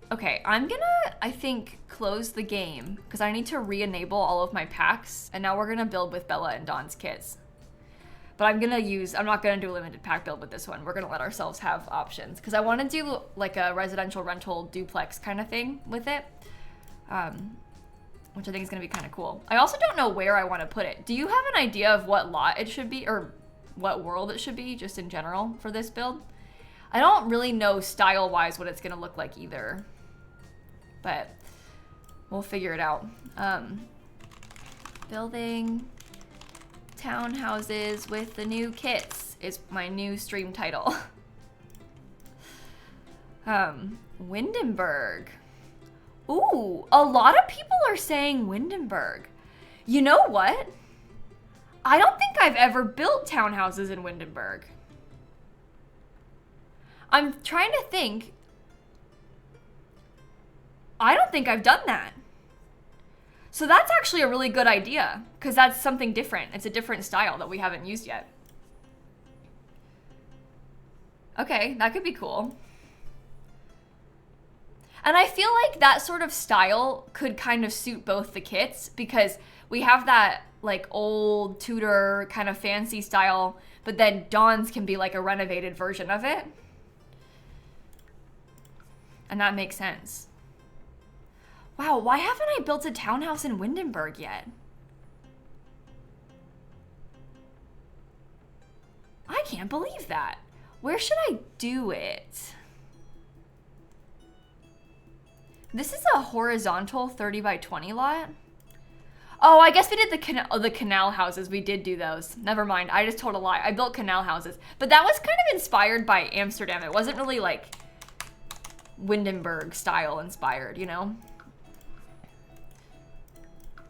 Okay, I'm gonna, I think, close the game because I need to re-enable all of my packs, and now we're gonna build with Bella and Dawn's kits. But I'm not gonna do a limited pack build with this one. We're gonna let ourselves have options because I want to do like a residential rental duplex kind of thing with it, which I think is gonna be kind of cool. I also don't know where I want to put it. Do you have an idea of what lot it should be or what world it should be just in general for this build? I don't really know style-wise what it's gonna look like either, but we'll figure it out. Building townhouses with the new kits is my new stream title. Windenburg. Ooh, a lot of people are saying Windenburg. You know what? I don't think I've ever built townhouses in Windenburg. I'm trying to think. I don't think I've done that. So that's actually a really good idea because that's something different. It's a different style that we haven't used yet. Okay, that could be cool. And I feel like that sort of style could kind of suit both the kits because we have that like old Tudor kind of fancy style, but then Dawn's can be like a renovated version of it. And that makes sense. Wow, why haven't I built a townhouse in Windenburg yet? I can't believe that. Where should I do it? This is a horizontal 30 by 20 lot. Oh, I guess we did the canal houses. We did do those. Never mind. I just told a lie. I built canal houses. But that was kind of inspired by Amsterdam. It wasn't really like Windenburg style inspired, you know?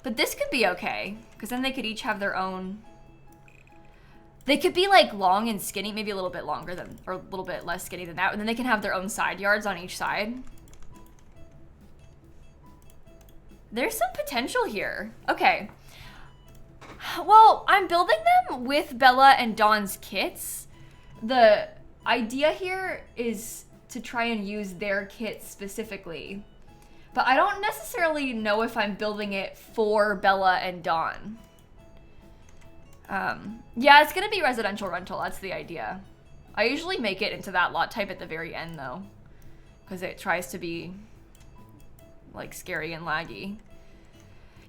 But this could be okay, because then they could each have their own. They could be like long and skinny, maybe a little bit longer than, or a little bit less skinny than that, and then they can have their own side yards on each side. There's some potential here. Okay. Well, I'm building them with Bella and Dawn's kits. The idea here is to try and use their kits specifically. But I don't necessarily know if I'm building it for Bella and Dawn. Yeah, it's gonna be residential rental, that's the idea. I usually make it into that lot type at the very end though, because it tries to be like scary and laggy.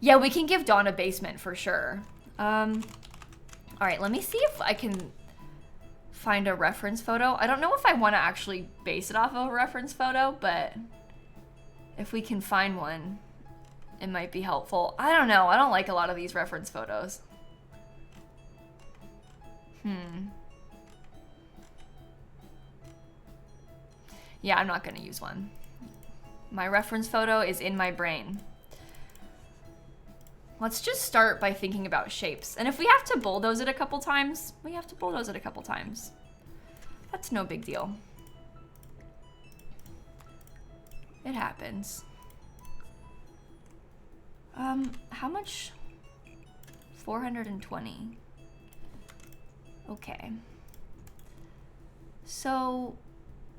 Yeah, we can give Dawn a basement for sure. All right, let me see if I can find a reference photo. I don't know if I want to actually base it off of a reference photo, but if we can find one, it might be helpful. I don't know. I don't like a lot of these reference photos. Yeah, I'm not going to use one. My reference photo is in my brain. Let's just start by thinking about shapes. And if we have to bulldoze it a couple times, we have to bulldoze it a couple times. That's no big deal. It happens. How much? 420. Okay. So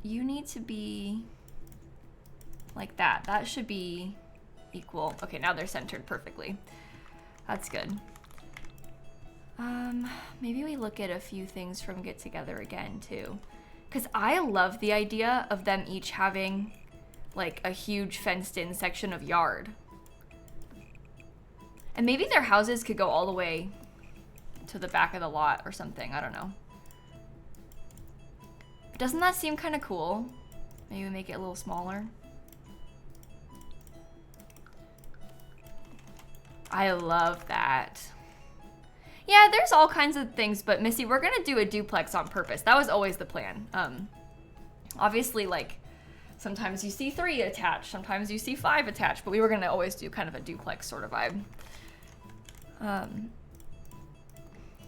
you need to be like that. That should be equal. Okay, now they're centered perfectly. That's good. Maybe we look at a few things from Get Together again too. Because I love the idea of them each having like a huge fenced in section of yard. And maybe their houses could go all the way to the back of the lot or something. I don't know. But doesn't that seem kind of cool? Maybe we make it a little smaller. I love that. Yeah, there's all kinds of things, but Missy, we're gonna do a duplex on purpose. That was always the plan. Obviously, like, sometimes you see 3 attached, sometimes you see 5 attached, but we were gonna always do kind of a duplex sort of vibe.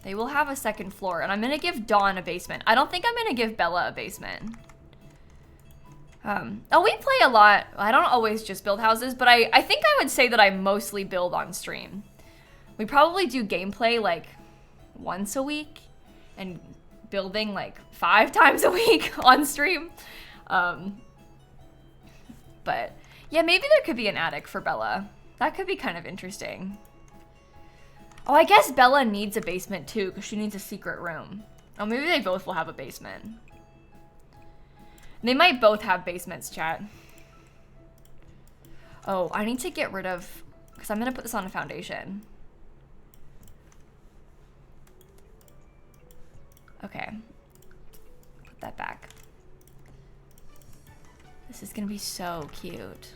They will have a second floor, and I'm gonna give Dawn a basement. I don't think I'm gonna give Bella a basement. Oh, we play a lot. I don't always just build houses, but I think I would say that I mostly build on stream. We probably do gameplay like once a week and building like 5 times a week on stream. But yeah, maybe there could be an attic for Bella. That could be kind of interesting. Oh, I guess Bella needs a basement too, because she needs a secret room. Oh, maybe they both will have a basement. They might both have basements, chat. Oh, I need to get rid of, because I'm gonna put this on a foundation. Okay. Put that back. This is gonna be so cute.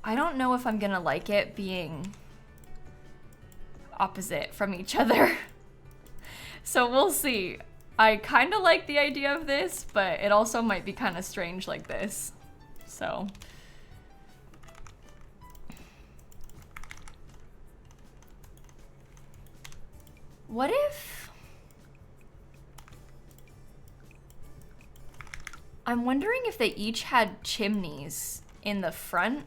I don't know if I'm gonna like it being opposite from each other. So we'll see. I kind of like the idea of this, but it also might be kind of strange like this. So. What if... I'm wondering if they each had chimneys in the front.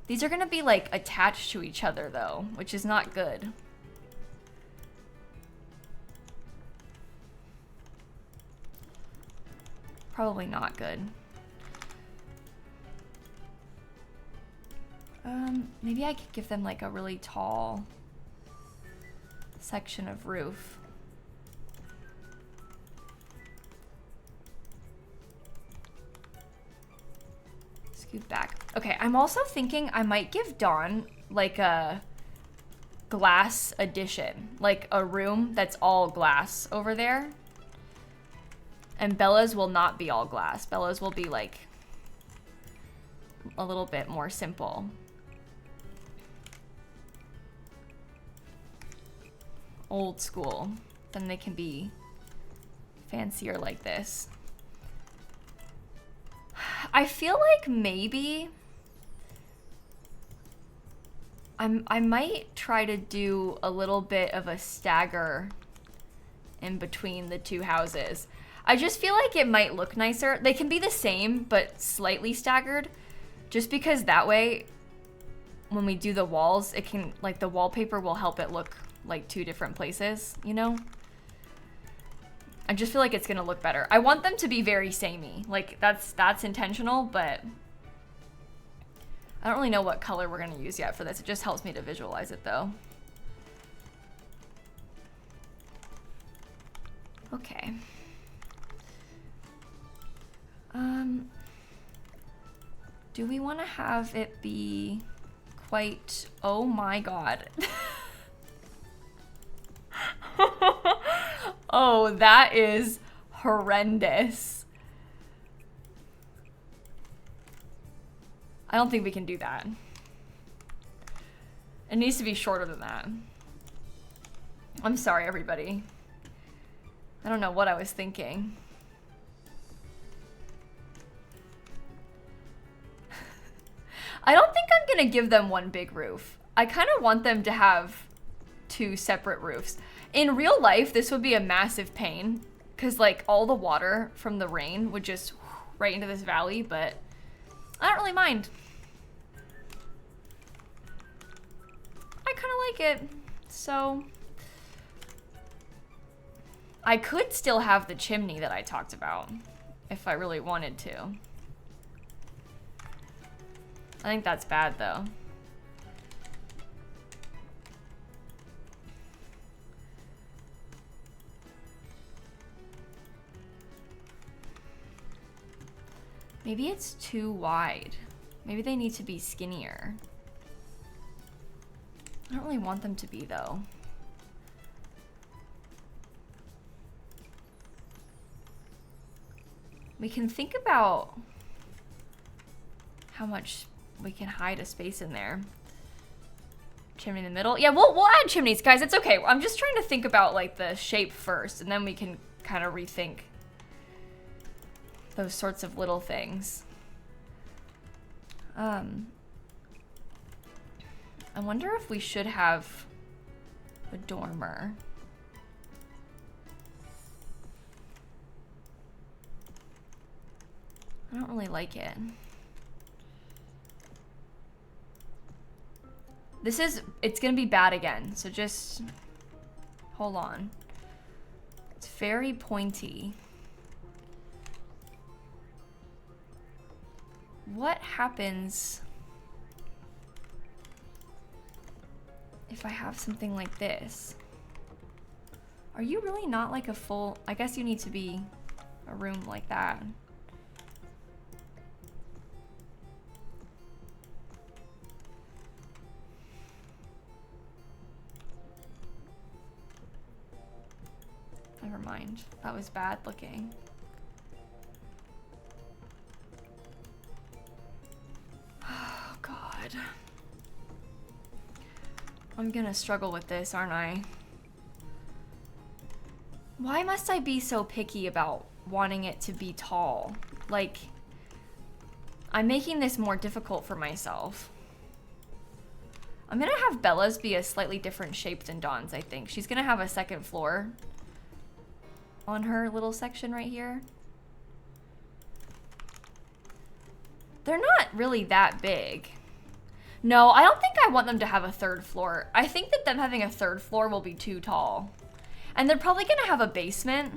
These are gonna be like attached to each other though, which is not good. Probably not good. Maybe I could give them like a really tall section of roof. Scoot back. Okay, I'm also thinking I might give Dawn like a glass addition, like a room that's all glass over there. And Bella's will not be all glass. Bella's will be like a little bit more simple. Old school. Then they can be fancier like this. I feel like maybe I might try to do a little bit of a stagger in between the two houses. I just feel like it might look nicer. They can be the same, but slightly staggered. Just because that way, when we do the walls, it can, like, the wallpaper will help it look like two different places, you know? I just feel like it's gonna look better. I want them to be very samey. Like, that's intentional, but I don't really know what color we're gonna use yet for this. It just helps me to visualize it, though. Okay. Do we want to have it be quite... Oh my god. Oh, that is horrendous. I don't think we can do that. It needs to be shorter than that. I'm sorry, everybody. I don't know what I was thinking. I don't think I'm gonna give them one big roof. I kind of want them to have two separate roofs. In real life, this would be a massive pain because like all the water from the rain would just right into this valley, but I don't really mind. I kind of like it. So I could still have the chimney that I talked about if I really wanted to. I think that's bad though. Maybe it's too wide. Maybe they need to be skinnier. I don't really want them to be though. We can think about how much we can hide a space in there. Chimney in the middle. Yeah, we'll add chimneys, guys. It's okay. I'm just trying to think about like the shape first, and then we can kind of rethink those sorts of little things. I wonder if we should have a dormer. I don't really like it. It's gonna be bad again, so just hold on. It's very pointy. what happens if I have something like this? Are you really not like a full, I guess you need to be a room like that. Never mind, that was bad looking. Oh God. I'm gonna struggle with this, aren't I? Why must I be so picky about wanting it to be tall? Like, I'm making this more difficult for myself. I'm gonna have Bella's be a slightly different shape than Dawn's, I think. She's gonna have a second floor on her little section right here. They're not really that big. No, I don't think I want them to have a third floor. I think that them having a third floor will be too tall. And they're probably gonna have a basement.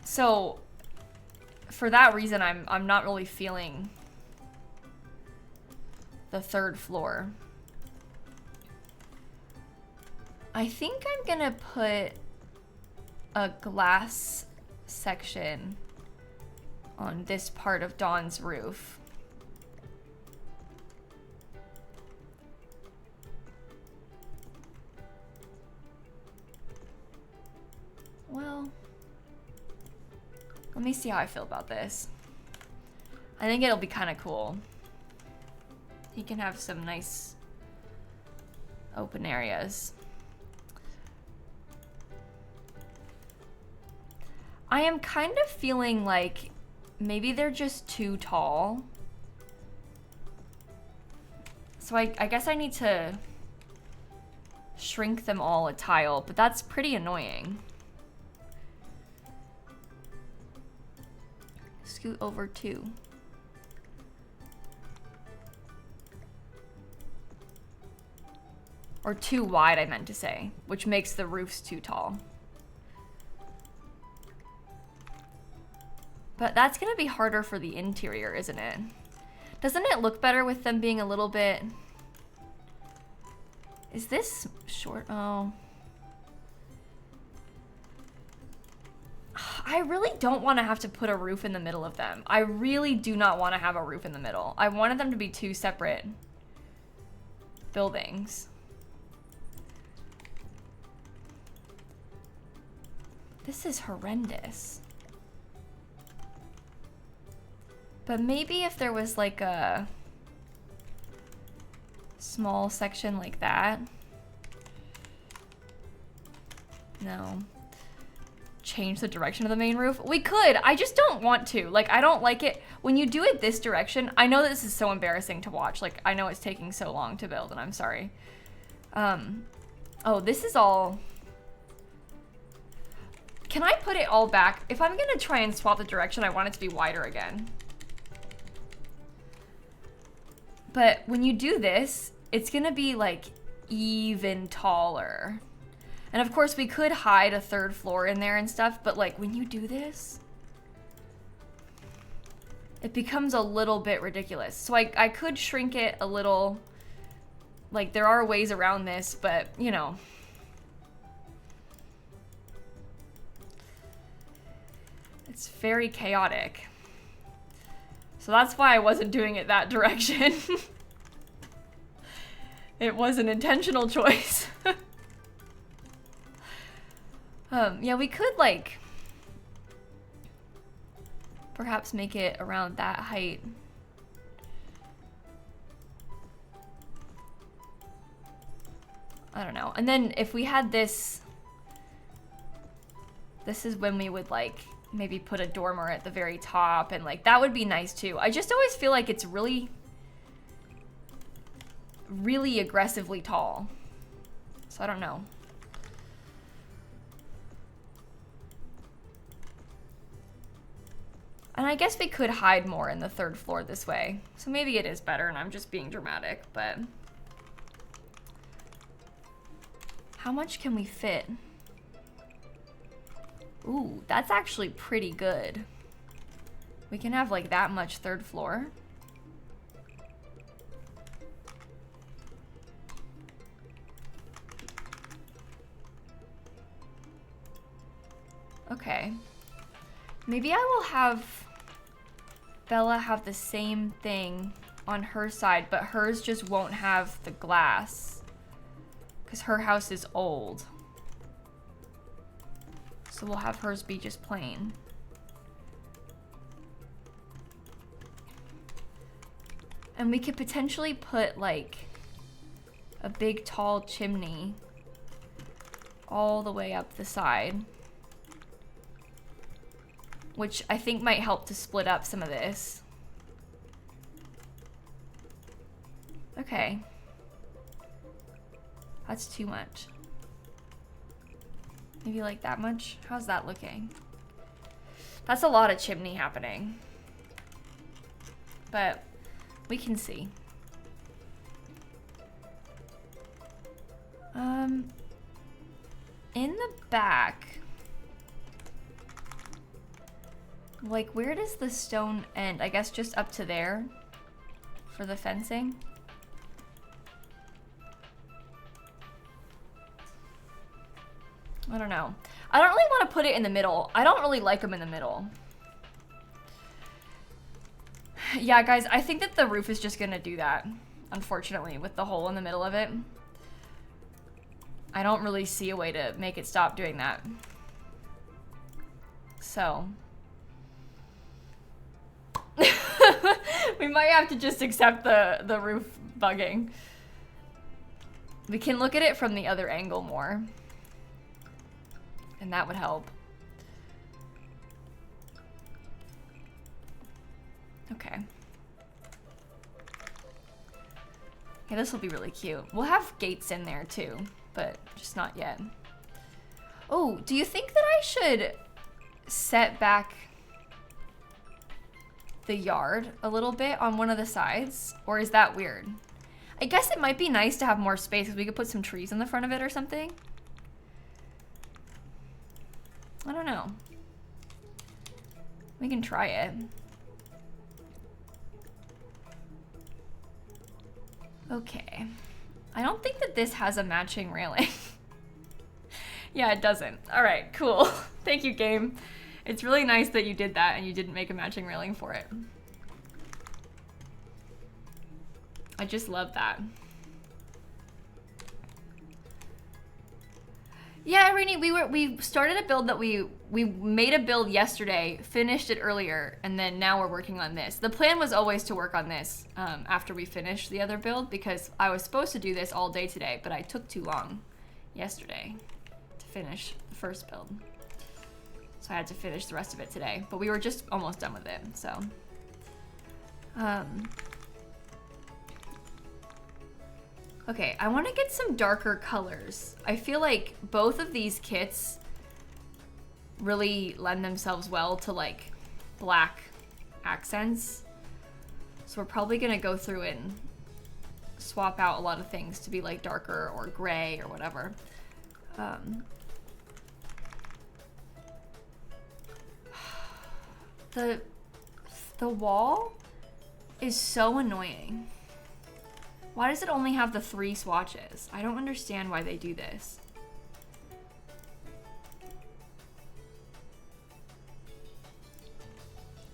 So for that reason, I'm not really feeling the third floor. I think I'm gonna put a glass section on this part of Dawn's roof. Well, let me see how I feel about this. I think it'll be kind of cool. He can have some nice open areas. I am kind of feeling like maybe they're just too tall. So I guess I need to shrink them all a tile, but that's pretty annoying. Scoot over 2. Or too wide, I meant to say, which makes the roofs too tall. But that's gonna be harder for the interior, isn't it? Doesn't it look better with them being a little bit... Is this short? Oh. I really don't want to have to put a roof in the middle of them. I really do not want to have a roof in the middle. I wanted them to be 2 separate buildings. This is horrendous. But maybe if there was like a small section like that. No. Change the direction of the main roof. We could. I just don't want to. Like, I don't like it. When you do it this direction, I know this is so embarrassing to watch. Like, I know it's taking so long to build, and I'm sorry. Oh, this is all... Can I put it all back? If I'm gonna try and swap the direction, I want it to be wider again. But when you do this, it's gonna be like even taller. And of course we could hide a 3rd floor in there and stuff, but like when you do this, it becomes a little bit ridiculous. So I could shrink it a little, like there are ways around this, but you know. It's very chaotic. So that's why I wasn't doing it that direction. It was an intentional choice. Yeah, we could like perhaps make it around that height. I don't know. And then if we had this, this is when we would like maybe put a dormer at the very top, and like that would be nice too. I just always feel like it's really aggressively tall. So I don't know. And I guess we could hide more in the 3rd floor this way. So maybe it is better and I'm just being dramatic, but how much can we fit? Ooh, that's actually pretty good. We can have like that much third floor. Okay. Maybe I will have Bella have the same thing on her side, but hers just won't have the glass because her house is old. So we'll have hers be just plain. And we could potentially put like a big tall chimney all the way up the side, which I think might help to split up some of this. Okay. That's too much. Maybe like that much? How's that looking? That's a lot of chimney happening. But we can see. In the back, like where does the stone end? I guess just up to there for the fencing. I don't know. I don't really want to put it in the middle. I don't really like them in the middle. Yeah, guys, I think that the roof is just gonna do that, unfortunately, with the hole in the middle of it. I don't really see a way to make it stop doing that. So. We might have to just accept the roof bugging. We can look at it from the other angle more. And that would help. Okay. Yeah, this will be really cute. We'll have gates in there too, but just not yet. Oh, do you think that I should set back the yard a little bit on one of the sides? Or is that weird? I guess it might be nice to have more space because we could put some trees in the front of it or something. I don't know. We can try it. Okay. I don't think that this has a matching railing. Yeah, it doesn't. All right, cool. Thank you, game. It's really nice that you did that and you didn't make a matching railing for it. I just love that. Yeah, Irene, we started a build that we made a build yesterday, finished it earlier, and then now we're working on this. The plan was always to work on this after we finished the other build because I was supposed to do this all day today, but I took too long yesterday to finish the first build. So I had to finish the rest of it today, but we were just almost done with it, so. Okay, I want to get some darker colors. I feel like both of these kits really lend themselves well to like black accents. So we're probably gonna go through and swap out a lot of things to be like darker or gray or whatever. The wall is so annoying. Why does it only have the 3 swatches? I don't understand why they do this.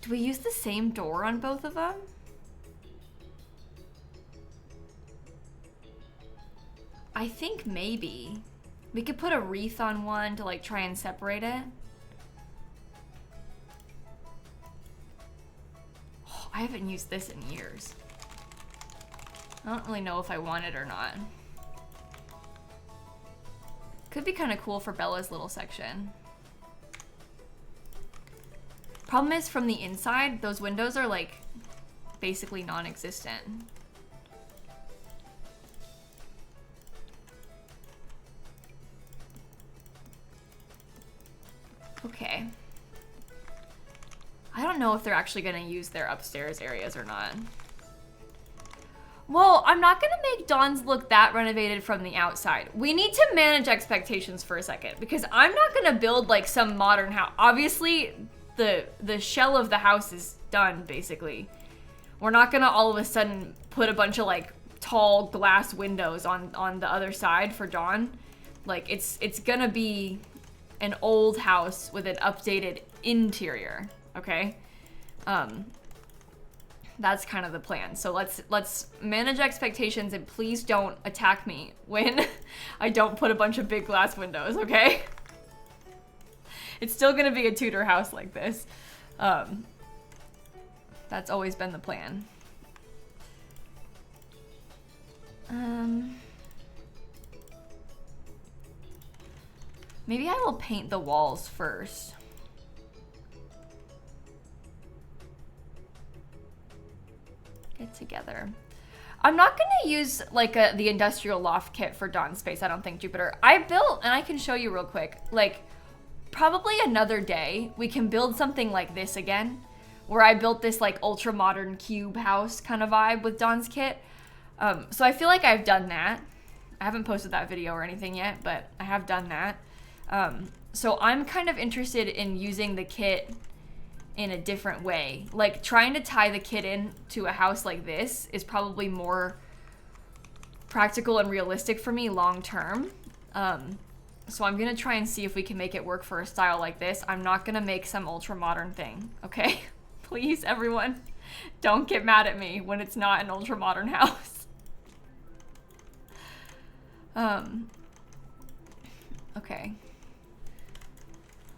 Do we use the same door on both of them? I think maybe. We could put a wreath on one to like try and separate it. Oh, I haven't used this in years. I don't really know if I want it or not. Could be kind of cool for Bella's little section. Problem is, from the inside, those windows are like basically non-existent. Okay. I don't know if they're actually gonna use their upstairs areas or not. Well, I'm not gonna make Dawn's look that renovated from the outside. We need to manage expectations for a second because I'm not gonna build like some modern house. Obviously, the shell of the house is done, basically. We're not gonna all of a sudden put a bunch of like tall glass windows on the other side for Dawn. Like it's gonna be an old house with an updated interior, okay? That's kind of the plan. So let's manage expectations, and please don't attack me when I don't put a bunch of big glass windows, okay? It's still gonna be a Tudor house like this. That's always been the plan. Maybe I will paint the walls first. Get together. I'm not gonna use like the industrial loft kit for Dawn's space, I don't think, Jupiter. I built, and I can show you real quick, like probably another day we can build something like this again, where I built this like ultra modern cube house kind of vibe with Dawn's kit. So I feel like I've done that. I haven't posted that video or anything yet, but I have done that. So I'm kind of interested in using the kit in a different way. Like trying to tie the kit in to a house like this is probably more practical and realistic for me long term. So I'm gonna try and see if we can make it work for a style like this. I'm not gonna make some ultra modern thing, okay? Please, everyone, don't get mad at me when it's not an ultra modern house. Okay.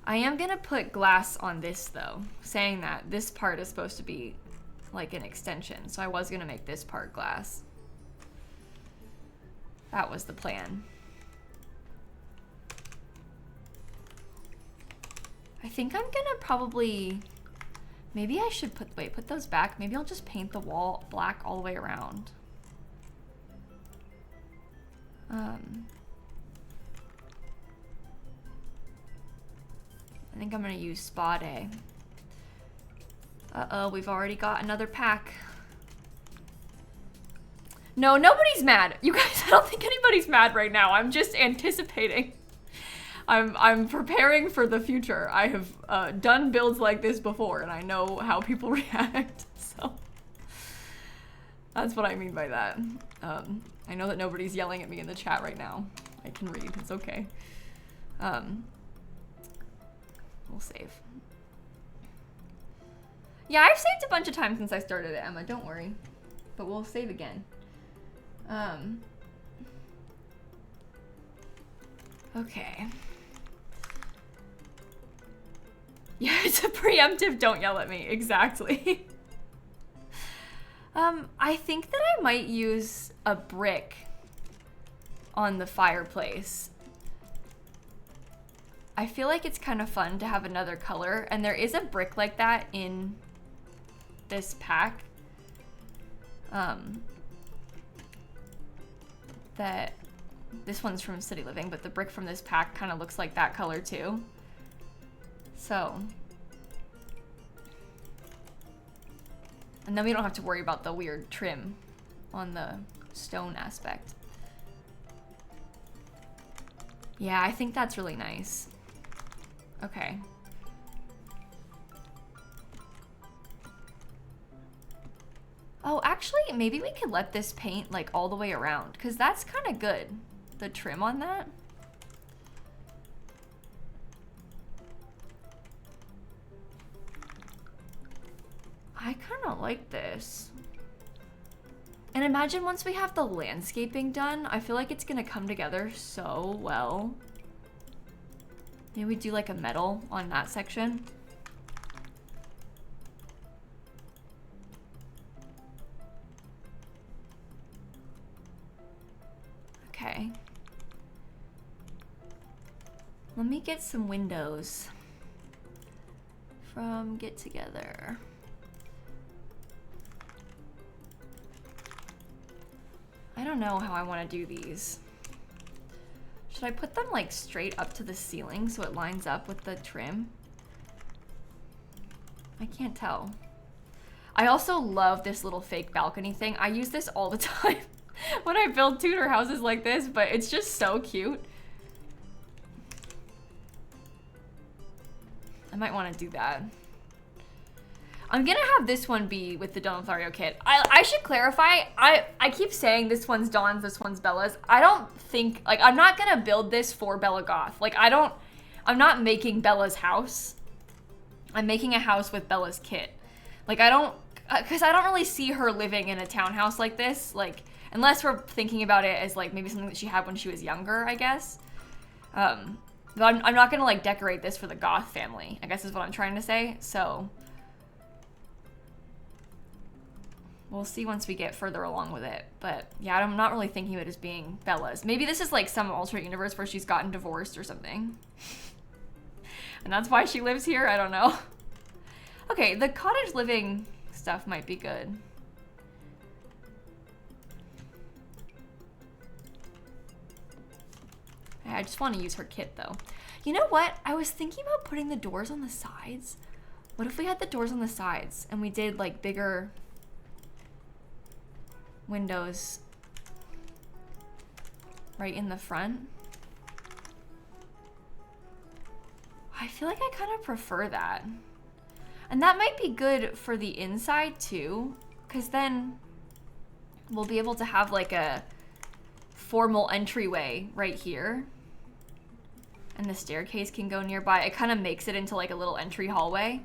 I am gonna put glass on this though, saying that this part is supposed to be like an extension, so I was gonna make this part glass. That was the plan. I think I'm gonna probably, maybe I should put those back. Maybe I'll just paint the wall black all the way around. I think I'm gonna use Spa Day. Uh-oh, we've already got another pack. No, nobody's mad. You guys, I don't think anybody's mad right now. I'm just anticipating. I'm preparing for the future. I have done builds like this before, and I know how people react, so. That's what I mean by that. I know that nobody's yelling at me in the chat right now. I can read, it's okay. We'll save. Yeah, I've saved a bunch of times since I started it, Emma, don't worry. But we'll save again. Okay. Yeah, it's a preemptive don't yell at me, exactly. I think that I might use a brick on the fireplace. I feel like it's kind of fun to have another color, and there is a brick like that in this pack. That this one's from City Living, but the brick from this pack kind of looks like that color too. So, and then we don't have to worry about the weird trim on the stone aspect. Yeah, I think that's really nice. Okay. Oh, actually, maybe we could let this paint like all the way around, because that's kind of good, the trim on that. I kind of like this. And imagine once we have the landscaping done, I feel like it's gonna come together so well. Maybe we do like a metal on that section. Okay. Let me get some windows from Get Together. I don't know how I want to do these. Should I put them like straight up to the ceiling so it lines up with the trim? I can't tell. I also love this little fake balcony thing. I use this all the time when I build Tudor houses like this, but it's just so cute. I might want to do that. I'm gonna have this one be with the Dawn Lothario kit. I should clarify, I keep saying this one's Dawn's, this one's Bella's. I don't think, like, I'm not gonna build this for Bella Goth. Like, I'm not making Bella's house. I'm making a house with Bella's kit. Like, because I don't really see her living in a townhouse like this, like, unless we're thinking about it as, like, maybe something that she had when she was younger, I guess. But I'm not gonna, like, decorate this for the Goth family, I guess is what I'm trying to say, so we'll see once we get further along with it. But yeah, I'm not really thinking of it as being Bella's. Maybe this is like some alternate universe where she's gotten divorced or something. And that's why she lives here, I don't know. Okay, the cottage living stuff might be good. I just want to use her kit though. You know what? I was thinking about putting the doors on the sides. What if we had the doors on the sides and we did like bigger windows right in the front? I feel like I kind of prefer that. And that might be good for the inside too, because then we'll be able to have like a formal entryway right here. And the staircase can go nearby. It kind of makes it into like a little entry hallway.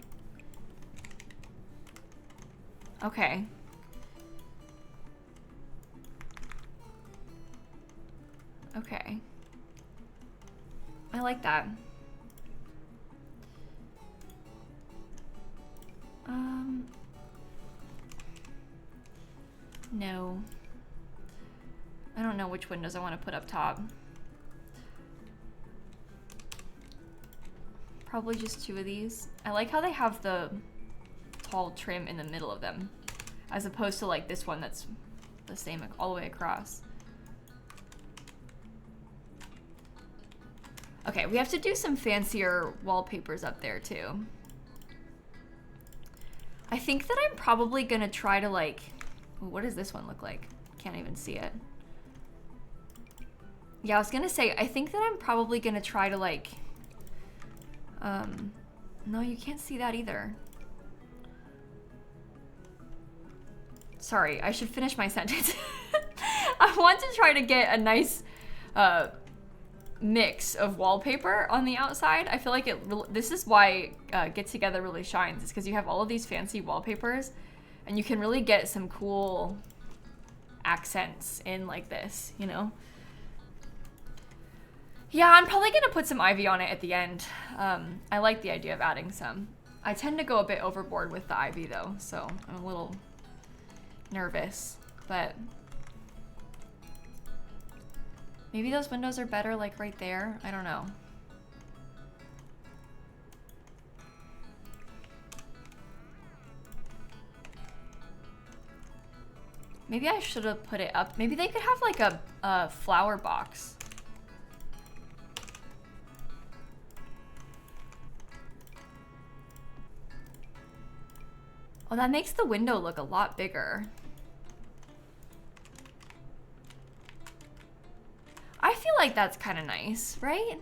Okay. Okay. I like that. No. I don't know which windows I want to put up top. Probably just 2 of these. I like how they have the tall trim in the middle of them, as opposed to like this one that's the same all the way across. Okay, we have to do some fancier wallpapers up there too. I think that I'm probably gonna try to like, ooh, what does this one look like? Can't even see it. Yeah, I was gonna say, I think that I'm probably gonna try to like, no, you can't see that either. Sorry, I should finish my sentence. I want to try to get a nice mix of wallpaper on the outside. I feel like this is why Get Together really shines, is because you have all of these fancy wallpapers and you can really get some cool accents in like this, you know? Yeah, I'm probably gonna put some ivy on it at the end. I like the idea of adding some. I tend to go a bit overboard with the ivy though, so I'm a little nervous, but maybe those windows are better like right there. I don't know. Maybe I should have put it up. Maybe they could have like a flower box. Oh, that makes the window look a lot bigger. I feel like that's kind of nice, right?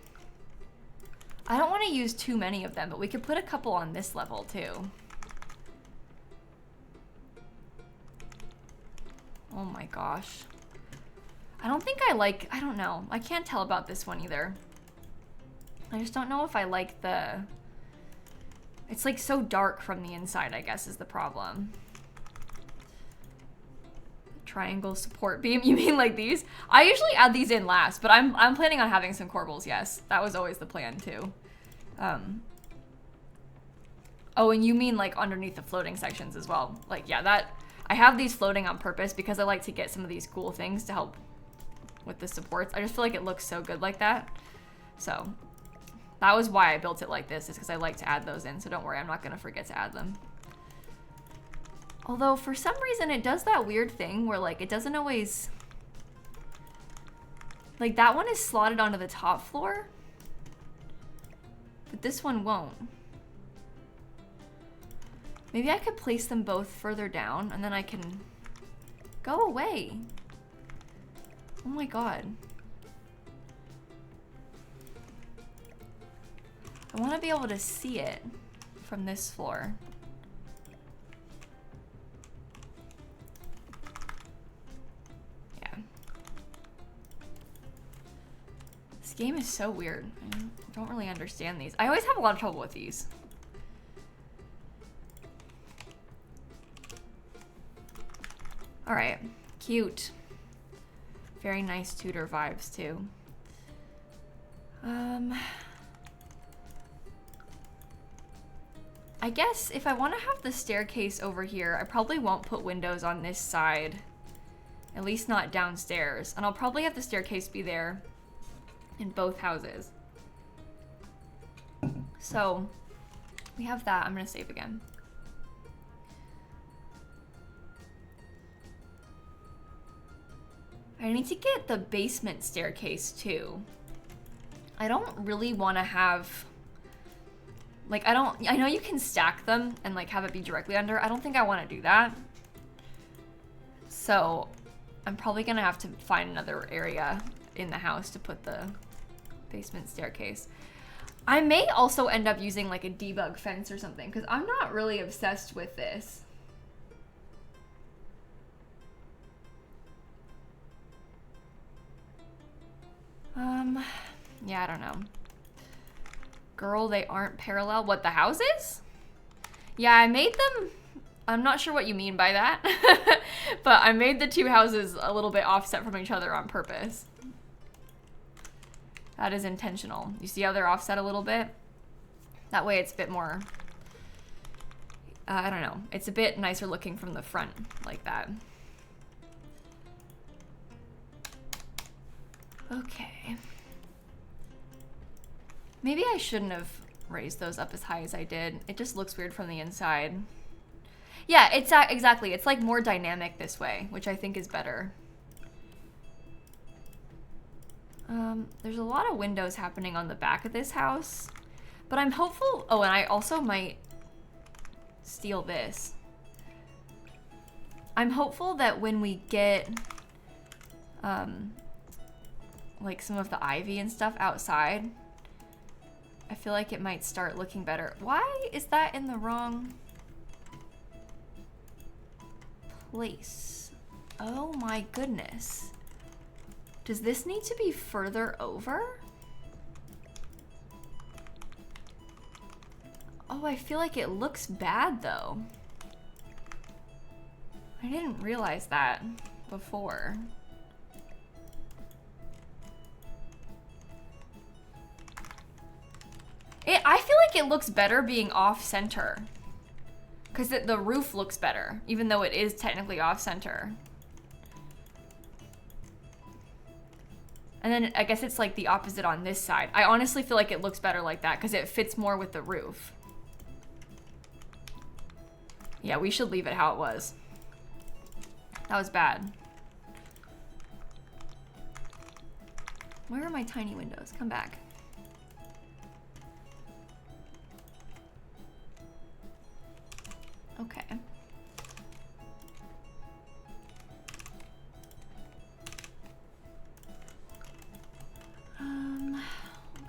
I don't want to use too many of them, but we could put a couple on this level too. Oh my gosh. I don't think I like, I don't know. I can't tell about this one either. I just don't know if I like the, it's like so dark from the inside, I guess, is the problem. Triangle support beam, you mean like these? I usually add these in last, but I'm planning on having some corbels, yes. That was always the plan too. Oh, and you mean like underneath the floating sections as well. Like, yeah, that, I have these floating on purpose because I like to get some of these cool things to help with the supports. I just feel like it looks so good like that. So that was why I built it like this, is because I like to add those in. So don't worry, I'm not gonna forget to add them. Although for some reason it does that weird thing where like it doesn't always, like that one is slotted onto the top floor, but this one won't. Maybe I could place them both further down and then I can go away. Oh my god. I want to be able to see it from this floor. This game is so weird. I don't really understand these. I always have a lot of trouble with these. All right, cute. Very nice Tudor vibes too. I guess if I want to have the staircase over here, I probably won't put windows on this side. At least not downstairs. And I'll probably have the staircase be there in both houses. So we have that. I'm gonna save again. I need to get the basement staircase too. I don't really want to have, like, I know you can stack them and like have it be directly under. I don't think I want to do that. So I'm probably gonna have to find another area in the house to put the basement staircase. I may also end up using like a debug fence or something because I'm not really obsessed with this. Yeah, I don't know. Girl, they aren't parallel. What, the houses? Yeah, I made them. I'm not sure what you mean by that, but I made the two houses a little bit offset from each other on purpose. That is intentional. You see how they're offset a little bit? That way it's a bit more, I don't know. It's a bit nicer looking from the front like that. Okay. Maybe I shouldn't have raised those up as high as I did. It just looks weird from the inside. Yeah, it's exactly. It's like more dynamic this way, which I think is better. There's a lot of windows happening on the back of this house, but I'm hopeful. Oh, and I also might steal this. I'm hopeful that when we get like some of the ivy and stuff outside, I feel like it might start looking better. Why is that in the wrong place? Oh my goodness. Does this need to be further over? Oh, I feel like it looks bad though. I didn't realize that before. I feel like it looks better being off center because the roof looks better, even though it is technically off center. And then I guess it's like the opposite on this side. I honestly feel like it looks better like that because it fits more with the roof. Yeah, we should leave it how it was. That was bad. Where are my tiny windows? Come back. Okay.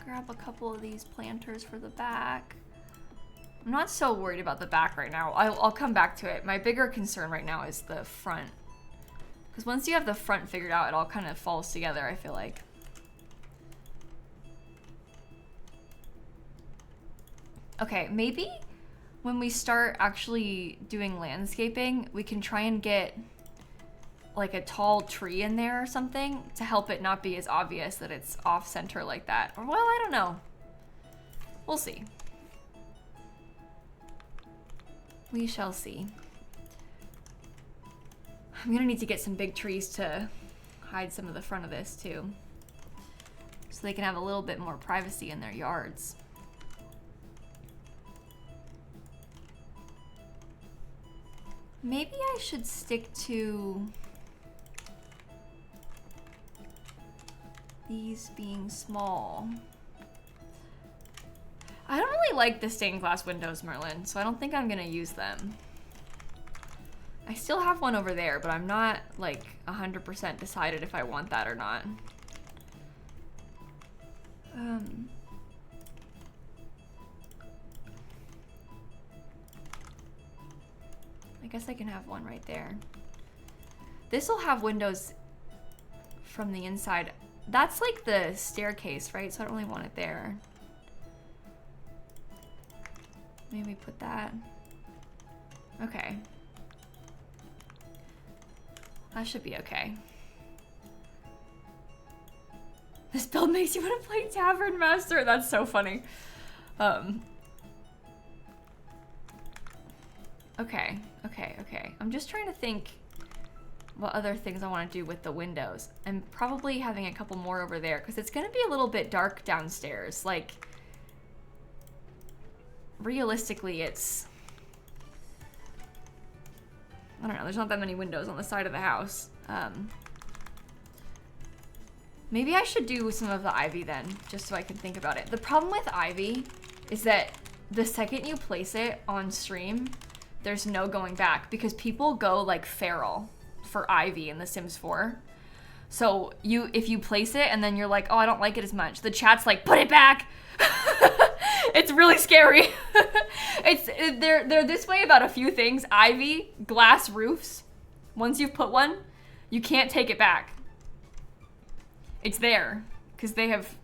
Grab a couple of these planters for the back. I'm not so worried about the back right now. I'll come back to it. My bigger concern right now is the front. Because once you have the front figured out, it all kind of falls together, I feel like. Okay, maybe when we start actually doing landscaping, we can try and get like a tall tree in there or something to help it not be as obvious that it's off center like that. Or, well, I don't know. We'll see. We shall see. I'm gonna need to get some big trees to hide some of the front of this too, so they can have a little bit more privacy in their yards. Maybe I should stick to these being small. I don't really like the stained glass windows, Merlin, so I don't think I'm gonna use them. I still have one over there, but I'm not like 100% decided if I want that or not. I guess I can have one right there. This will have windows from the inside. that's like the staircase, right? So I don't really want it there. Maybe put that. Okay. That should be okay. This build makes you want to play Tavern Master. That's so funny. Okay. I'm just trying to think what other things I want to do with the windows. I'm probably having a couple more over there because it's going to be a little bit dark downstairs. Like, realistically, it's... I don't know, there's not that many windows on the side of the house. Maybe I should do some of the ivy then, just so I can think about it. The problem with ivy is that the second you place it on stream, there's no going back because people go like feral for ivy in The Sims 4. So if you place it and then you're like, oh, I don't like it as much, the chat's like, put it back. It's really scary. They're this way about a few things. Ivy, glass roofs. Once you've put one, you can't take it back. It's there because they have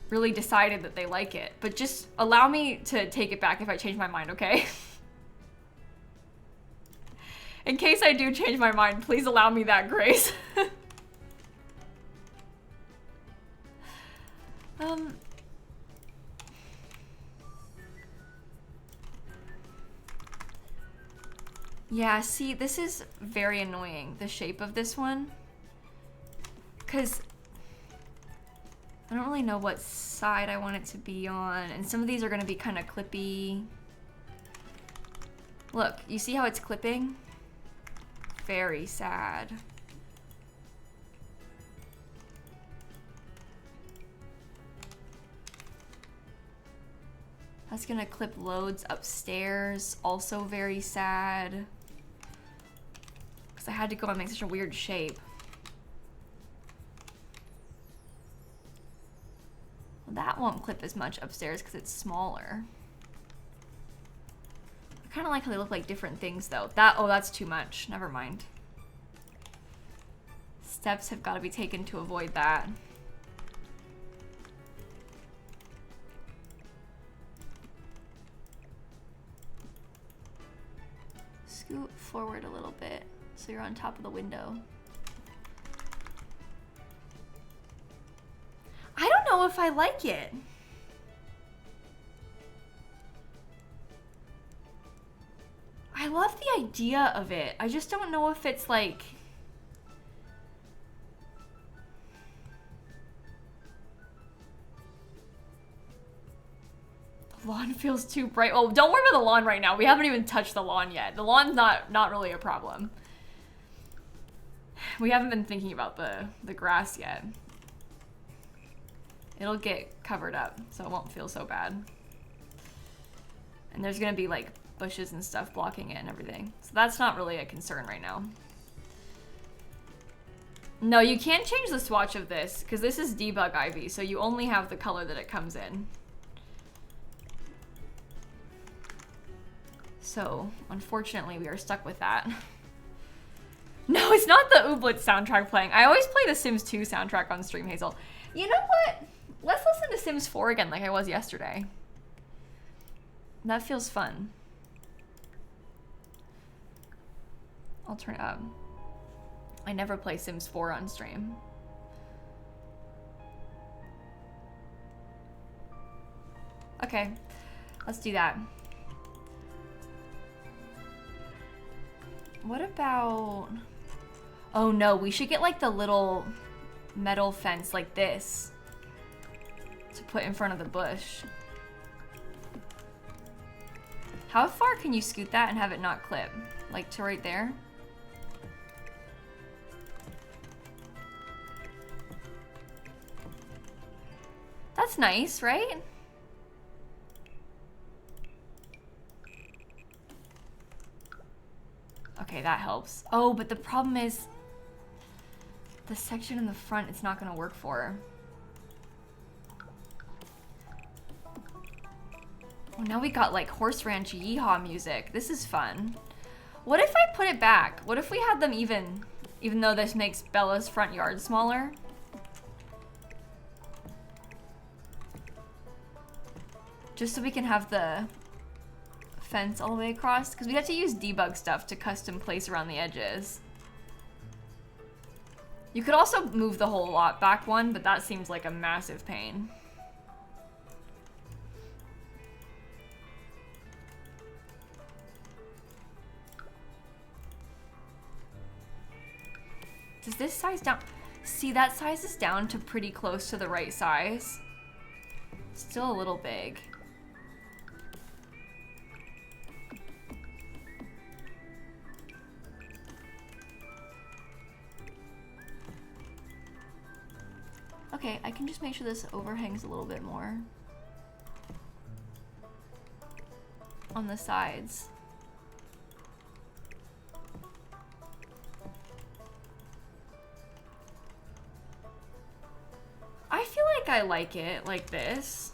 really decided that they like it. But just allow me to take it back if I change my mind, okay? In case I do change my mind, please allow me that grace. Yeah, see, this is very annoying, the shape of this one. Because I don't really know what side I want it to be on. And some of these are going to be kind of clippy. Look, you see how it's clipping? Very sad. That's gonna clip loads upstairs. Also very sad. Because I had to go and make such a weird shape. Well, that won't clip as much upstairs because it's smaller. I kind of like how they look like different things though. Oh, that's too much. Never mind. Steps have got to be taken to avoid that. Scoot forward a little bit so you're on top of the window. I don't know if I like it. I love the idea of it. I just don't know if it's like... The lawn feels too bright. Oh, don't worry about the lawn right now. We haven't even touched the lawn yet. The lawn's not really a problem. We haven't been thinking about the grass yet. It'll get covered up, so it won't feel so bad. And there's gonna be like bushes and stuff blocking it and everything. So that's not really a concern right now. No, you can't change the swatch of this because this is debug ivy, so you only have the color that it comes in. So, unfortunately, we are stuck with that. No, it's not the Ooblets soundtrack playing. I always play the Sims 2 soundtrack on stream, Hazel. You know what? Let's listen to Sims 4 again like I was yesterday. That feels fun. I'll turn it up. I never play Sims 4 on stream. Okay, let's do that. What about... Oh no, we should get like the little metal fence like this to put in front of the bush. How far can you scoot that and have it not clip? Like to right there? That's nice, right? Okay, that helps. Oh, but the problem is the section in the front it's not gonna work for. Oh, now we got like Horse Ranch Yeehaw music. This is fun. What if I put it back? What if we had them even though this makes Bella's front yard smaller? Just so we can have the fence all the way across, because we have to use debug stuff to custom place around the edges. You could also move the whole lot back one, but that seems like a massive pain. Does this size down? See, that size is down to pretty close to the right size. Still a little big. Okay, I can just make sure this overhangs a little bit more on the sides. I feel like I like it like this.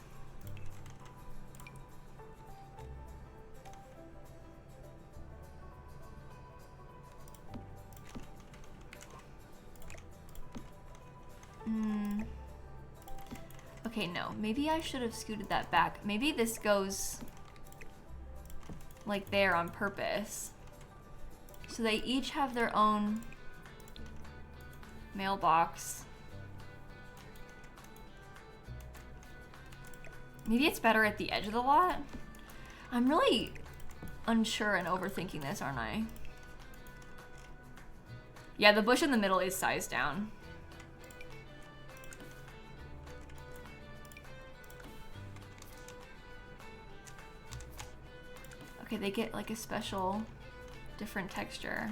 Okay, no. Maybe I should have scooted that back. Maybe this goes like there on purpose. So they each have their own mailbox. Maybe it's better at the edge of the lot? I'm really unsure and overthinking this, aren't I? Yeah, the bush in the middle is sized down. Okay, they get like a special, different texture.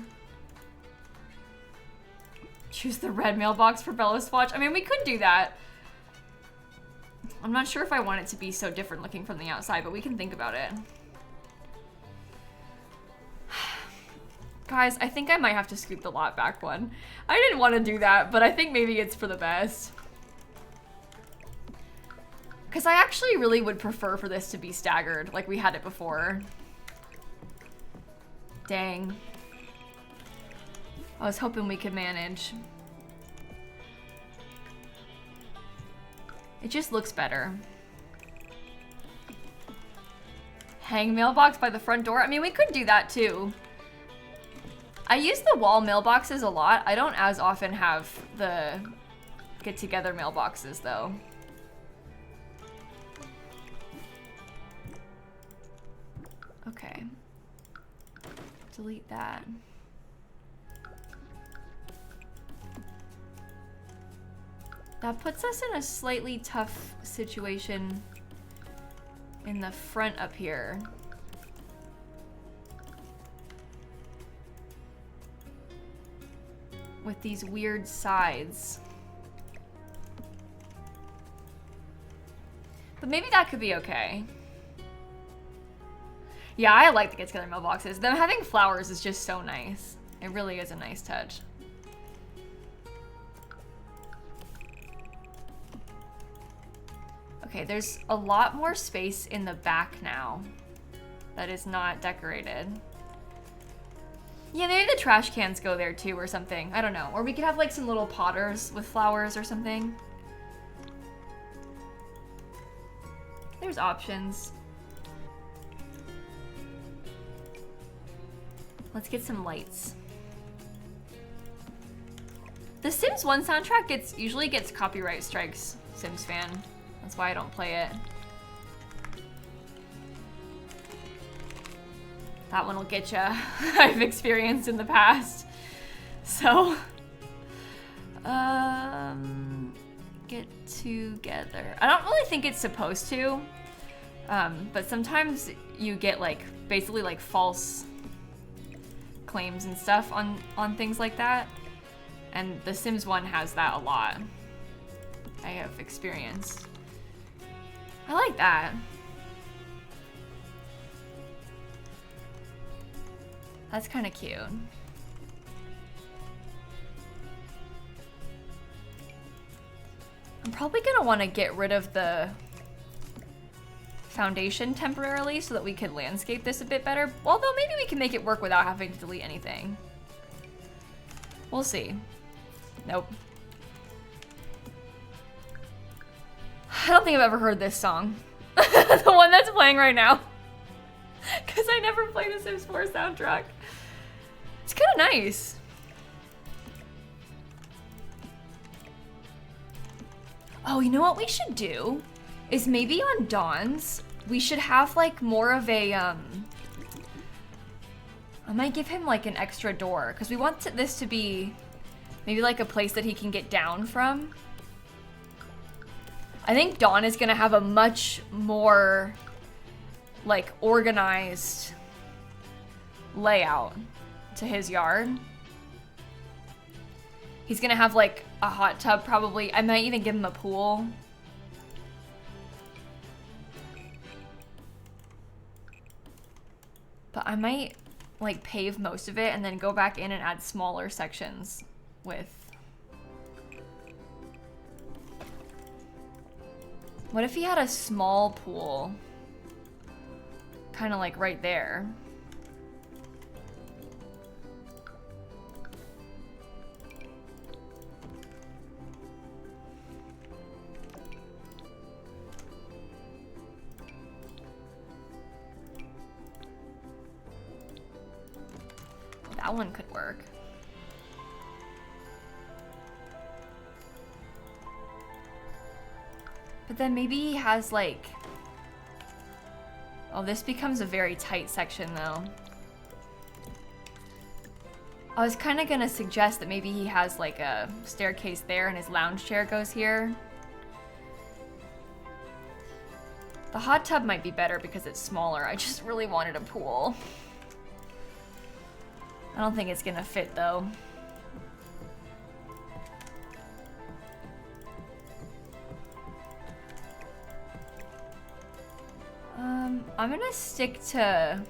Choose the red mailbox for Bella Swatch. I mean, we could do that. I'm not sure if I want it to be so different looking from the outside, but we can think about it. Guys, I think I might have to scoop the lot back one. I didn't want to do that, but I think maybe it's for the best. Because I actually really would prefer for this to be staggered, like we had it before. Dang. I was hoping we could manage. It just looks better. Hang mailbox by the front door? I mean, we could do that too. I use the wall mailboxes a lot. I don't as often have the get-together mailboxes though. Okay. Delete that. That puts us in a slightly tough situation in the front up here. With these weird sides. But maybe that could be okay. Yeah, I like the get-together mailboxes. Them having flowers is just so nice. It really is a nice touch. Okay, there's a lot more space in the back now that is not decorated. Yeah, maybe the trash cans go there too or something. I don't know. Or we could have like some little potters with flowers or something. There's options. Let's get some lights. The Sims 1 soundtrack usually gets copyright strikes, Sims fan. That's why I don't play it. That one will get ya. I've experienced in the past. So, get together. I don't really think it's supposed to, but sometimes you get like basically like false claims and stuff on things like that, and The Sims 1 has that a lot. I have experienced. I like that. That's kind of cute. I'm probably gonna want to get rid of the foundation temporarily so that we can landscape this a bit better. Although maybe we can make it work without having to delete anything. We'll see. Nope. I don't think I've ever heard this song. The one that's playing right now. Because I never play the Sims 4 soundtrack. It's kind of nice. Oh, you know what we should do? Is maybe on Dawn's, we should have like more of a, I might give him like an extra door. Because we want this to be maybe like a place that he can get down from. I think Dawn is gonna have a much more like organized layout to his yard. He's gonna have like a hot tub probably. I might even give him a pool. But I might like pave most of it and then go back in and add smaller sections with... What if he had a small pool? Kind of like right there. That one could work. But then maybe he has like... Oh, this becomes a very tight section though. I was kind of gonna suggest that maybe he has like a staircase there and his lounge chair goes here. The hot tub might be better because it's smaller. I just really wanted a pool. I don't think it's gonna fit though. I'm gonna stick to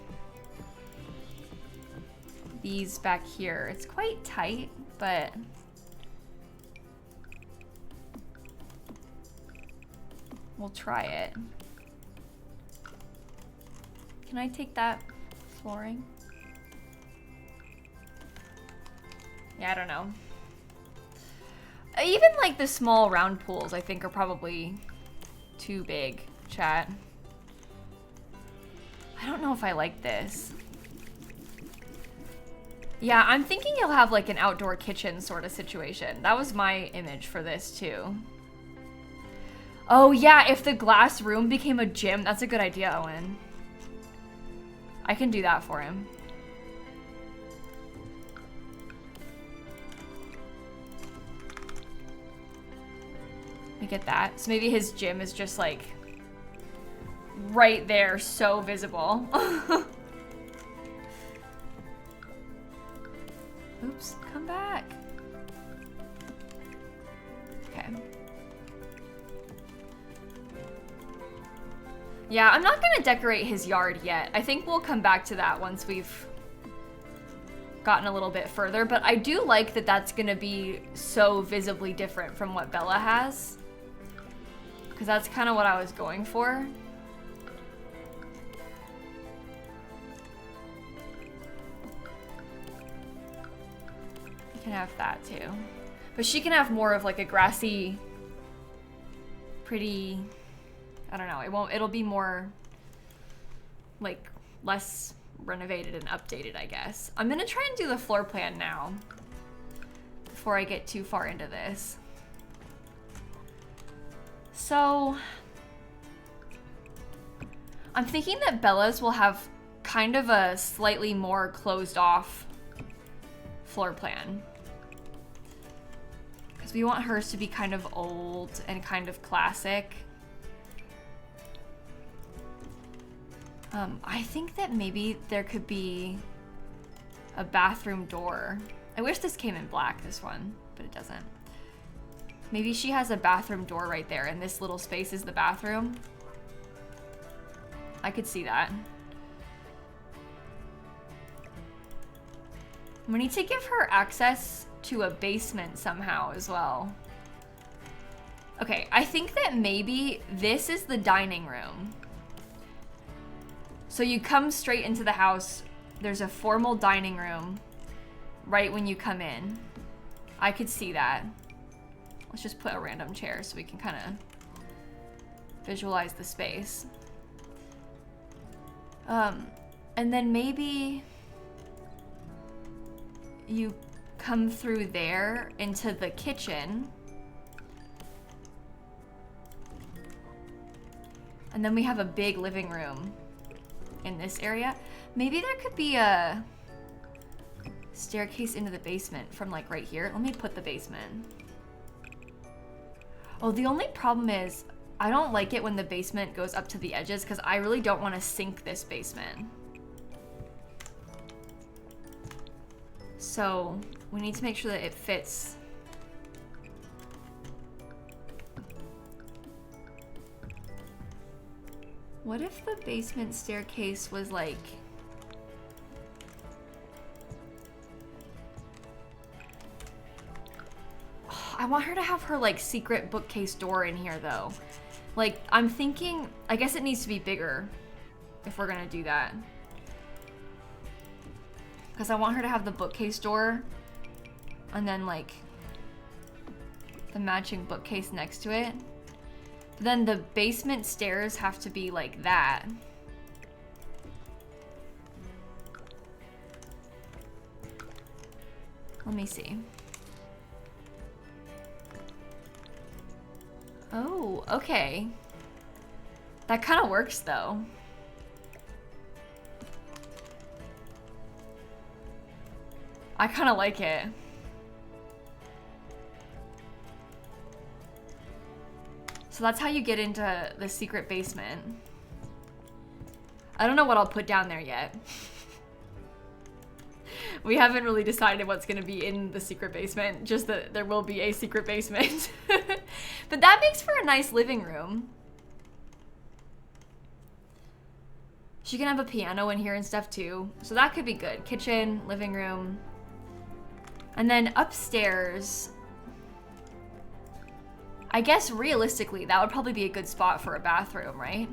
these back here. It's quite tight, but we'll try it. Can I take that flooring? Yeah, I don't know. Even like the small round pools I think are probably too big, chat. I don't know if I like this. Yeah, I'm thinking you'll have like an outdoor kitchen sort of situation. That was my image for this too. Oh yeah, if the glass room became a gym, that's a good idea, Owen. I can do that for him. We get that. So maybe his gym is just like right there, so visible. Oops, come back. Okay. Yeah, I'm not gonna decorate his yard yet. I think we'll come back to that once we've gotten a little bit further, but I do like that that's gonna be so visibly different from what Bella has. Because that's kind of what I was going for. You can have that too. But she can have more of like a grassy, pretty, I don't know, it'll be more like less renovated and updated, I guess. I'm gonna try and do the floor plan now before I get too far into this. So I'm thinking that Bella's will have kind of a slightly more closed off floor plan. Because we want hers to be kind of old and kind of classic. I think that maybe there could be a bathroom door. I wish this came in black, this one, but it doesn't. Maybe she has a bathroom door right there and this little space is the bathroom. I could see that. We need to give her access to a basement somehow as well. Okay, I think that maybe this is the dining room. So you come straight into the house. There's a formal dining room right when you come in. I could see that. Let's just put a random chair so we can kind of visualize the space. And then maybe you come through there into the kitchen. And then we have a big living room in this area. Maybe there could be a staircase into the basement from like right here. Let me put the basement. Oh, the only problem is I don't like it when the basement goes up to the edges because I really don't want to sink this basement. So we need to make sure that it fits. What if the basement staircase was like... Oh, I want her to have her like secret bookcase door in here though. Like I'm thinking, I guess it needs to be bigger if we're gonna do that. Because I want her to have the bookcase door and then like the matching bookcase next to it. Then the basement stairs have to be like that. Let me see. Oh, okay. That kind of works though. I kind of like it. So that's how you get into the secret basement. I don't know what I'll put down there yet. We haven't really decided what's gonna be in the secret basement, just that there will be a secret basement. But that makes for a nice living room. She can have a piano in here and stuff too. So that could be good. Kitchen, living room. And then upstairs, I guess realistically, that would probably be a good spot for a bathroom, right?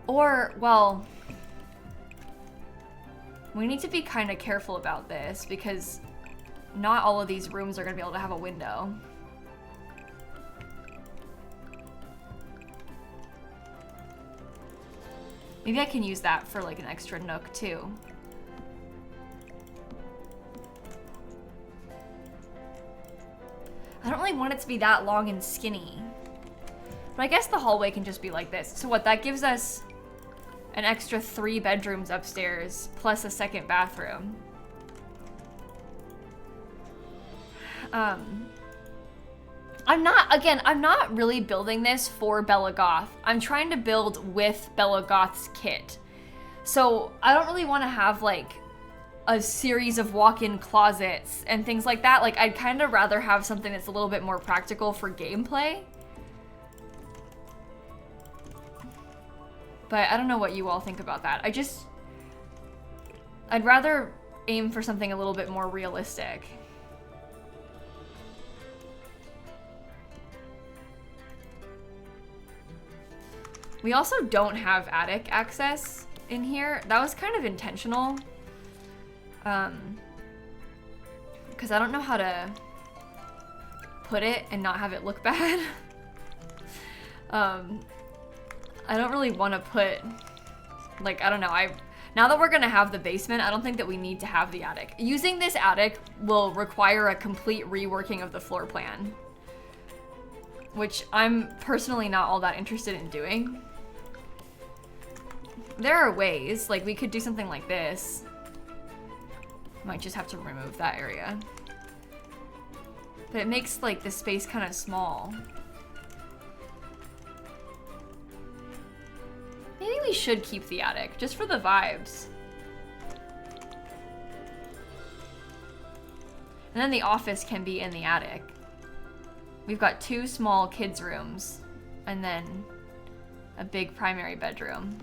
Or, well, we need to be kind of careful about this because not all of these rooms are gonna be able to have a window. Maybe I can use that for like an extra nook too. I don't really want it to be that long and skinny. But I guess the hallway can just be like this. So what, that gives us an extra 3 bedrooms upstairs plus a second bathroom. I'm not really building this for Bella Goth. I'm trying to build with Bella Goth's kit. So I don't really want to have like a series of walk-in closets and things like that. Like I'd kind of rather have something that's a little bit more practical for gameplay. But I don't know what you all think about that. I'd rather aim for something a little bit more realistic. We also don't have attic access in here. That was kind of intentional. Because I don't know how to put it and not have it look bad. I don't really want to put, like, I don't know, now that we're gonna have the basement, I don't think that we need to have the attic. Using this attic will require a complete reworking of the floor plan, which I'm personally not all that interested in doing. There are ways, like we could do something like this. Might just have to remove that area. But it makes like the space kind of small. Maybe we should keep the attic, just for the vibes. And then the office can be in the attic. We've got 2 small kids' rooms, and then a big primary bedroom.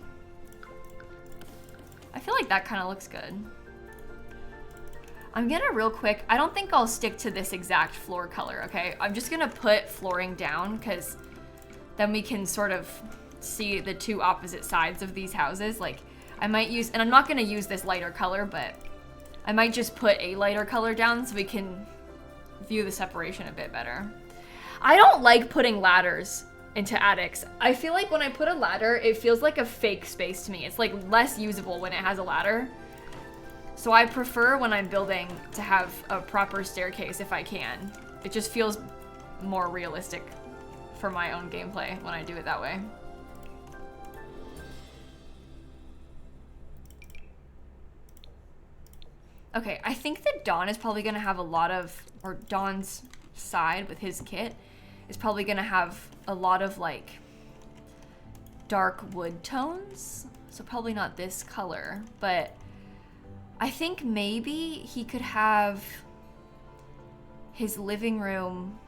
I feel like that kind of looks good. I'm gonna real quick, I don't think I'll stick to this exact floor color, okay? I'm just gonna put flooring down because then we can sort of see the 2 opposite sides of these houses. Like I might use, and I'm not gonna use this lighter color, but I might just put a lighter color down so we can view the separation a bit better. I don't like putting ladders into attics. I feel like when I put a ladder, it feels like a fake space to me. It's like less usable when it has a ladder. So I prefer when I'm building to have a proper staircase if I can. It just feels more realistic for my own gameplay when I do it that way. Okay, I think that Dawn is probably gonna have a lot of, or Dawn's side with his kit is probably gonna have a lot of like dark wood tones. So probably not this color, but I think maybe he could have his living room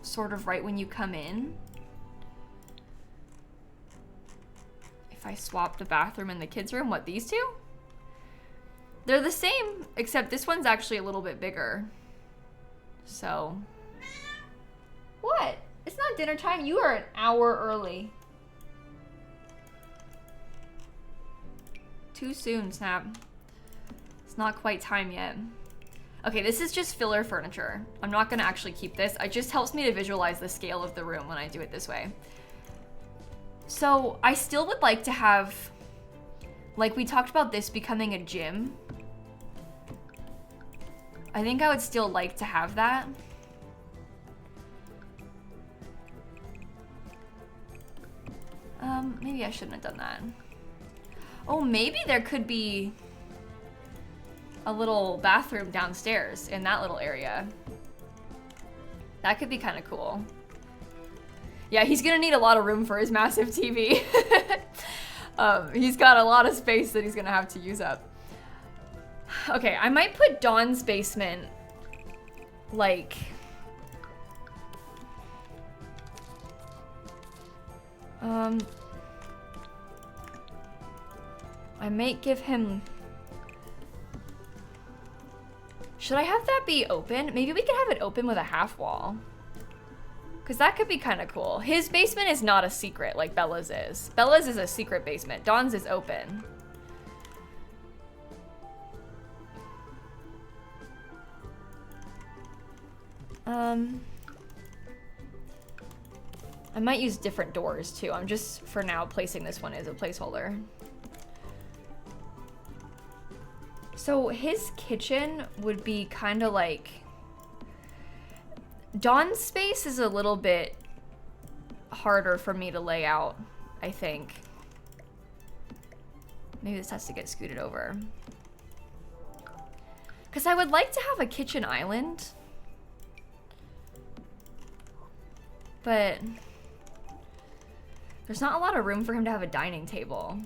sort of right when you come in. If I swap the bathroom and the kids' room, what, these two? They're the same, except this one's actually a little bit bigger. So. What? It's not dinner time. You are an hour early. Too soon, Snap. It's not quite time yet. Okay, this is just filler furniture. I'm not gonna actually keep this. It just helps me to visualize the scale of the room when I do it this way. So I still would like to have, like we talked about this becoming a gym. I think I would still like to have that. Maybe I shouldn't have done that. Oh, maybe there could be a little bathroom downstairs in that little area. That could be kind of cool. Yeah, he's gonna need a lot of room for his massive TV. He's got a lot of space that he's gonna have to use up. Okay, I might put Dawn's basement, like, I might give him, should I have that be open? Maybe we could have it open with a half wall. Because that could be kind of cool. His basement is not a secret like Bella's is. Bella's is a secret basement. Dawn's is open. I might use different doors too. I'm just, for now, placing this one as a placeholder. So his kitchen would be kind of like, Dawn's space is a little bit harder for me to lay out, I think. Maybe this has to get scooted over. Because I would like to have a kitchen island. But there's not a lot of room for him to have a dining table.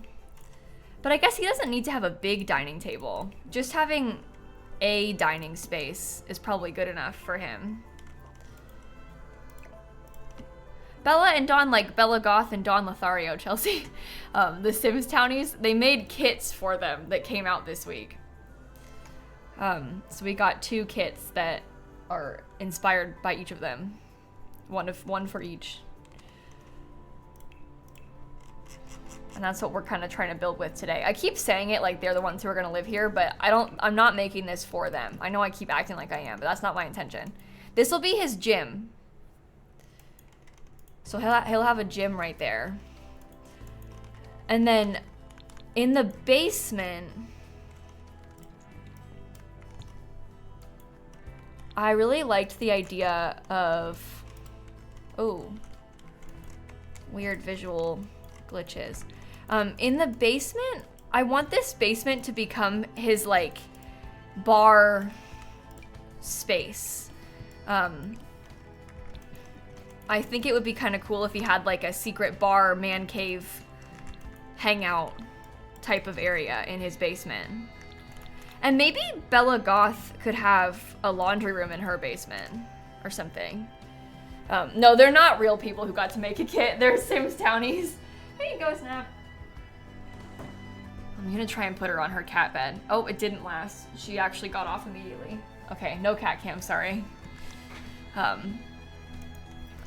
But I guess he doesn't need to have a big dining table. Just having a dining space is probably good enough for him. Bella and Dawn, like Bella Goth and Dawn Lothario, Chelsea, the Sims Townies, they made kits for them that came out this week. So we got 2 kits that are inspired by each of them. One for each. And that's what we're kind of trying to build with today. I keep saying it like they're the ones who are going to live here, but I'm not making this for them. I know I keep acting like I am, but that's not my intention. This will be his gym. So he'll have a gym right there. And then in the basement, I really liked the idea of, oh, weird visual glitches. In the basement, I want this basement to become his like bar space. I think it would be kind of cool if he had like a secret bar, man cave, hangout type of area in his basement. And maybe Bella Goth could have a laundry room in her basement or something. No, they're not real people who got to make a kit. They're Sims Townies. There you go, Snap. I'm gonna try and put her on her cat bed. Oh, it didn't last. She actually got off immediately. Okay, no cat cam, sorry.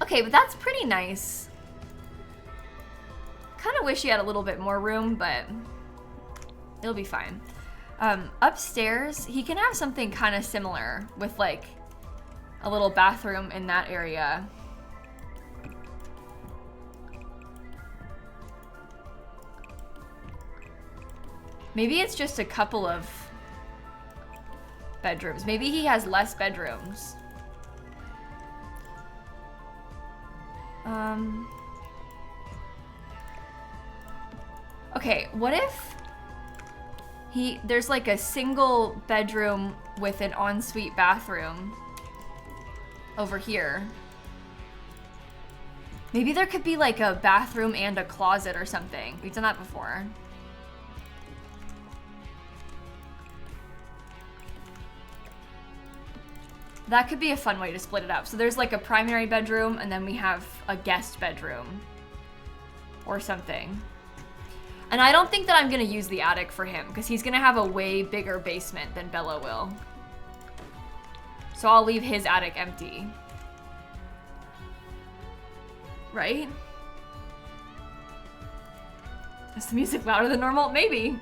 Okay, but that's pretty nice. Kind of wish he had a little bit more room, but it'll be fine. Upstairs, he can have something kind of similar with like a little bathroom in that area. Maybe it's just a couple of bedrooms. Maybe he has less bedrooms. Okay, what if there's like a single bedroom with an ensuite bathroom over here. Maybe there could be like a bathroom and a closet or something. We've done that before. That could be a fun way to split it up. So there's like a primary bedroom and then we have a guest bedroom or something. And I don't think that I'm gonna use the attic for him because he's gonna have a way bigger basement than Bella will. So I'll leave his attic empty. Right? Is the music louder than normal? Maybe.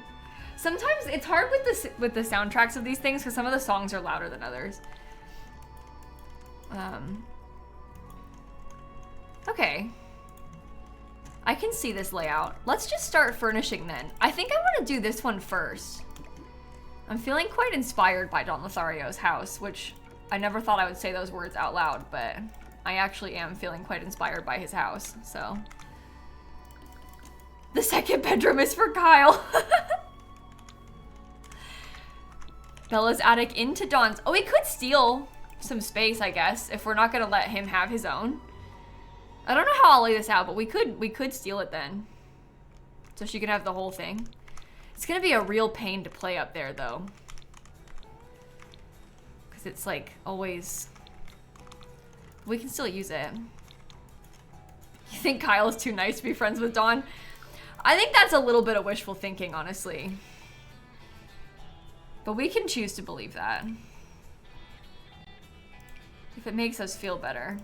Sometimes it's hard with the soundtracks of these things because some of the songs are louder than others. Okay. I can see this layout. Let's just start furnishing then. I think I want to do this one first. I'm feeling quite inspired by Don Lothario's house, which I never thought I would say those words out loud, but I actually am feeling quite inspired by his house, so. The second bedroom is for Kyle. Bella's attic into Don's. Oh, we could steal some space, I guess, if we're not gonna let him have his own. I don't know how I'll lay this out, but we could steal it then. So she can have the whole thing. It's gonna be a real pain to play up there though. Cause it's like always, we can still use it. You think Kyle is too nice to be friends with Dawn? I think that's a little bit of wishful thinking, honestly. But we can choose to believe that. If it makes us feel better.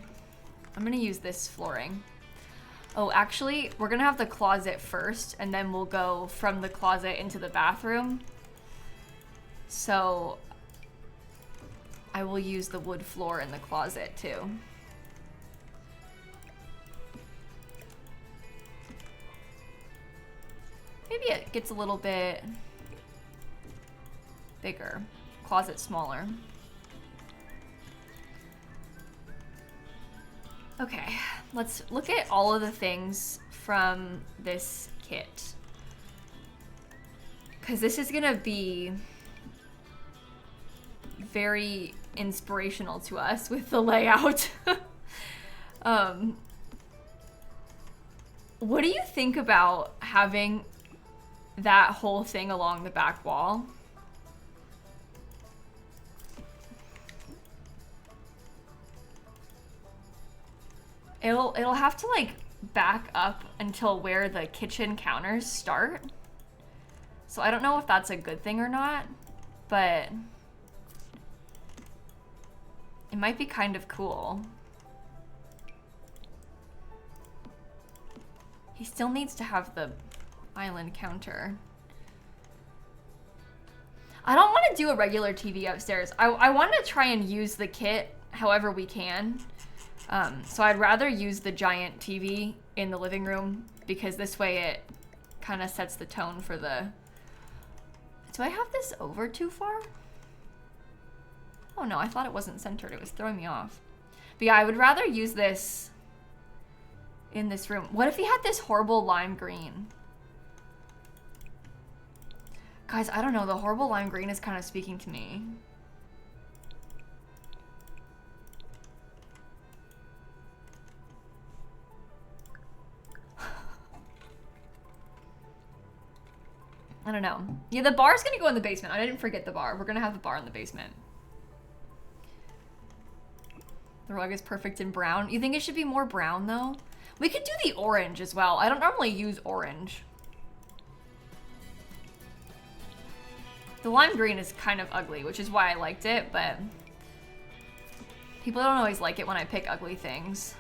I'm gonna use this flooring. Oh, actually, we're gonna have the closet first, and then we'll go from the closet into the bathroom. So I will use the wood floor in the closet too. Maybe it gets a little bit bigger. Closet smaller. Okay, let's look at all of the things from this kit. Because this is gonna be very inspirational to us with the layout. What do you think about having that whole thing along the back wall? It'll have to like back up until where the kitchen counters start. So I don't know if that's a good thing or not, but it might be kind of cool. He still needs to have the island counter. I don't want to do a regular TV upstairs. I want to try and use the kit however we can. So I'd rather use the giant TV in the living room because this way it kind of sets the tone for the... Do I have this over too far? Oh no, I thought it wasn't centered. It was throwing me off. But yeah, I would rather use this in this room. What if he had this horrible lime green? Guys, I don't know. The horrible lime green is kind of speaking to me. I don't know. Yeah, the bar's gonna go in the basement. I didn't forget the bar. We're gonna have the bar in the basement. The rug is perfect in brown. You think it should be more brown though? We could do the orange as well. I don't normally use orange. The lime green is kind of ugly, which is why I liked it, but people don't always like it when I pick ugly things.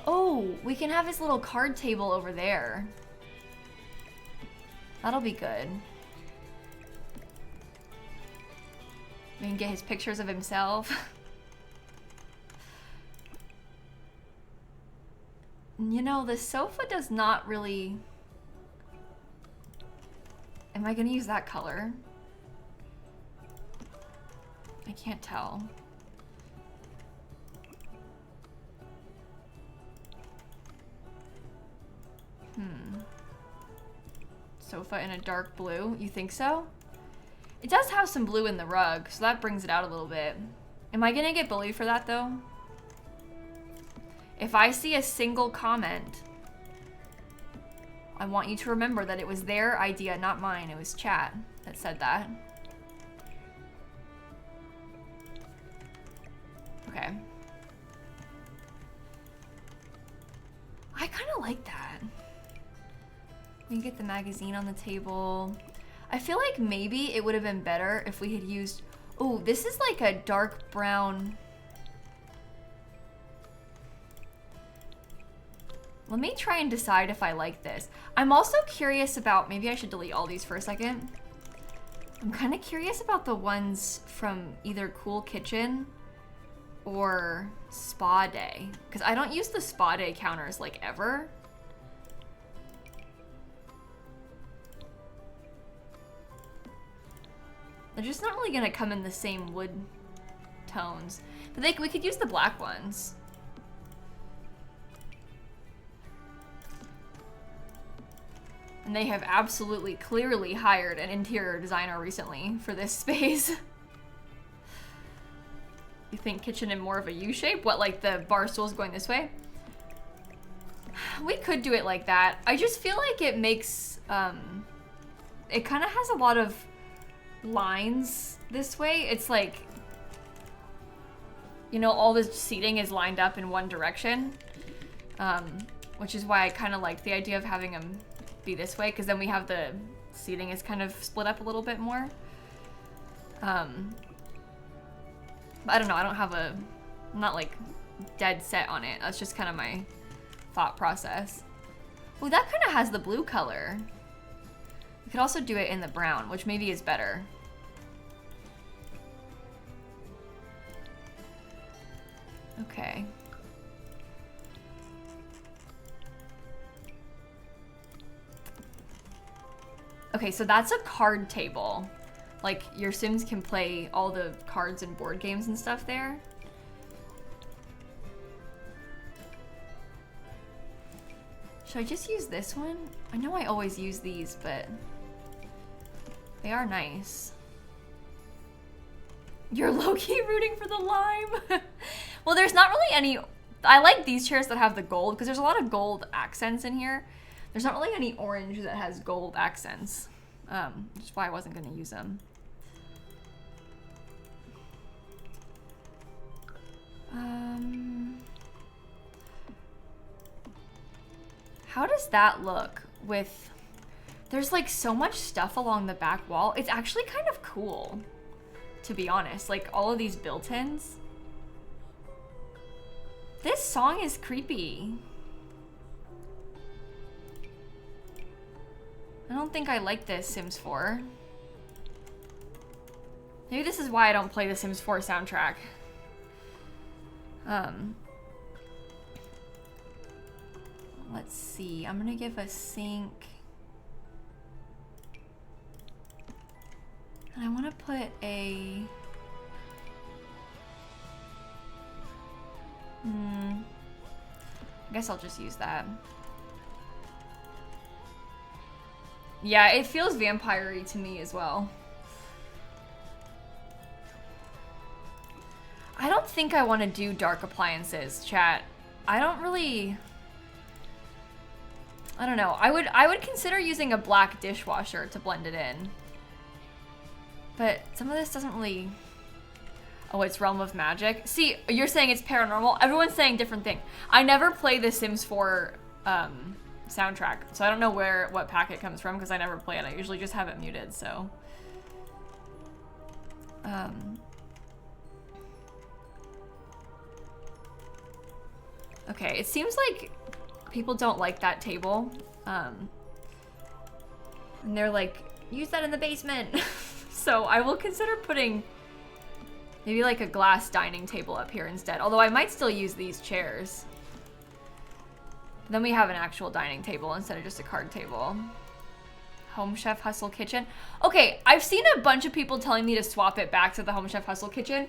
Oh, we can have his little card table over there. That'll be good. We can get his pictures of himself. You know, the sofa does not really... Am I gonna use that color? I can't tell. Sofa in a dark blue, you think so? It does have some blue in the rug, so that brings it out a little bit. Am I gonna get bullied for that though? If I see a single comment, I want you to remember that it was their idea, not mine. It was chat that said that. Okay. I kind of like that. We can get the magazine on the table. I feel like maybe it would have been better if we had used... Oh, this is like a dark brown... Let me try and decide if I like this. I'm also curious about... Maybe I should delete all these for a second. I'm kind of curious about the ones from either Cool Kitchen or Spa Day. Because I don't use the Spa Day counters like ever. They're just not really gonna come in the same wood tones. But we could use the black ones. And they have absolutely clearly hired an interior designer recently for this space. You think kitchen in more of a U shape? What, like the bar stools going this way? We could do it like that. I just feel like it makes, it kind of has a lot of lines this way. It's like, you know, all the seating is lined up in one direction, which is why I kind of like the idea of having them be this way, because then we have the seating is kind of split up a little bit more. But I don't know, I'm not like dead set on it. That's just kind of my thought process. Oh, that kind of has the blue color. We could also do it in the brown, which maybe is better. Okay. Okay, so that's a card table. Like, your Sims can play all the cards and board games and stuff there. Should I just use this one? I know I always use these, but they are nice. You're low-key rooting for the lime. Well, there's not really any... I like these chairs that have the gold, because there's a lot of gold accents in here. There's not really any orange that has gold accents, which is why I wasn't going to use them. How does that look with... There's like so much stuff along the back wall. It's actually kind of cool, to be honest. Like all of these built-ins. This song is creepy. I don't think I like this Sims 4. Maybe this is why I don't play the Sims 4 soundtrack. Let's see. I'm gonna give a sink. And I want to put a... I guess I'll just use that. Yeah, it feels vampire-y to me as well. I don't think I want to do dark appliances, chat. I don't really... I don't know. I would consider using a black dishwasher to blend it in. But some of this doesn't really... Oh, it's Realm of Magic. See, you're saying it's paranormal. Everyone's saying different thing. I never play the Sims 4 soundtrack, so I don't know what pack it comes from because I never play it. I usually just have it muted, so... Okay, it seems like people don't like that table. And they're like, use that in the basement. So I will consider putting maybe like a glass dining table up here instead. Although I might still use these chairs. Then we have an actual dining table instead of just a card table. Home Chef Hustle Kitchen. Okay, I've seen a bunch of people telling me to swap it back to the Home Chef Hustle Kitchen.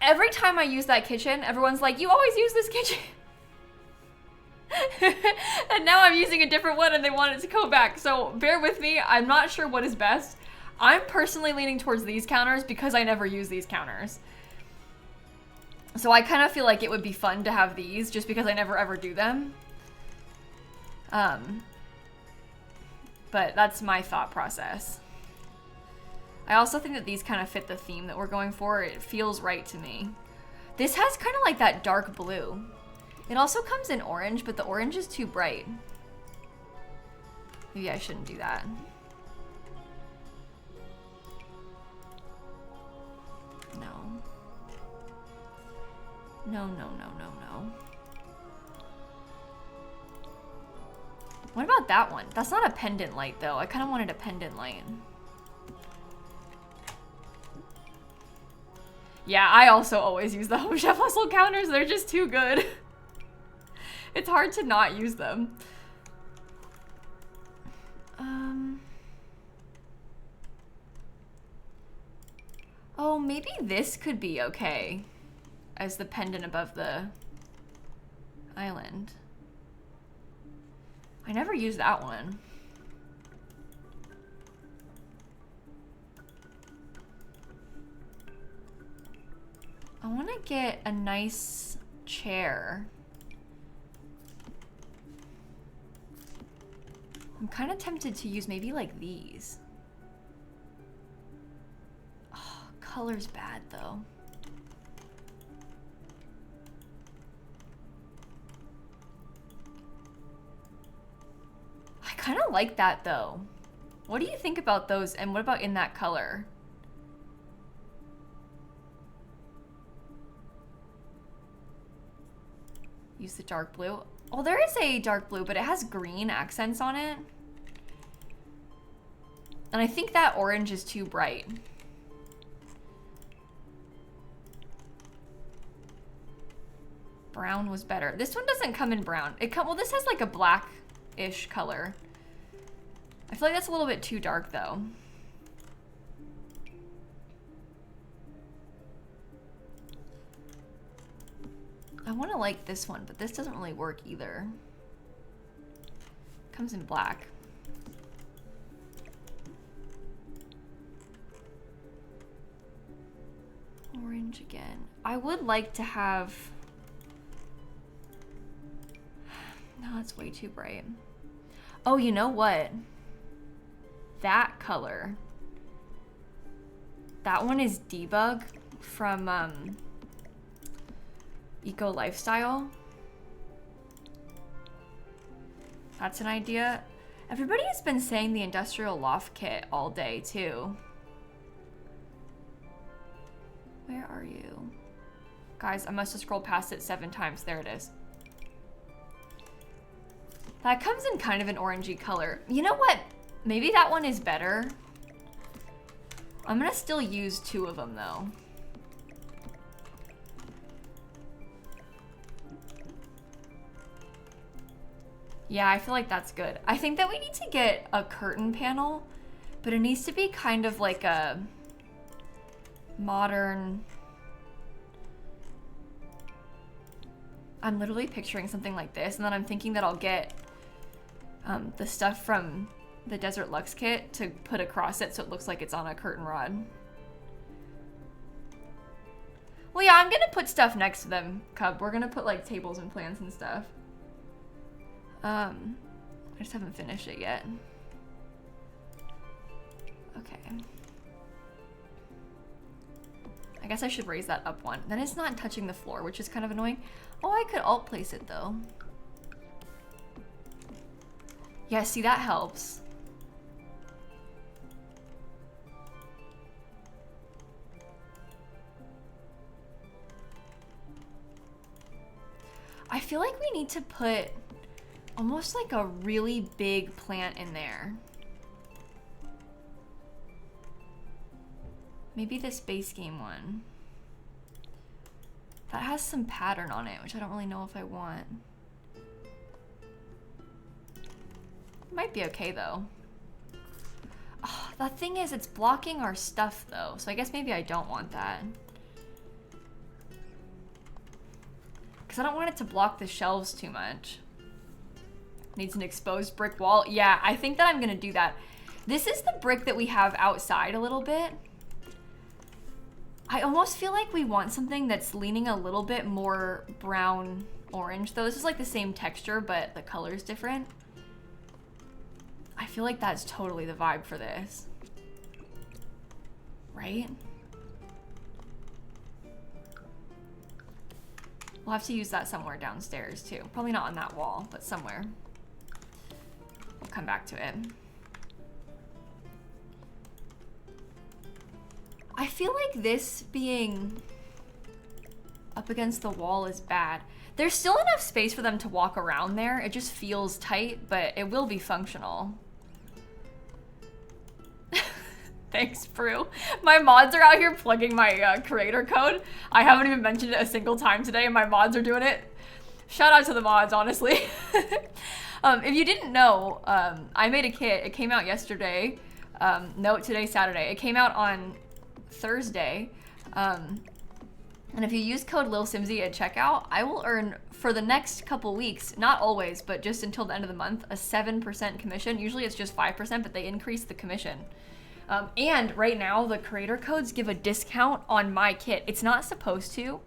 Every time I use that kitchen, everyone's like, you always use this kitchen. And now I'm using a different one and they want it to go back. So bear with me. I'm not sure what is best. I'm personally leaning towards these counters because I never use these counters. So I kind of feel like it would be fun to have these just because I never ever do them. But that's my thought process. I also think that these kind of fit the theme that we're going for. It feels right to me. This has kind of like that dark blue. It also comes in orange, but the orange is too bright. Maybe I shouldn't do that. No. No, no, no, no, no. What about that one? That's not a pendant light though. I kind of wanted a pendant light. Yeah, I also always use the Home Chef Hustle counters. They're just too good. It's hard to not use them. Oh, maybe this could be okay as the pendant above the island. I never used that one. I want to get a nice chair. I'm kind of tempted to use maybe like these. Oh, color's bad though. I kind of like that though. What do you think about those? And what about in that color? Use the dark blue. Oh, there is a dark blue, but it has green accents on it. And I think that orange is too bright. Brown was better. This one doesn't come in brown. Well, this has like a black-ish color. I feel like that's a little bit too dark though. I want to like this one, but this doesn't really work either. Comes in black. Orange again. I would like to have... No, it's way too bright. Oh, you know what? That color. That one is Debug from Eco Lifestyle. That's an idea. Everybody has been saying the Industrial Loft Kit all day too. Where are you? Guys, I must have scrolled past it 7 times. There it is. That comes in kind of an orangey color. You know what? Maybe that one is better. I'm gonna still use 2 of them though. Yeah, I feel like that's good. I think that we need to get a curtain panel, but it needs to be kind of like a modern... I'm literally picturing something like this, and then I'm thinking that I'll get the stuff from the Desert Luxe kit to put across it so it looks like it's on a curtain rod. Well, yeah, I'm gonna put stuff next to them, Cub. We're gonna put like tables and plants and stuff. I just haven't finished it yet. Okay. I guess I should raise that up one. Then it's not touching the floor, which is kind of annoying. Oh, I could alt place it though. Yeah, see, that helps. I feel like we need to put almost like a really big plant in there. Maybe this base game one. That has some pattern on it, which I don't really know if I want. Might be okay though. Oh, the thing is, it's blocking our stuff though, so I guess maybe I don't want that. Because I don't want it to block the shelves too much. Needs an exposed brick wall. Yeah, I think that I'm gonna do that. This is the brick that we have outside a little bit. I almost feel like we want something that's leaning a little bit more brown orange though. This is like the same texture, but the color's different. I feel like that's totally the vibe for this. Right? We'll have to use that somewhere downstairs too. Probably not on that wall, but somewhere. We'll come back to it. I feel like this being up against the wall is bad. There's still enough space for them to walk around there. It just feels tight, but it will be functional. Thanks, Prue. My mods are out here plugging my creator code. I haven't even mentioned it a single time today, and my mods are doing it. Shout out to the mods, honestly. If you didn't know, I made a kit. It came out yesterday. No, today's Saturday. It came out on Thursday. And if you use code lilsimsie at checkout, I will earn, for the next couple weeks, not always, but just until the end of the month, a 7% commission. Usually it's just 5%, but they increase the commission. And right now, the creator codes give a discount on my kit. It's not supposed to.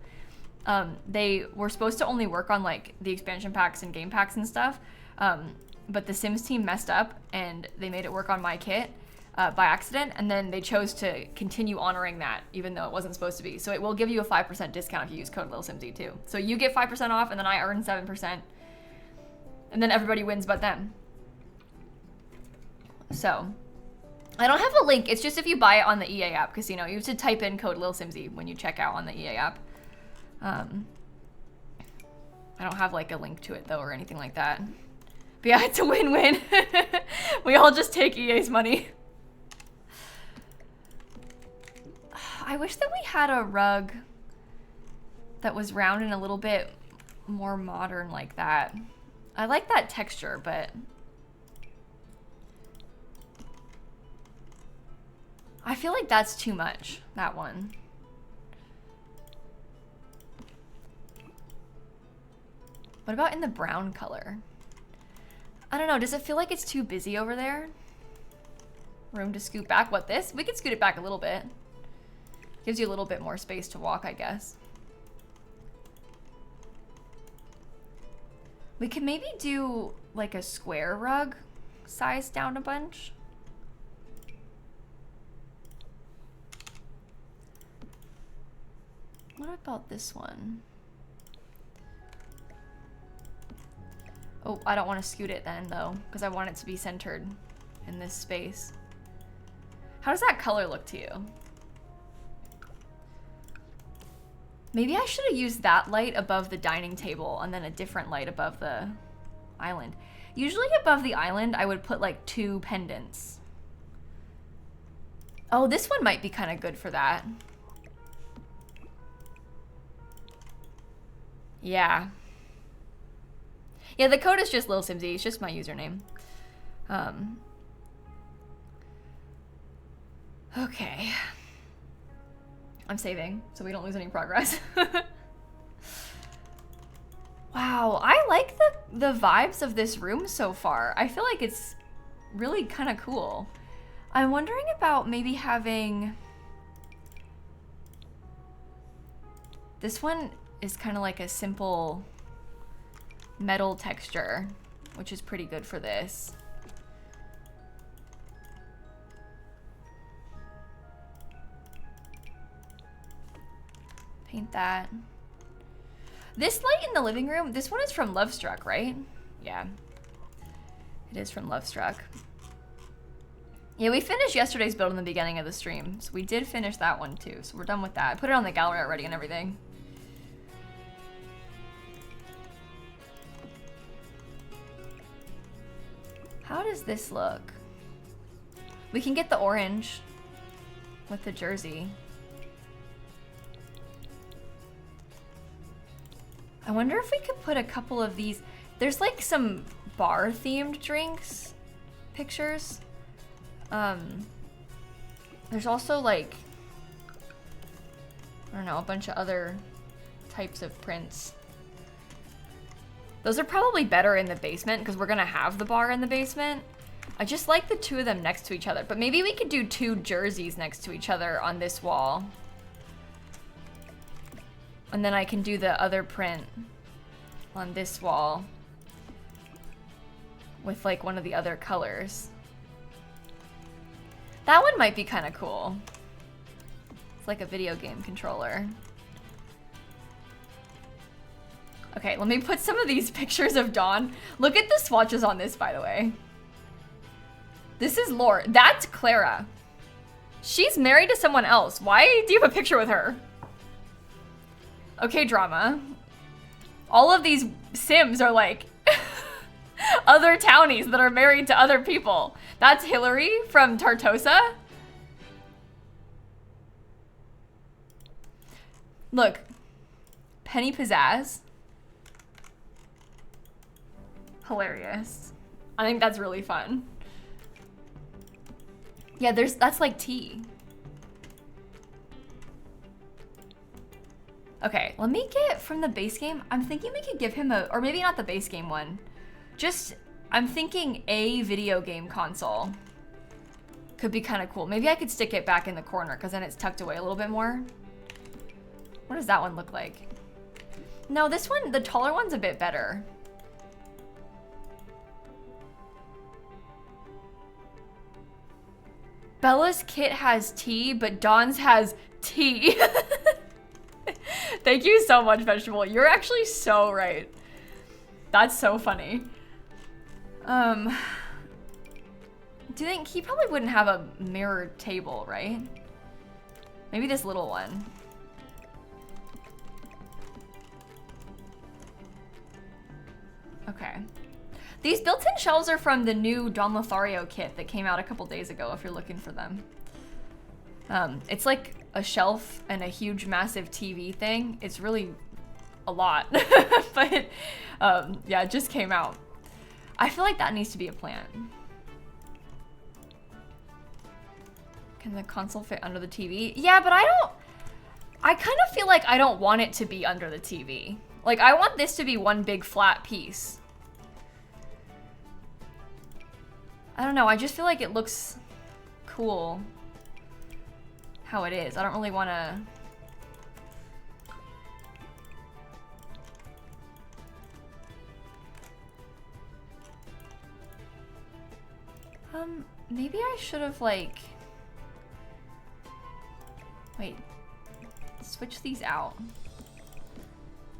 They were supposed to only work on like the expansion packs and game packs and stuff. But the Sims team messed up and they made it work on my kit by accident. And then they chose to continue honoring that, even though it wasn't supposed to be. So it will give you a 5% discount if you use code lilsimsie too. So you get 5% off and then I earn 7%. And then everybody wins but them. So I don't have a link. It's just if you buy it on the EA app, because you have to type in code lilsimsie when you check out on the EA app. I don't have like a link to it though or anything like that. But yeah, it's a win-win. We all just take EA's money. I wish that we had a rug that was round and a little bit more modern like that. I like that texture, but I feel like that's too much, that one. What about in the brown color? I don't know, does it feel like it's too busy over there? Room to scoot back, what this? We could scoot it back a little bit. Gives you a little bit more space to walk, I guess. We could maybe do like a square rug, size down a bunch. What about this one? Oh, I don't want to scoot it then though, because I want it to be centered in this space. How does that color look to you? Maybe I should have used that light above the dining table and then a different light above the island. Usually above the island, I would put like 2 pendants. Oh, this one might be kind of good for that. Yeah. Yeah, the code is just lilsimsie. It's just my username. Okay. I'm saving so we don't lose any progress. Wow, I like the vibes of this room so far. I feel like it's really kind of cool. I'm wondering about maybe having... This one is kind of like a simple metal texture, which is pretty good for this. Paint that. This light in the living room, this one is from Lovestruck, right? Yeah, it is from Lovestruck. Yeah, we finished yesterday's build in the beginning of the stream, so we did finish that one too, so we're done with that. I put it on the gallery already and everything. How does this look? We can get the orange with the jersey. I wonder if we could put a couple of these. There's like some bar themed drinks pictures. There's also like, I don't know, a bunch of other types of prints. Those are probably better in the basement because we're gonna have the bar in the basement. I just like the two of them next to each other, but maybe we could do two jerseys next to each other on this wall. And then I can do the other print on this wall with like one of the other colors. That one might be kind of cool. It's like a video game controller. Okay, let me put some of these pictures of Dawn. Look at the swatches on this, by the way. This is Lore. That's Clara. She's married to someone else. Why do you have a picture with her? Okay, drama. All of these Sims are like other townies that are married to other people. That's Hillary from Tartosa. Look, Penny Pizzazz. Hilarious. I think that's really fun. Yeah, that's like tea. Okay, let me get from the base game. I'm thinking we could give him a, or maybe not the base game one. Just, I'm thinking a video game console. Could be kind of cool. Maybe I could stick it back in the corner because then it's tucked away a little bit more. What does that one look like? No, this one, the taller one's a bit better. Bella's kit has tea, but Dawn's has tea. Thank you so much, Vegetable. You're actually so right. That's so funny. Do you think he probably wouldn't have a mirror table, right? Maybe this little one. Okay. These built-in shelves are from the new Don Lothario kit that came out a couple days ago, if you're looking for them. It's like a shelf and a huge, massive TV thing. It's really a lot, but yeah, it just came out. I feel like that needs to be a plant. Can the console fit under the TV? Yeah, but I kind of feel like I don't want it to be under the TV. Like, I want this to be one big flat piece. I don't know, I just feel like it looks cool how it is. I don't really want to... Maybe I should have, like... Wait. Switch these out.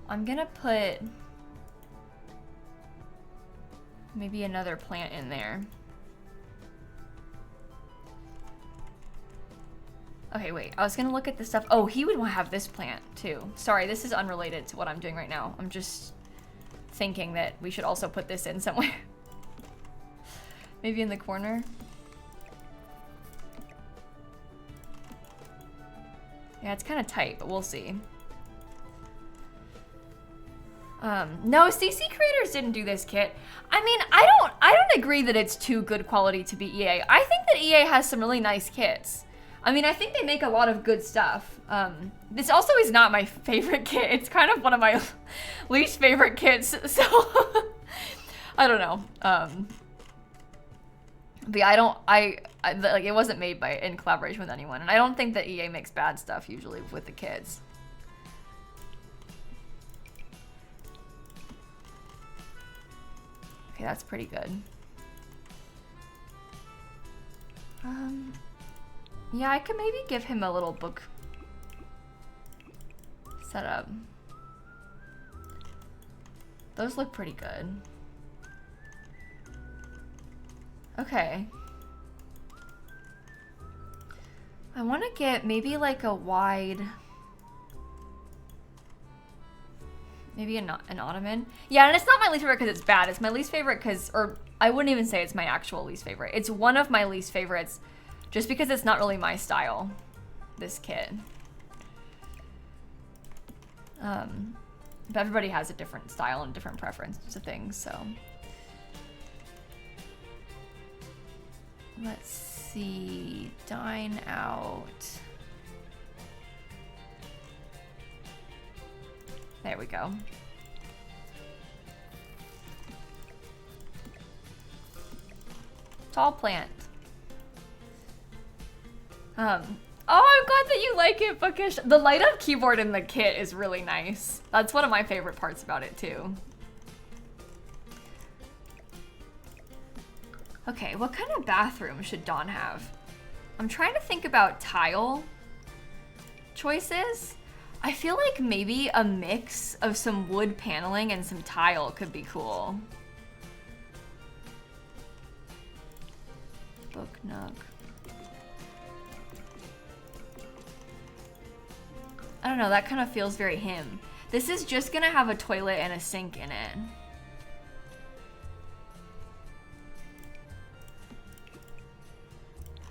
I'm gonna put... maybe another plant in there. Okay, wait, I was gonna look at this stuff. Oh, he would want to have this plant too. Sorry, this is unrelated to what I'm doing right now. I'm just thinking that we should also put this in somewhere. Maybe in the corner. Yeah, it's kind of tight, but we'll see. No, CC Creators didn't do this kit. I mean, I don't agree that it's too good quality to be EA. I think that EA has some really nice kits. I mean, I think they make a lot of good stuff. This also is not my favorite kit. It's kind of one of my least favorite kits, so I don't know. But yeah, like, it wasn't made in collaboration with anyone, and I don't think that EA makes bad stuff usually with the kids. Okay, that's pretty good. Yeah, I could maybe give him a little book setup. Those look pretty good. Okay. I want to get maybe like a wide... maybe an ottoman. Yeah, and it's not my least favorite because it's bad. It's my least favorite because... or I wouldn't even say it's my actual least favorite. It's one of my least favorites just because it's not really my style, this kit. But everybody has a different style and different preference to things, so... Let's see, dine out. There we go. Tall plant. Oh, I'm glad that you like it, Bookish. The light up keyboard in the kit is really nice. That's one of my favorite parts about it too. Okay, what kind of bathroom should Dawn have? I'm trying to think about tile choices. I feel like maybe a mix of some wood paneling and some tile could be cool. Book nook. I don't know, that kind of feels very him. This is just gonna have a toilet and a sink in it.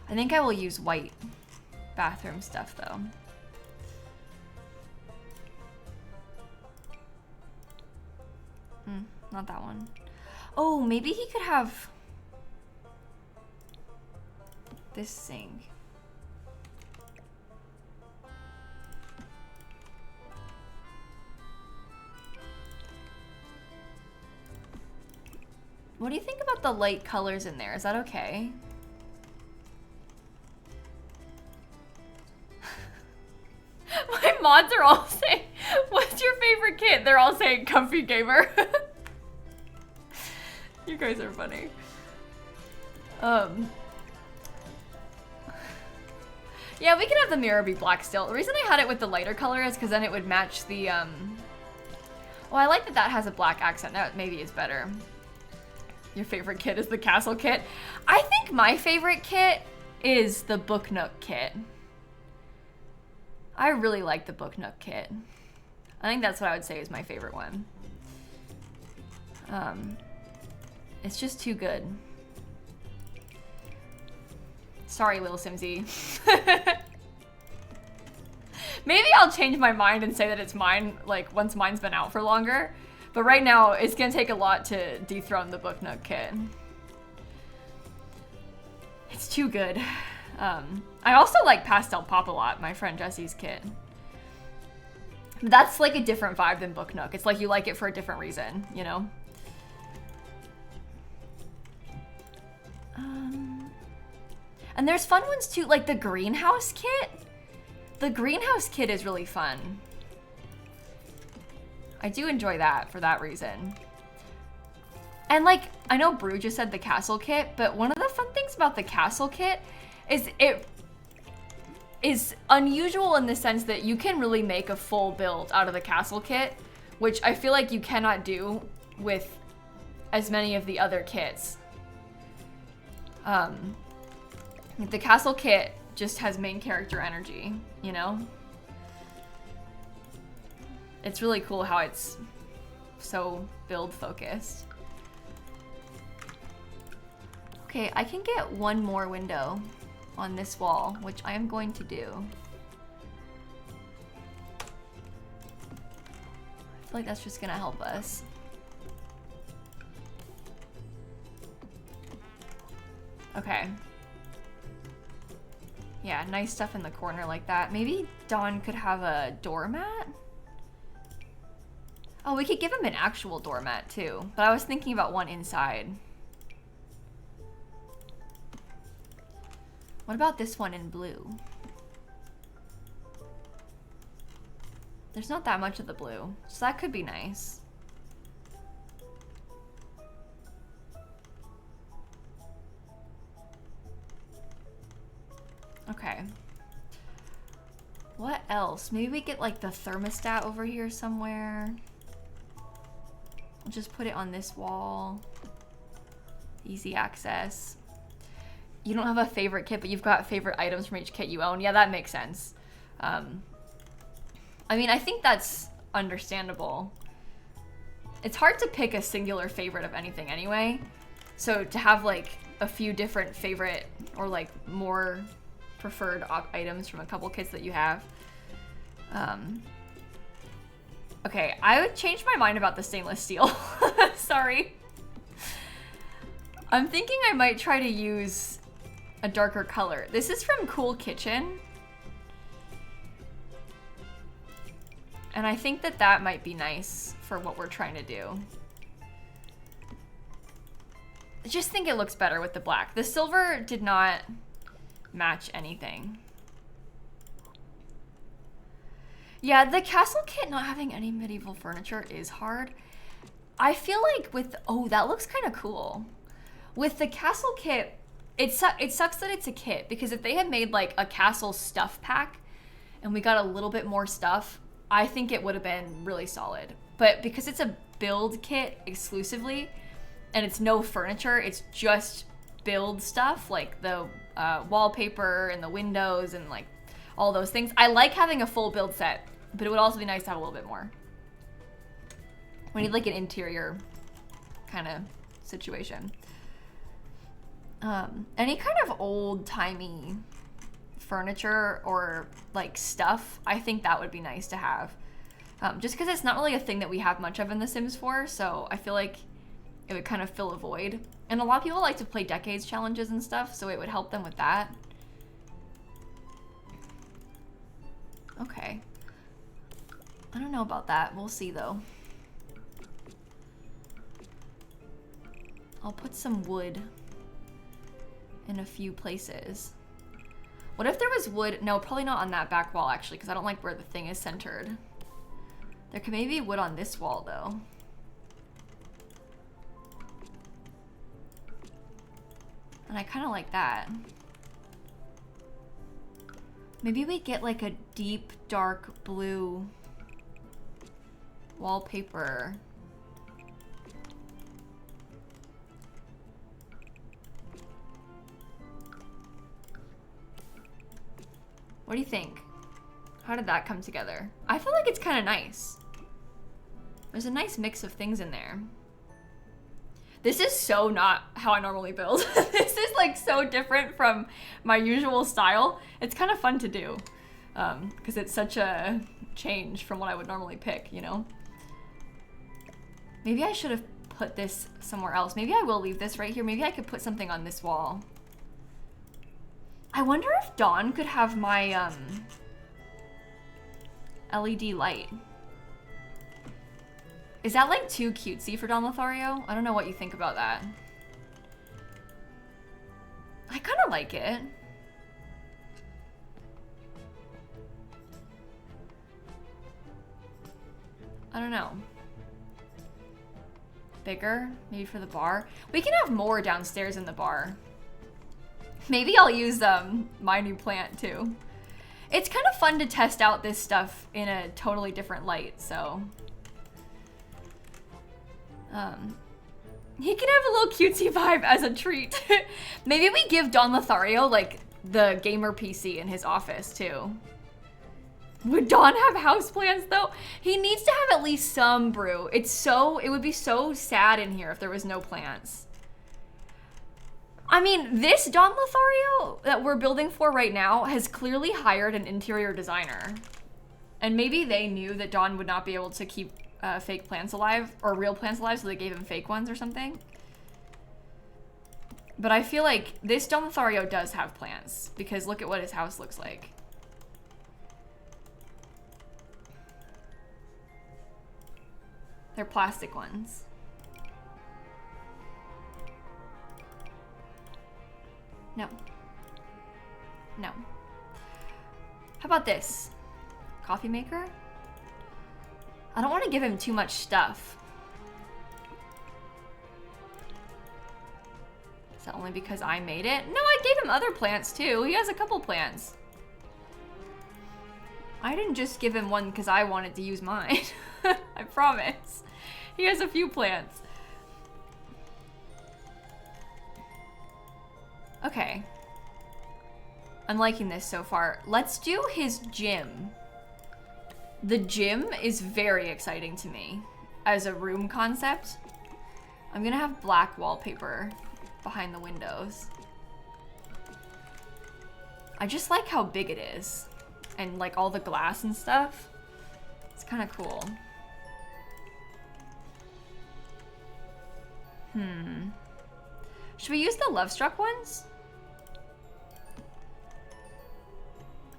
I think I will use white bathroom stuff though. Not that one. Oh, maybe he could have this sink. What do you think about the light colors in there? Is that okay? My mods are all saying, what's your favorite kit? They're all saying comfy gamer. You guys are funny. Yeah, we can have the mirror be black still. The reason I had it with the lighter color is because then it would match the, well, I like that that has a black accent. That maybe is better. Your favorite kit is the castle kit. I think my favorite kit is the book nook kit. I really like the book nook kit. I think that's what I would say is my favorite one. It's just too good. Sorry, lilsimsie. Maybe I'll change my mind and say that it's mine, like, once mine's been out for longer. But right now, it's gonna take a lot to dethrone the book nook kit. It's too good. I also like Pastel Pop a lot, my friend Jesse's kit. But that's like a different vibe than book nook. It's like you like it for a different reason, you know? And there's fun ones too, like the greenhouse kit. The greenhouse kit is really fun. I do enjoy that for that reason. And like, I know Brew just said the castle kit, but one of the fun things about the castle kit is it is unusual in the sense that you can really make a full build out of the castle kit, which I feel like you cannot do with as many of the other kits. The castle kit just has main character energy, you know? It's really cool how it's so build focused. Okay, I can get one more window on this wall, which I am going to do. I feel like that's just gonna help us. Okay. Yeah, nice stuff in the corner like that. Maybe Dawn could have a doormat? Oh, we could give him an actual doormat too, but I was thinking about one inside. What about this one in blue? There's not that much of the blue, so that could be nice. Okay. What else? Maybe we get like the thermostat over here somewhere. I'll just put it on this wall. Easy access. You don't have a favorite kit, but you've got favorite items from each kit you own. Yeah, that makes sense. I mean, I think that's understandable. It's hard to pick a singular favorite of anything anyway. So to have like a few different favorite or like more preferred items from a couple kits that you have. Okay, I would change my mind about the stainless steel. Sorry. I'm thinking I might try to use a darker color. This is from Cool Kitchen. And I think that that might be nice for what we're trying to do. I just think it looks better with the black. The silver did not match anything. Yeah, the castle kit not having any medieval furniture is hard. I feel like with, oh, that looks kind of cool. With the castle kit, it sucks that it's a kit, because if they had made like a castle stuff pack and we got a little bit more stuff, I think it would have been really solid. But because it's a build kit exclusively and it's no furniture, it's just build stuff like the wallpaper and the windows and like all those things. I like having a full build set, but it would also be nice to have a little bit more. We need like an interior kind of situation. Any kind of old-timey furniture or like stuff, I think that would be nice to have. Just because it's not really a thing that we have much of in The Sims 4, so I feel like it would kind of fill a void. And a lot of people like to play decades challenges and stuff, so it would help them with that. Okay. I don't know about that. We'll see though. I'll put some wood in a few places. What if there was wood? No, probably not on that back wall actually, because I don't like where the thing is centered. There could maybe be wood on this wall though. And I kind of like that. Maybe we get like a deep dark blue wallpaper. What do you think? How did that come together? I feel like it's kind of nice. There's a nice mix of things in there. This is so not how I normally build. This is like so different from my usual style. It's kind of fun to do because it's such a change from what I would normally pick, you know? Maybe I should have put this somewhere else. Maybe I will leave this right here. Maybe I could put something on this wall. I wonder if Dawn could have my LED light. Is that like too cutesy for Don Lothario? I don't know what you think about that. I kind of like it. I don't know. Bigger, maybe for the bar. We can have more downstairs in the bar. Maybe I'll use my new plant too. It's kind of fun to test out this stuff in a totally different light, so. He can have a little cutesy vibe as a treat. Maybe we give Don Lothario like the gamer PC in his office too. Would Don have houseplants though? He needs to have at least some brew. It would be so sad in here if there was no plants. I mean, this Don Lothario that we're building for right now has clearly hired an interior designer. And maybe they knew that Don would not be able to keep fake plants alive, or real plants alive, so they gave him fake ones or something. But I feel like this Don Lothario does have plants, because look at what his house looks like. They're plastic ones. No. No. How about this? Coffee maker? I don't want to give him too much stuff. Is that only because I made it? No, I gave him other plants too. He has a couple plants. I didn't just give him one because I wanted to use mine. I promise. He has a few plants. Okay. I'm liking this so far. Let's do his gym. The gym is very exciting to me as a room concept. I'm gonna have black wallpaper behind the windows. I just like how big it is. And like all the glass and stuff. It's kind of cool. Should we use the Love Struck ones?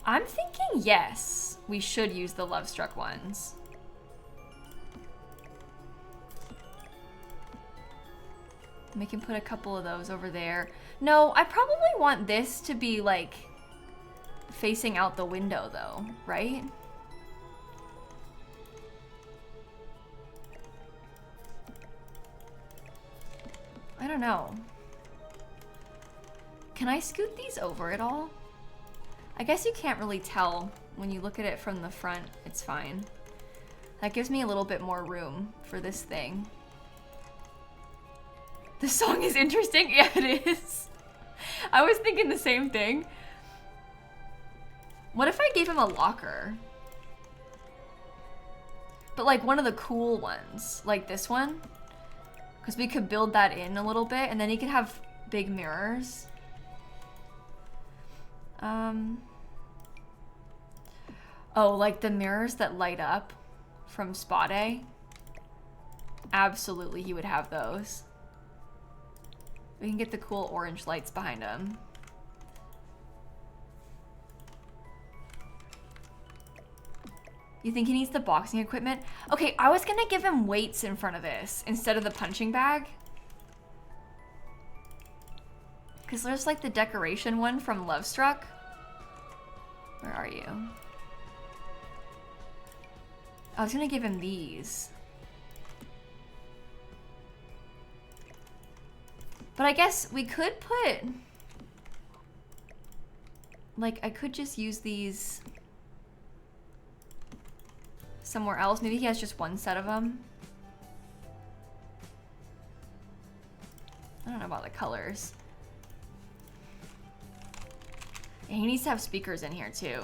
I'm thinking yes, we should use the Love Struck ones. We can put a couple of those over there. No, I probably want this to be like facing out the window though, right? I don't know. Can I scoot these over at all? I guess you can't really tell when you look at it from the front. It's fine. That gives me a little bit more room for this thing. This song is interesting. Yeah, it is. I was thinking the same thing. What if I gave him a locker? But like one of the cool ones, like this one. Because we could build that in a little bit and then he could have big mirrors. Oh, like the mirrors that light up from Spa Day. Absolutely, he would have those. We can get the cool orange lights behind him. You think he needs the boxing equipment? Okay, I was gonna give him weights in front of this instead of the punching bag. Because there's like the decoration one from Love Struck. Where are you? I was gonna give him these. But I guess we could put, like, I could just use these somewhere else. Maybe he has just one set of them. I don't know about the colors. And he needs to have speakers in here too.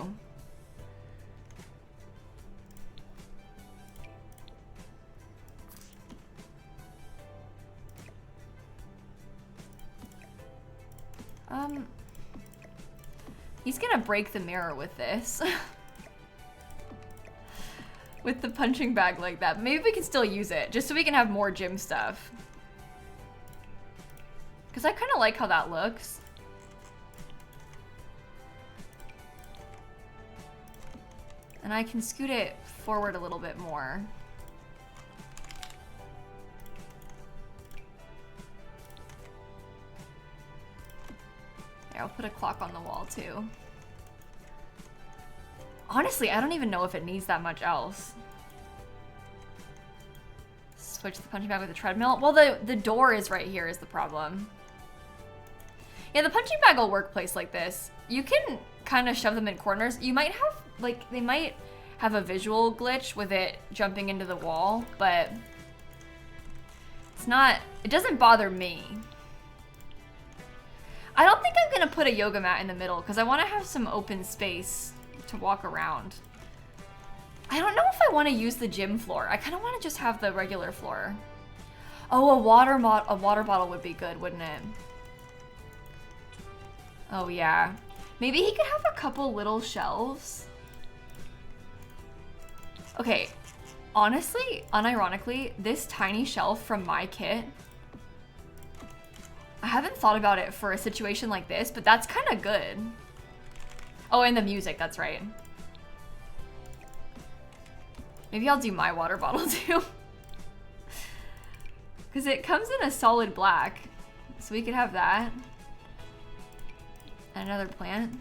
He's gonna break the mirror with this. With the punching bag like that. Maybe we can still use it, just so we can have more gym stuff. Because I kind of like how that looks. And I can scoot it forward a little bit more. There, I'll put a clock on the wall too. Honestly, I don't even know if it needs that much else. Switch the punching bag with the treadmill. Well, the door is right here is the problem. Yeah, the punching bag will work placed like this. You can kind of shove them in corners. You might have, like, they might have a visual glitch with it jumping into the wall, but it's not, it doesn't bother me. I don't think I'm gonna put a yoga mat in the middle because I want to have some open space to walk around. I don't know if I want to use the gym floor. I kind of want to just have the regular floor. Oh, a water bottle would be good, wouldn't it? Oh yeah. Maybe he could have a couple little shelves. Okay, honestly, unironically, this tiny shelf from my kit, I haven't thought about it for a situation like this, but that's kind of good. Oh, and the music, that's right. Maybe I'll do my water bottle too. Because it comes in a solid black, so we could have that. Another plant.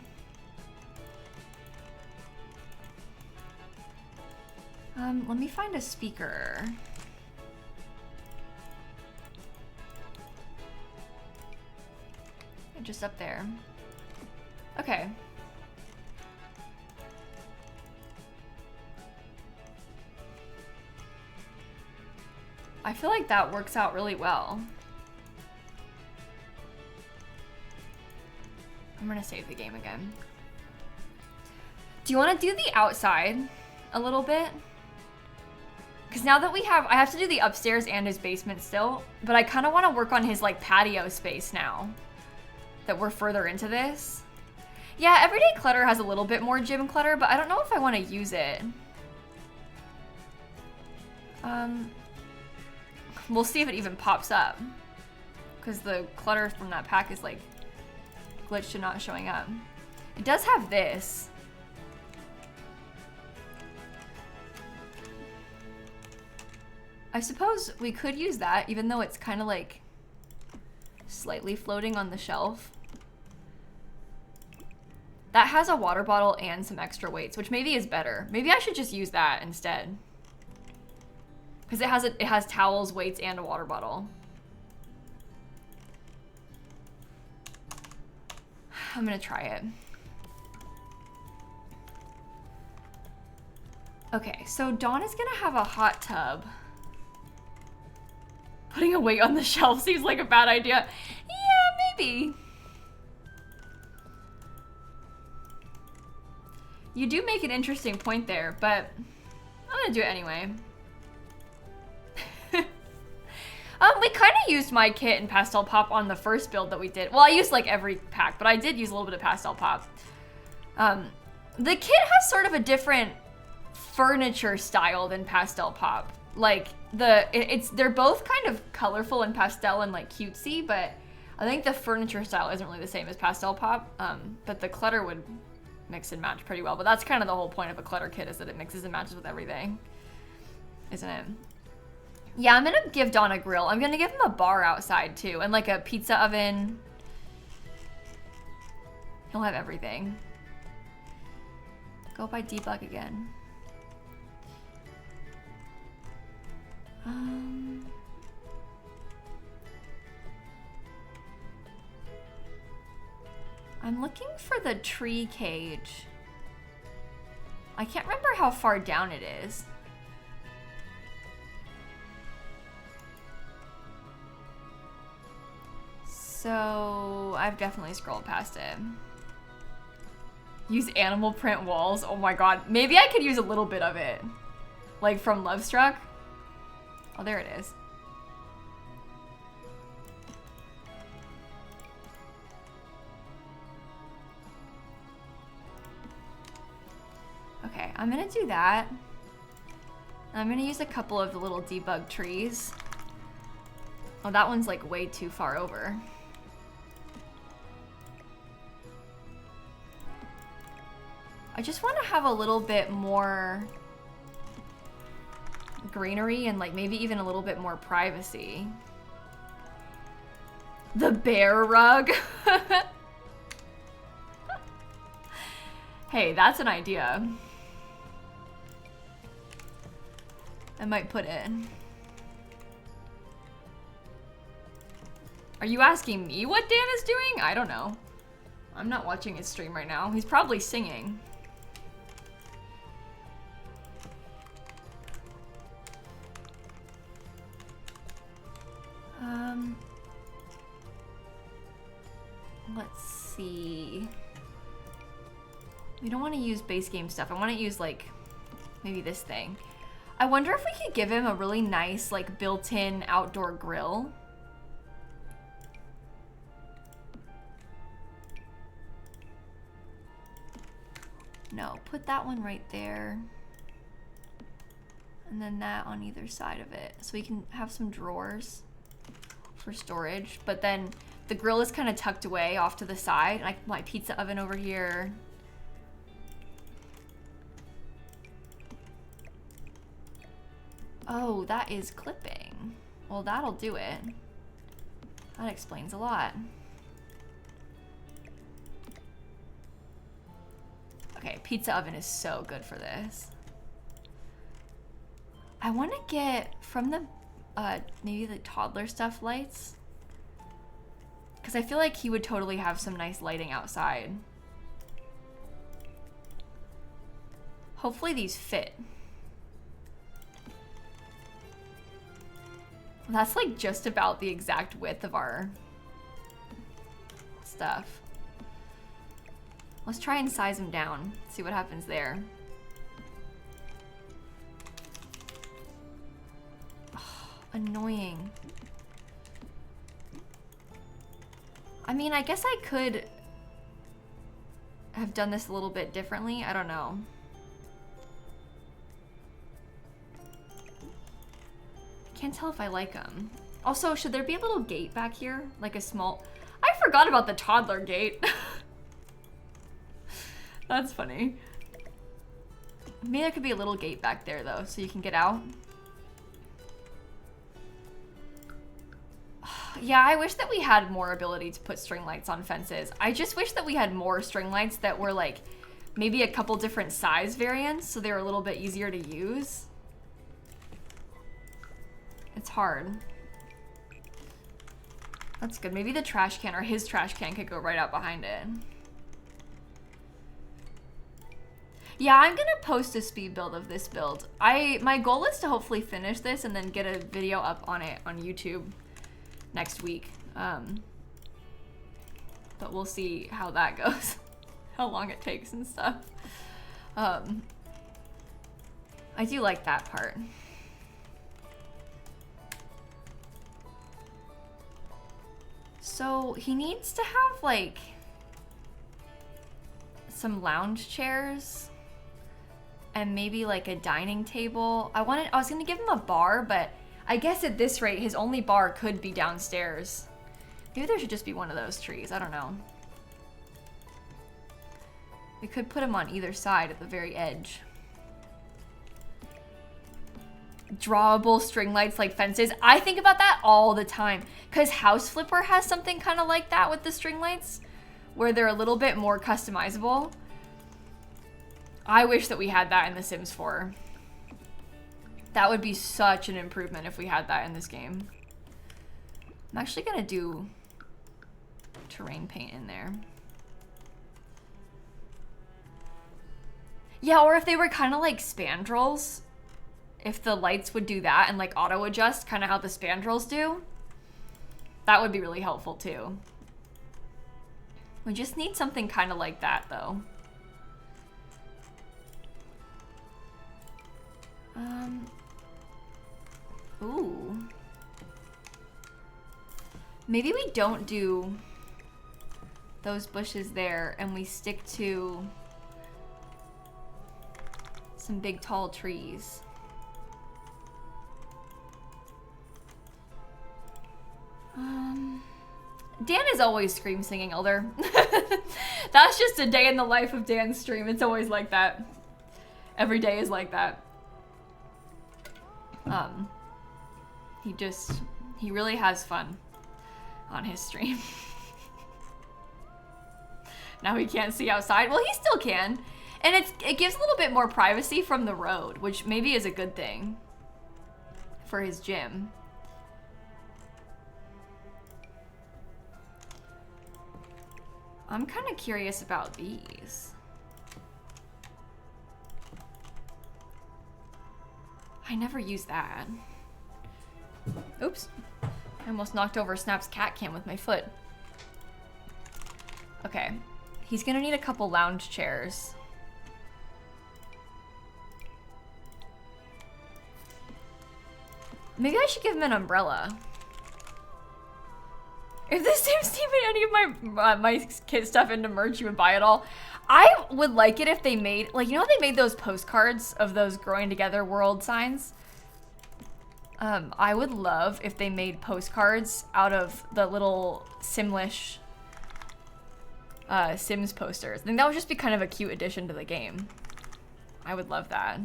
Let me find a speaker. Just up there. Okay. I feel like that works out really well. I'm gonna save the game again. Do you want to do the outside a little bit? Because now that we have, I have to do the upstairs and his basement still, but I kind of want to work on his like patio space now that we're further into this. Yeah, Everyday Clutter has a little bit more gym clutter, but I don't know if I want to use it. We'll see if it even pops up, because the clutter from that pack is like glitched to not showing up. It does have this. I suppose we could use that, even though it's kind of like slightly floating on the shelf. That has a water bottle and some extra weights, which maybe is better. Maybe I should just use that instead. Because it has towels, weights, and a water bottle. I'm gonna try it. Okay, so Dawn is gonna have a hot tub. Putting a weight on the shelf seems like a bad idea. Yeah, maybe. You do make an interesting point there, but I'm gonna do it anyway. We kind of used my kit and Pastel Pop on the first build that we did. Well, I used like every pack, but I did use a little bit of Pastel Pop. The kit has sort of a different furniture style than Pastel Pop. Like they're both kind of colorful and pastel and like cutesy, but I think the furniture style isn't really the same as Pastel Pop. But the clutter would mix and match pretty well. But that's kind of the whole point of a clutter kit, is that it mixes and matches with everything, isn't it? Yeah, I'm gonna give Dawn a grill. I'm gonna give him a bar outside too, and like a pizza oven. He'll have everything. Go by debug again. I'm looking for the tree cage. I can't remember how far down it is. So I've definitely scrolled past it. Use animal print walls. Oh my god. Maybe I could use a little bit of it. Like from Lovestruck. Oh, there it is. Okay, I'm gonna do that. I'm gonna use a couple of the little debug trees. Oh, that one's like way too far over. I just want to have a little bit more greenery and like maybe even a little bit more privacy. The bear rug. Hey, that's an idea. I might put it. Are you asking me what Dan is doing? I don't know. I'm not watching his stream right now. He's probably singing. Let's see. We don't want to use base game stuff. I want to use like maybe this thing. I wonder if we could give him a really nice like built-in outdoor grill. No, put that one right there. And then that on either side of it. So we can have some drawers for storage. But then the grill is kind of tucked away off to the side. And I can put my pizza oven over here. Oh, that is clipping. Well, that'll do it. That explains a lot. Okay, pizza oven is so good for this. I want to get from the maybe the toddler stuff lights, because I feel like he would totally have some nice lighting outside. Hopefully these fit. That's like just about the exact width of our stuff. Let's try and size them down, see what happens there. Oh, annoying. I mean, I guess I could have done this a little bit differently. I don't know. I can't tell if I like them. Also, should there be a little gate back here? Like a small... I forgot about the toddler gate. That's funny. Maybe there could be a little gate back there though, so you can get out. Yeah, I wish that we had more ability to put string lights on fences. I just wish that we had more string lights that were like maybe a couple different size variants so they were a little bit easier to use. It's hard. That's good. Maybe the trash can or his trash can could go right out behind it. Yeah, I'm gonna post a speed build of this build. My goal is to hopefully finish this and then get a video up on it on YouTube next week. But we'll see how that goes. How long it takes and stuff. I do like that part. So he needs to have like some lounge chairs and maybe like a dining table. I was gonna give him a bar, but I guess at this rate his only bar could be downstairs. Maybe there should just be one of those trees, I don't know. We could put him on either side at the very edge. Drawable string lights like fences. I think about that all the time because House Flipper has something kind of like that with the string lights where they're a little bit more customizable. I wish that we had that in The Sims 4. That would be such an improvement if we had that in this game. I'm actually gonna do terrain paint in there. Yeah, or if they were kind of like spandrels, if the lights would do that and like auto adjust kind of how the spandrels do, that would be really helpful too. We just need something kind of like that though. Ooh. Maybe we don't do those bushes there and we stick to some big tall trees. Dan is always scream singing, Elder. That's just a day in the life of Dan's stream. It's always like that. Every day is like that. He really has fun on his stream. Now he can't see outside. Well, he still can. And it gives a little bit more privacy from the road, which maybe is a good thing for his gym. I'm kind of curious about these. I never use that. Oops. I almost knocked over Snap's cat cam with my foot. Okay. He's gonna need a couple lounge chairs. Maybe I should give him an umbrella. If the Sims team made any of my kid stuff into merch, you would buy it all. I would like it if they made, like, you know how they made those postcards of those growing together world signs? I would love if they made postcards out of the little Simlish Sims posters. I think that would just be kind of a cute addition to the game. I would love that.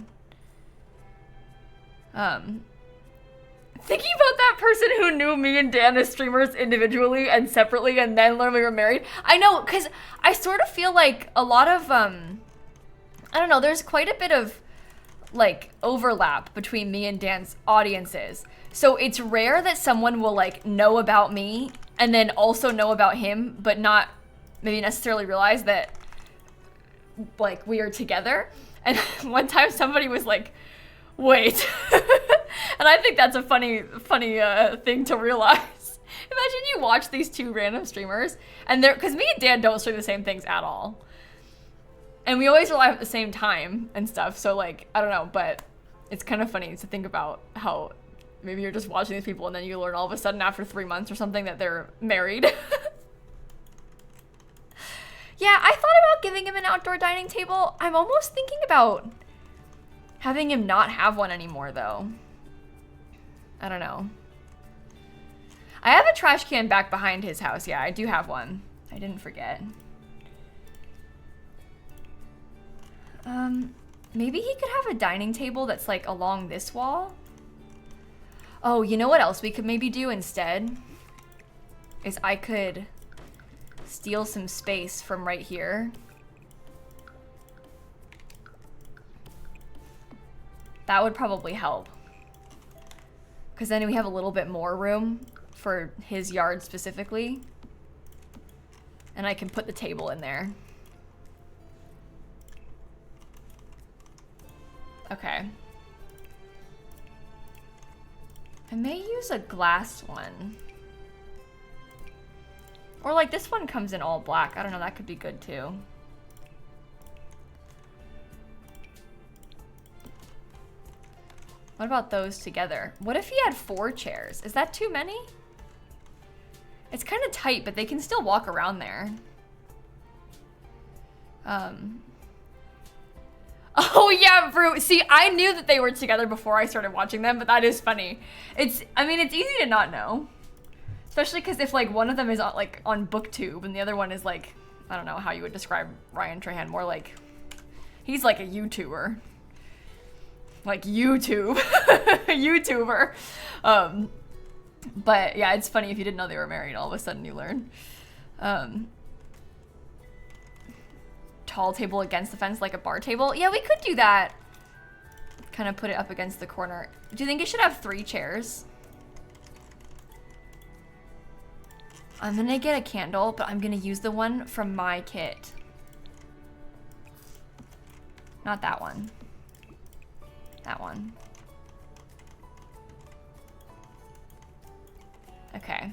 Thinking about that person who knew me and Dan as streamers individually and separately and then learned we were married. I know, because I sort of feel like a lot of, I don't know, there's quite a bit of, like, overlap between me and Dan's audiences. So it's rare that someone will, like, know about me and then also know about him, but not maybe necessarily realize that, like, we are together. And one time somebody was like, wait. And I think that's a funny thing to realize. Imagine you watch these two random streamers, and they're, because me and Dan don't stream the same things at all. And we always live at the same time and stuff, so like, I don't know, but it's kind of funny to think about how maybe you're just watching these people and then you learn all of a sudden after 3 months or something that they're married. Yeah, I thought about giving him an outdoor dining table. I'm almost thinking about having him not have one anymore, though. I don't know. I have a trash can back behind his house. Yeah, I do have one. I didn't forget. Maybe he could have a dining table that's like along this wall. Oh, you know what else we could maybe do instead? is I could steal some space from right here. That would probably help. Because then we have a little bit more room for his yard specifically. And I can put the table in there. Okay. I may use a glass one. Or like this one comes in all black. I don't know, that could be good too. What about those together? What if he had 4 chairs? Is that too many? It's kind of tight, but they can still walk around there. Oh yeah, Brew. See, I knew that they were together before I started watching them, but that is funny. I mean, it's easy to not know. Especially because if like one of them is on, like on BookTube and the other one is like, I don't know how you would describe Ryan Trahan, more like, he's like a YouTuber. Like YouTube. YouTuber. But yeah, it's funny if you didn't know they were married, all of a sudden you learn. Tall table against the fence like a bar table. Yeah, we could do that. Kind of put it up against the corner. Do you think it should have 3 chairs? I'm gonna get a candle, but I'm gonna use the one from my kit. Not that one. That one. Okay.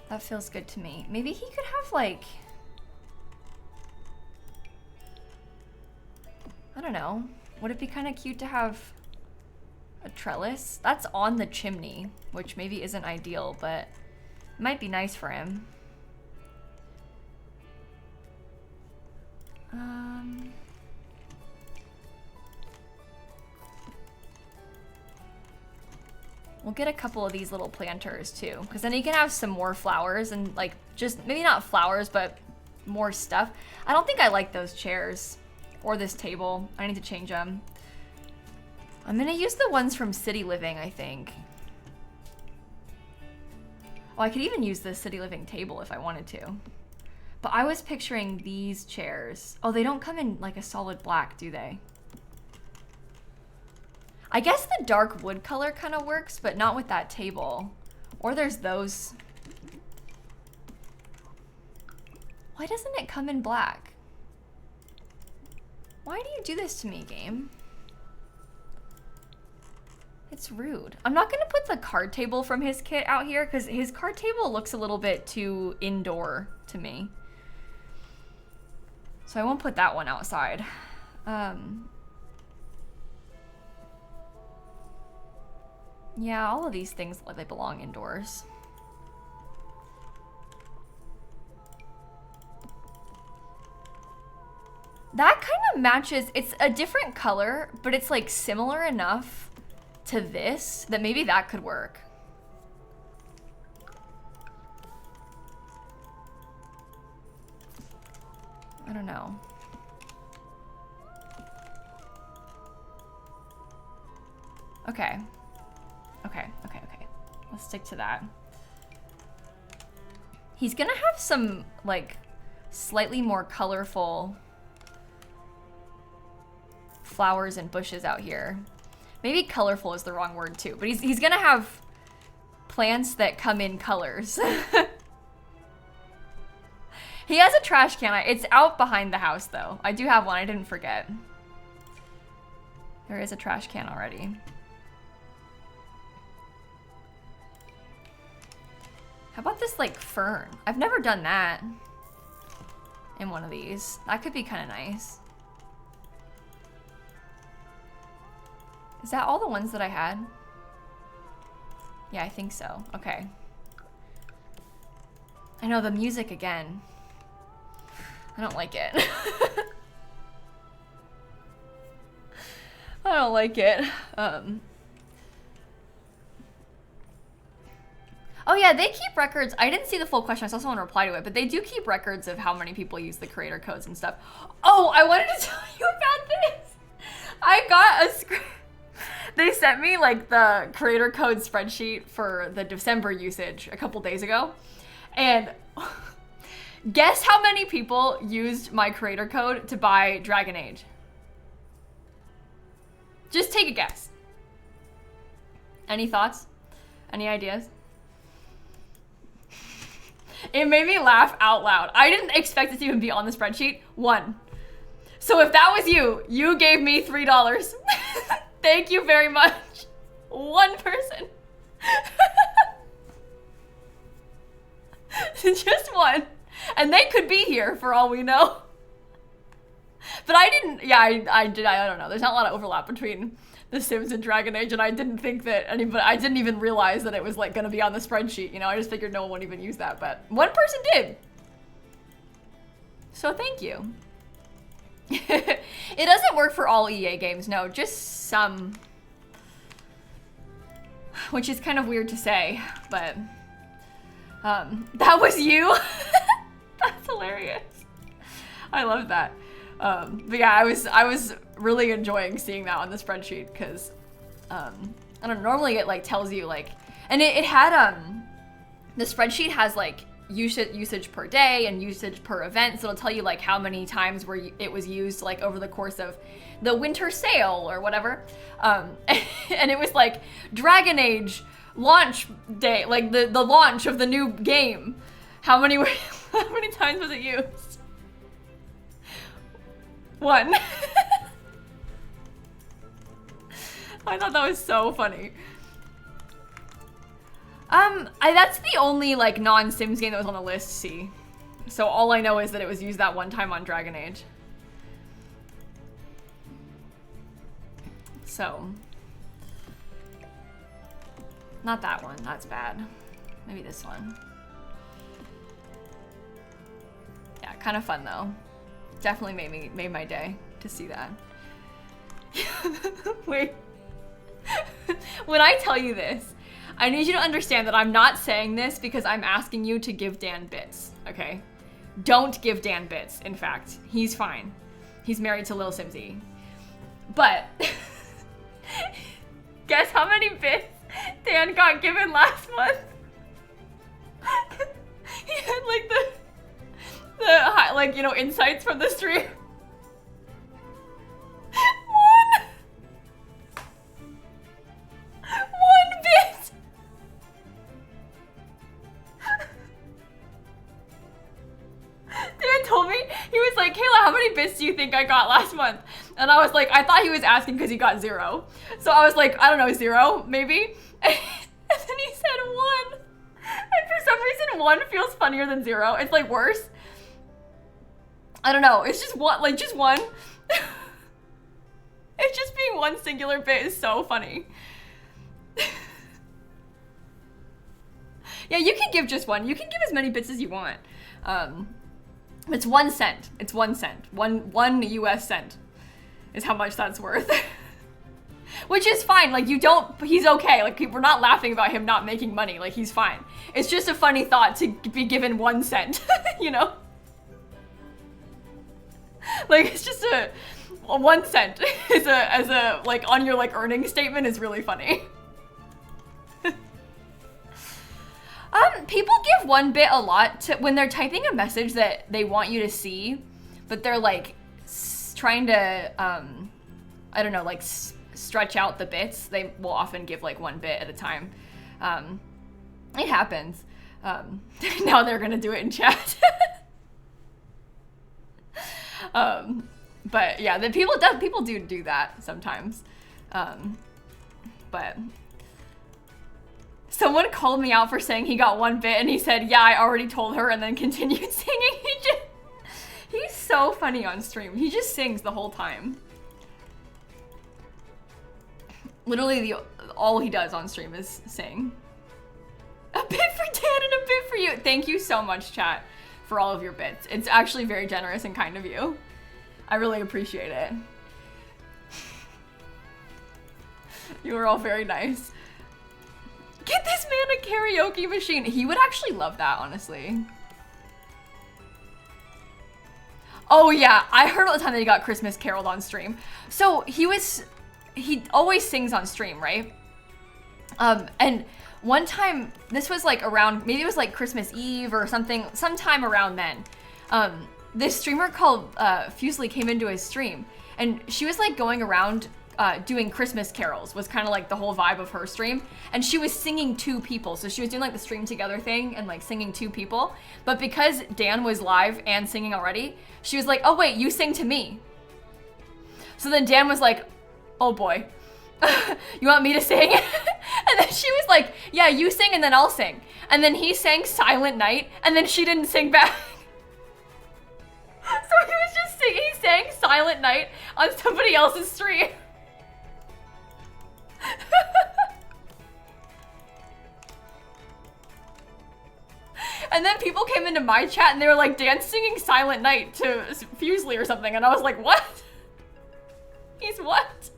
That feels good to me. Maybe he could have like, I don't know. Would it be kind of cute to have a trellis? That's on the chimney, which maybe isn't ideal, but might be nice for him. We'll get a couple of these little planters too, because then you can have some more flowers and like just maybe not flowers, but more stuff. I don't think I like those chairs or this table. I need to change them. I'm gonna use the ones from City Living, I think. Oh, I could even use the City Living table if I wanted to. But I was picturing these chairs. Oh, they don't come in like a solid black, do they? I guess the dark wood color kind of works, but not with that table. Or there's those. Why doesn't it come in black? Why do you do this to me, game? It's rude. I'm not gonna put the card table from his kit out here because his card table looks a little bit too indoor to me. So I won't put that one outside. Yeah, all of these things, like, they belong indoors. That kind of matches, it's a different color, but it's like similar enough to this that maybe that could work. I don't know. Okay. Okay. Let's stick to that. He's gonna have some, like, slightly more colorful flowers and bushes out here. Maybe colorful is the wrong word too, but he's gonna have plants that come in colors. He has a trash can. It's out behind the house though. I do have one, I didn't forget. There is a trash can already. How about this like fern? I've never done that in one of these. That could be kind of nice. Is that all the ones that I had? Yeah, I think so. Okay. I know the music again. I don't like it. I don't like it. Oh yeah, they keep records. I didn't see the full question. I saw someone reply to it, but they do keep records of how many people use the creator codes and stuff. Oh, I wanted to tell you about this. I got a They sent me like the creator code spreadsheet for the December usage a couple days ago. And guess how many people used my creator code to buy Dragon Age? Just take a guess. Any thoughts? Any ideas? It made me laugh out loud. I didn't expect it to even be on the spreadsheet. 1. So if that was you, you gave me $3. Thank you very much. 1 person. Just 1. And they could be here for all we know. But I didn't, yeah, I don't know. There's not a lot of overlap between The Sims and Dragon Age, and I didn't think that anybody, I didn't even realize that it was like gonna be on the spreadsheet, you know? I just figured no one would even use that, but 1 person did. So thank you. It doesn't work for all EA games, no, just some. Which is kind of weird to say, but that was you? That's hilarious. I love that. But yeah, I was really enjoying seeing that on the spreadsheet because I don't know, normally it like tells you like, and it had the spreadsheet has like usage per day and usage per event, so it'll tell you like how many times it was used like over the course of the winter sale or whatever. And it was like Dragon Age launch day, like the launch of the new game. How many times was it used? 1. I thought that was so funny. That's the only like non-Sims game that was on the list, see. So all I know is that it was used that one time on Dragon Age. So, not that one, that's bad. Maybe this one. Yeah, kind of fun though. Definitely made my day to see that. Wait. When I tell you this, I need you to understand that I'm not saying this because I'm asking you to give Dan bits, okay? Don't give Dan bits, in fact. He's fine. He's married to lilsimsie. But, guess how many bits Dan got given last month? He had like the like, you know, insights from the stream. 1 bit. Dan told me, he was like, Kayla, how many bits do you think I got last month? And I was like, I thought he was asking because he got 0. So I was like, I don't know, 0, maybe? And then he said 1. And for some reason, 1 feels funnier than 0. It's like worse. I don't know, it's just 1, like just 1. It's just being 1 singular bit is so funny. Yeah, you can give just 1. You can give as many bits as you want. It's 1 cent. It's 1 cent. One US cent is how much that's worth. Which is fine, like you don't, he's okay. Like we're not laughing about him not making money, like he's fine. It's just a funny thought to be given 1 cent, you know? Like it's just a 1 cent as a like on your like earning statement is really funny. People give 1 bit a lot to when they're typing a message that they want you to see, but they're like trying to I don't know, like stretch out the bits. They will often give like 1 bit at a time. It happens. Now they're gonna do it in chat. But yeah, the people do that sometimes. But someone called me out for saying he got 1 bit and he said, yeah, I already told her, and then continued singing. He's so funny on stream. He just sings the whole time. Literally all he does on stream is sing. A bit for Dan and a bit for you. Thank you so much, chat, for all of your bits. It's actually very generous and kind of you. I really appreciate it. You were all very nice. Get this man a karaoke machine. He would actually love that, honestly. Oh yeah, I heard all the time that he got Christmas caroled on stream. So he was he always sings on stream, right? And one time, this was like around, maybe it was like Christmas Eve or something, sometime around then. This streamer called Fusely came into his stream, and she was like going around doing Christmas carols, was kind of like the whole vibe of her stream. And she was singing to people. So she was doing like the stream together thing and like singing to people. But because Dan was live and singing already, she was like, oh wait, you sing to me. So then Dan was like, oh boy, you want me to sing? And then she was like, yeah, you sing and then I'll sing. And then he sang Silent Night and then she didn't sing back. So he was just singing, he sang Silent Night on somebody else's stream. And then people came into my chat and they were like, Dan's singing Silent Night to Fusely or something. And I was like, what? He's what?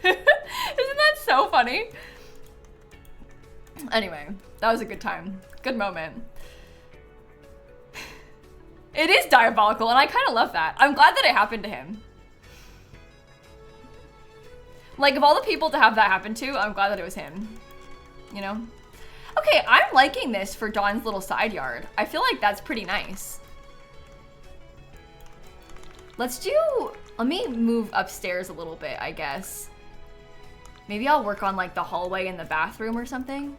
Isn't that so funny? Anyway, that was a good time. Good moment. It is diabolical, and I kind of love that. I'm glad that it happened to him. Like, of all the people to have that happen to, I'm glad that it was him. You know? Okay, I'm liking this for Dawn's little side yard. I feel like that's pretty nice. Let me move upstairs a little bit, I guess. Maybe I'll work on like the hallway and the bathroom or something.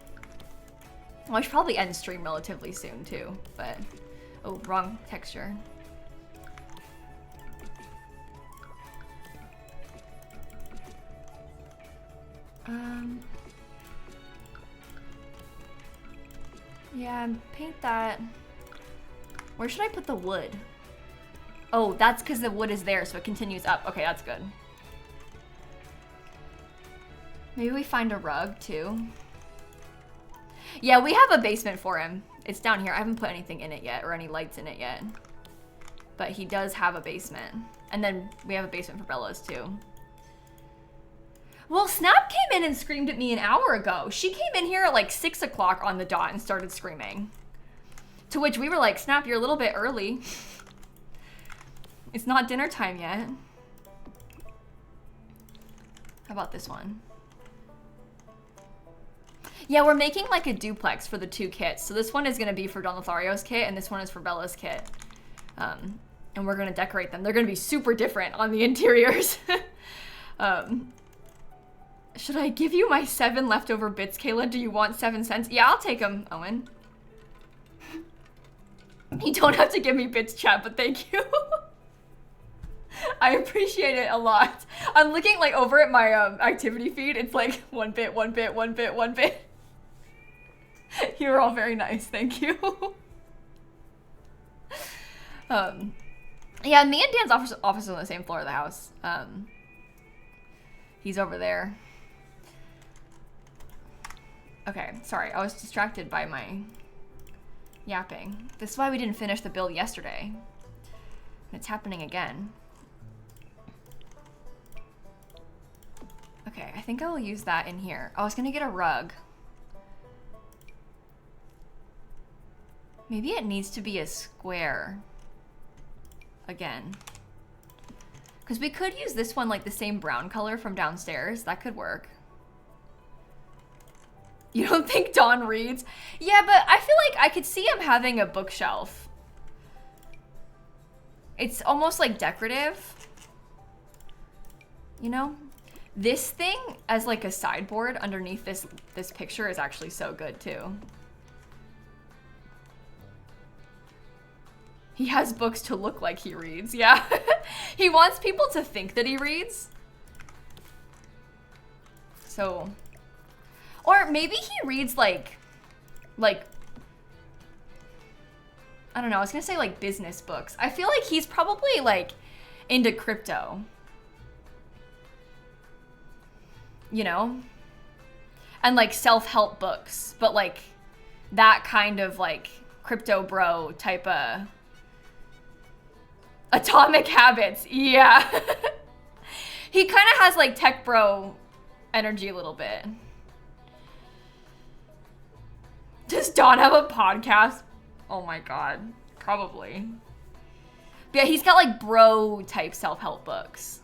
Well, I should probably end stream relatively soon too, but... Oh, wrong texture. Yeah, paint that. Where should I put the wood? Oh, that's because the wood is there, so it continues up. Okay, that's good. Maybe we find a rug, too. Yeah, we have a basement for him. It's down here. I haven't put anything in it yet, or any lights in it yet. But he does have a basement. And then we have a basement for Bella's, too. Well, Snap came in and screamed at me an hour ago. She came in here at like 6 o'clock on the dot and started screaming. To which we were like, Snap, you're a little bit early. It's not dinner time yet. How about this one? Yeah, we're making like a duplex for the two kits. So this one is gonna be for Don Lothario's kit and this one is for Bella's kit. And we're gonna decorate them. They're gonna be super different on the interiors. Should I give you my 7 leftover bits, Kayla? Do you want 7 cents? Yeah, I'll take them, Owen. You don't have to give me bits, chat, but thank you. I appreciate it a lot. I'm looking like over at my activity feed. It's like 1 bit, 1 bit, 1 bit, 1 bit. You're all very nice, thank you. Yeah, me and Dan's office is on the same floor of the house. He's over there. Okay, sorry, I was distracted by my yapping. This is why we didn't finish the build yesterday. And it's happening again. Okay, I think I will use that in here. I was gonna get a rug. Maybe it needs to be a square again. Because we could use this one like the same brown color from downstairs. That could work. You don't think Dawn reads? Yeah, but I feel like I could see him having a bookshelf. It's almost like decorative. You know? This thing as like a sideboard underneath this picture is actually so good too. He has books to look like he reads, yeah. He wants people to think that he reads. So, or maybe he reads like, I don't know, I was gonna say like business books. I feel like he's probably like into crypto. You know? And like self-help books, but like that kind of like crypto bro type of Atomic Habits, yeah. He kind of has like tech bro energy a little bit. Does Don have a podcast? Oh my god, probably. But yeah, he's got like bro type self-help books.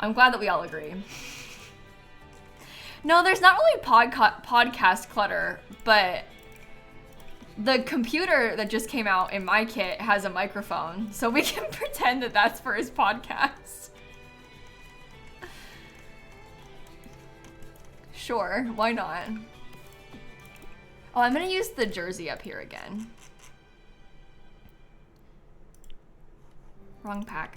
I'm glad that we all agree. No, there's not really podcast clutter, but the computer that just came out in my kit has a microphone, so we can pretend that that's for his podcast. Sure, why not? Oh, I'm gonna use the jersey up here again. Wrong pack.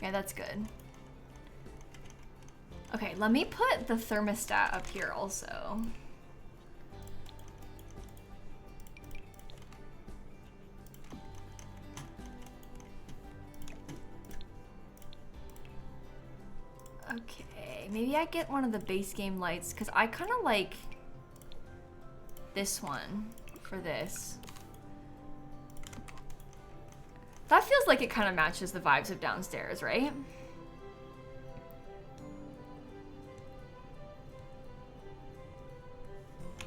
Yeah, that's good. Okay, let me put the thermostat up here also. Okay, maybe I get one of the base game lights because I kind of like this one for this. That feels like it kind of matches the vibes of downstairs, right?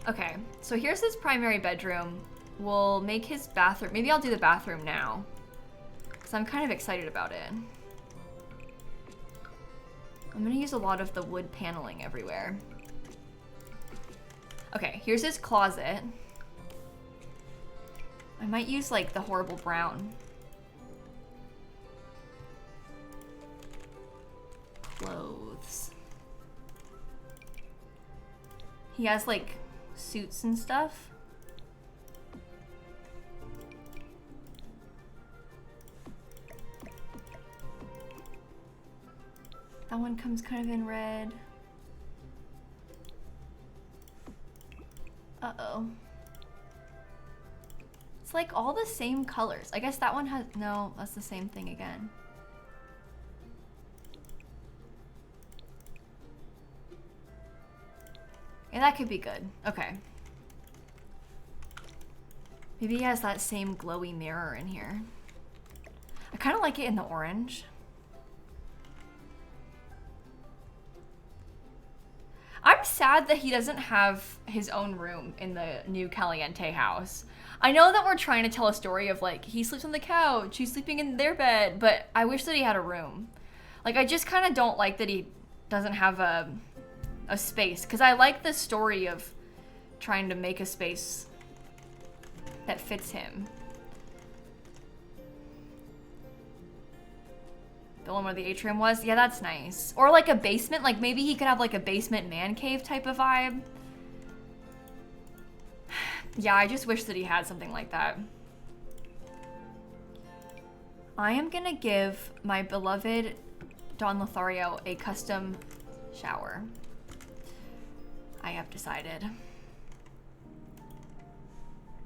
Okay, so here's his primary bedroom. We'll make his bathroom. Maybe I'll do the bathroom now, because I'm kind of excited about it. I'm gonna use a lot of the wood paneling everywhere. Okay, here's his closet. I might use like the horrible brown. Clothes. He has like suits and stuff. That one comes kind of in red. Uh-oh. It's like all the same colors. I guess that one has, no, that's the same thing again. Yeah, that could be good. Okay. Maybe he has that same glowy mirror in here. I kind of like it in the orange. I'm sad that he doesn't have his own room in the new Caliente house. I know that we're trying to tell a story of like, he sleeps on the couch, he's sleeping in their bed, but I wish that he had a room. Like, I just kind of don't like that he doesn't have a space, because I like the story of trying to make a space that fits him. The one where the atrium was? Yeah, that's nice. Or like a basement, like maybe he could have like a basement man cave type of vibe. Yeah, I just wish that he had something like that. I am gonna give my beloved Don Lothario a custom shower. I have decided.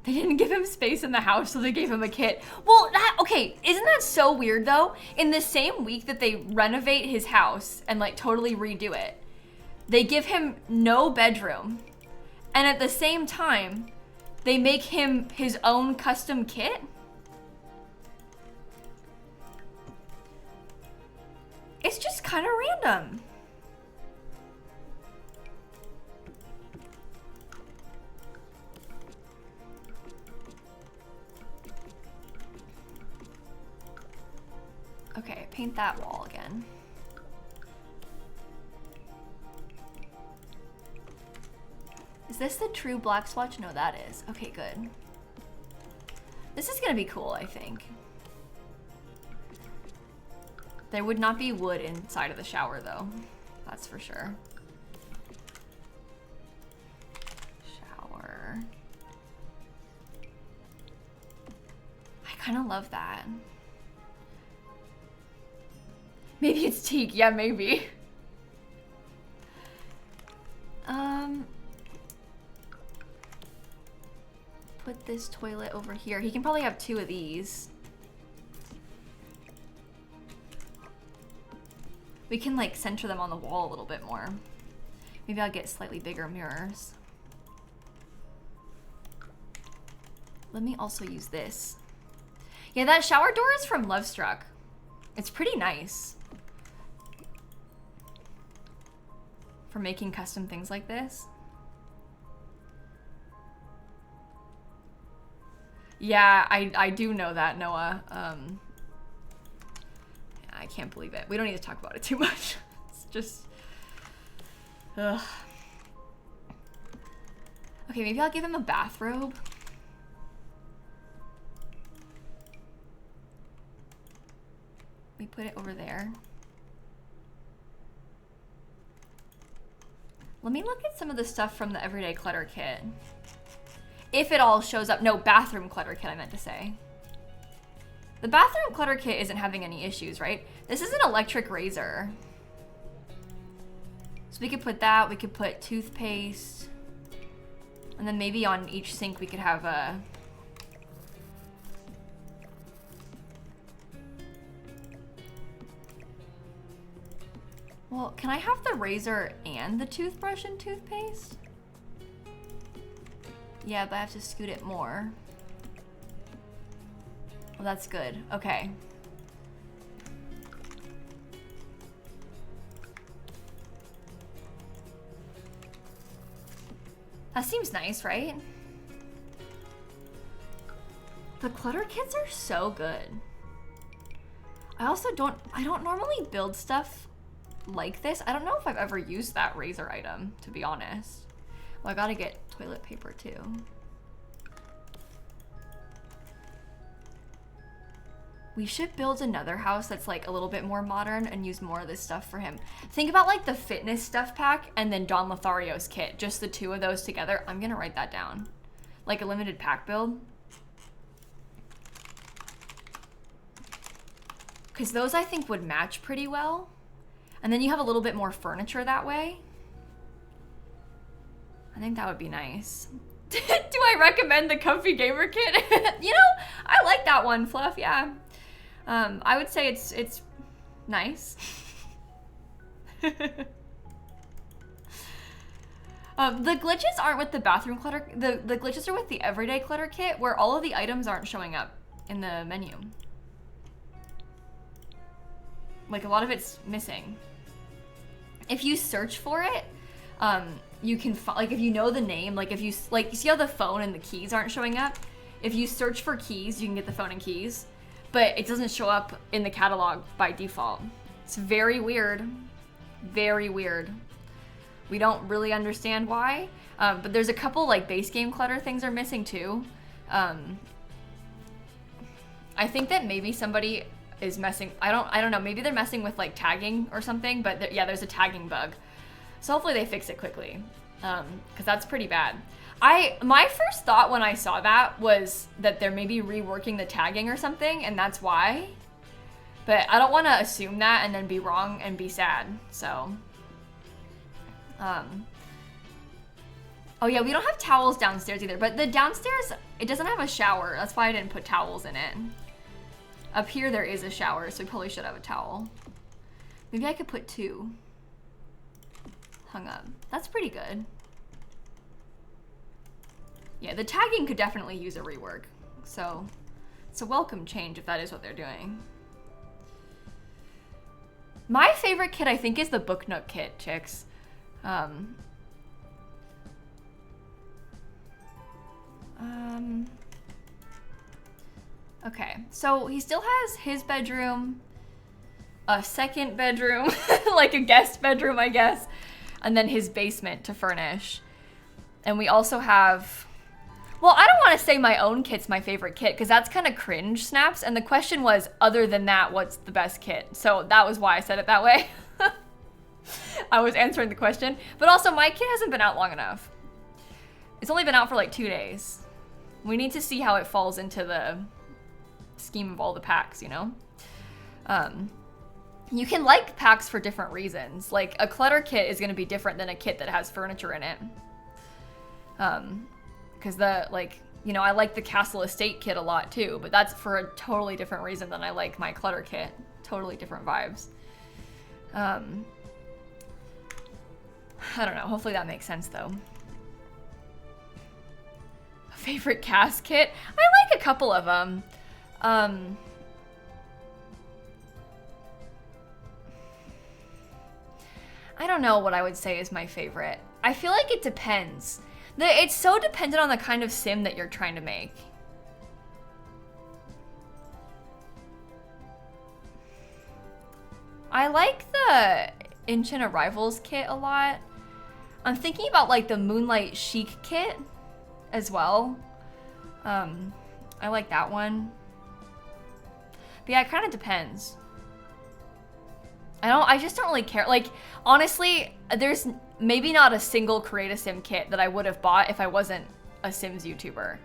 They didn't give him space in the house, so they gave him a kit. Well, okay, isn't that so weird though? In the same week that they renovate his house and like totally redo it, they give him no bedroom. And at the same time, they make him his own custom kit? It's just kind of random. Okay, paint that wall again. Is this the true black swatch? No, that is. Okay, good. This is gonna be cool, I think. There would not be wood inside of the shower though. That's for sure. Shower. I kind of love that. Maybe it's teak. Yeah, maybe. Put this toilet over here. He can probably have 2 of these. We can like center them on the wall a little bit more. Maybe I'll get slightly bigger mirrors. Let me also use this. Yeah, that shower door is from Lovestruck. It's pretty nice for making custom things like this. Yeah, I do know that, Noah. I can't believe it. We don't need to talk about it too much. It's just, ugh. Okay, maybe I'll give him a bathrobe. We put it over there. Let me look at some of the stuff from the Everyday Clutter Kit. If it all shows up. No, Bathroom Clutter Kit, I meant to say. The Bathroom Clutter Kit isn't having any issues, right? This is an electric razor. So we could put that. We could put toothpaste. And then maybe on each sink we could have a... Well, can I have the razor and the toothbrush and toothpaste? Yeah, but I have to scoot it more. Well, that's good. Okay. That seems nice, right? The clutter kits are so good. I don't normally build stuff like this. I don't know if I've ever used that razor item, to be honest. Well, I gotta get toilet paper too. We should build another house that's like a little bit more modern and use more of this stuff for him. Think about like the fitness stuff pack and then Don Lothario's kit. Just the two of those together. I'm gonna write that down. Like a limited pack build. Because those I think would match pretty well. And then you have a little bit more furniture that way. I think that would be nice. Do I recommend the Comfy Gamer Kit? You know, I like that one, Fluff, yeah. I would say it's nice. The glitches aren't with the bathroom clutter. The glitches are with the Everyday Clutter Kit, where all of the items aren't showing up in the menu. Like a lot of it's missing. If you search for it, you can like if you know the name, like if you like, you see how the phone and the keys aren't showing up. If you search for keys, you can get the phone and keys, but it doesn't show up in the catalog by default. It's very weird. Very weird. We don't really understand why, but there's a couple like base game clutter things are missing too. I think that maybe somebody is messing, I don't know, maybe they're messing with like tagging or something, but yeah, there's a tagging bug. So hopefully they fix it quickly, because that's pretty bad. My first thought when I saw that was that they're maybe reworking the tagging or something, and that's why. But I don't want to assume that and then be wrong and be sad, so. Oh yeah, we don't have towels downstairs either, but the downstairs, it doesn't have a shower. That's why I didn't put towels in it. Up here there is a shower, so we probably should have a towel. Maybe I could put 2 hung up. That's pretty good. Yeah, the tagging could definitely use a rework. So it's a welcome change if that is what they're doing. My favorite kit, I think, is the Book Nook kit, chicks. Okay, so he still has his bedroom, a second bedroom, like a guest bedroom, I guess, and then his basement to furnish. And we also have, well, I don't want to say my own kit's my favorite kit, because that's kind of cringe, Snaps, and the question was, other than that, what's the best kit? So that was why I said it that way. I was answering the question, but also my kit hasn't been out long enough. It's only been out for like 2 days. We need to see how it falls into the scheme of all the packs, you know? You can like packs for different reasons. Like a clutter kit is gonna be different than a kit that has furniture in it. Because I like the Castle Estate kit a lot too, but that's for a totally different reason than I like my clutter kit. Totally different vibes. I don't know, hopefully that makes sense though. Favorite cast kit? I like a couple of them. I don't know what I would say is my favorite. I feel like it depends. It's so dependent on the kind of sim that you're trying to make. I like the Ancient Arrivals kit a lot. I'm thinking about like the Moonlight Chic kit as well. I like that one. But yeah, it kind of depends. I just don't really care. Like, honestly, there's maybe not a single Create a Sim kit that I would have bought if I wasn't a Sims YouTuber.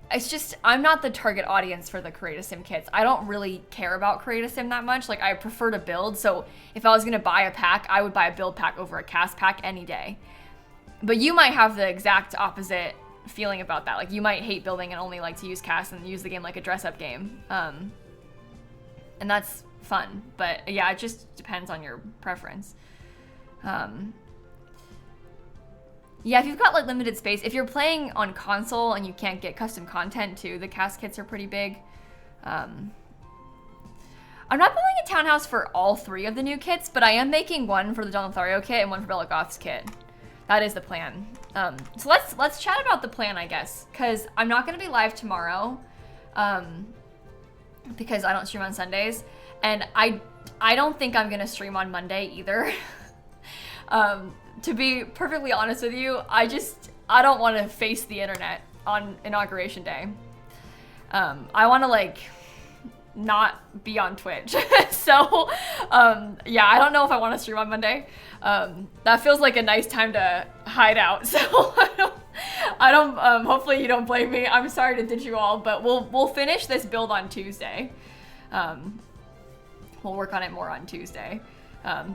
It's just, I'm not the target audience for the Create a Sim kits. I don't really care about Create a Sim that much. Like, I prefer to build, so if I was gonna buy a pack, I would buy a build pack over a cast pack any day. But you might have the exact opposite feeling about that. Like, you might hate building and only like to use cast and use the game like a dress-up game. And that's fun. But yeah, it just depends on your preference. Yeah, if you've got like limited space, if you're playing on console and you can't get custom content too, the cast kits are pretty big. I'm not building a townhouse for all 3 of the new kits, but I am making one for the Don Lothario kit and one for Bella Goth's kit. That is the plan. So let's chat about the plan, I guess, because I'm not gonna be live tomorrow, because I don't stream on Sundays, and I don't think I'm gonna stream on Monday either. To be perfectly honest with you, I don't want to face the internet on Inauguration Day. I want to like not be on Twitch. So yeah, I don't know if I want to stream on Monday. That feels like a nice time to hide out. So I don't hopefully you don't blame me. I'm sorry to ditch you all, but we'll finish this build on Tuesday. We'll work on it more on Tuesday.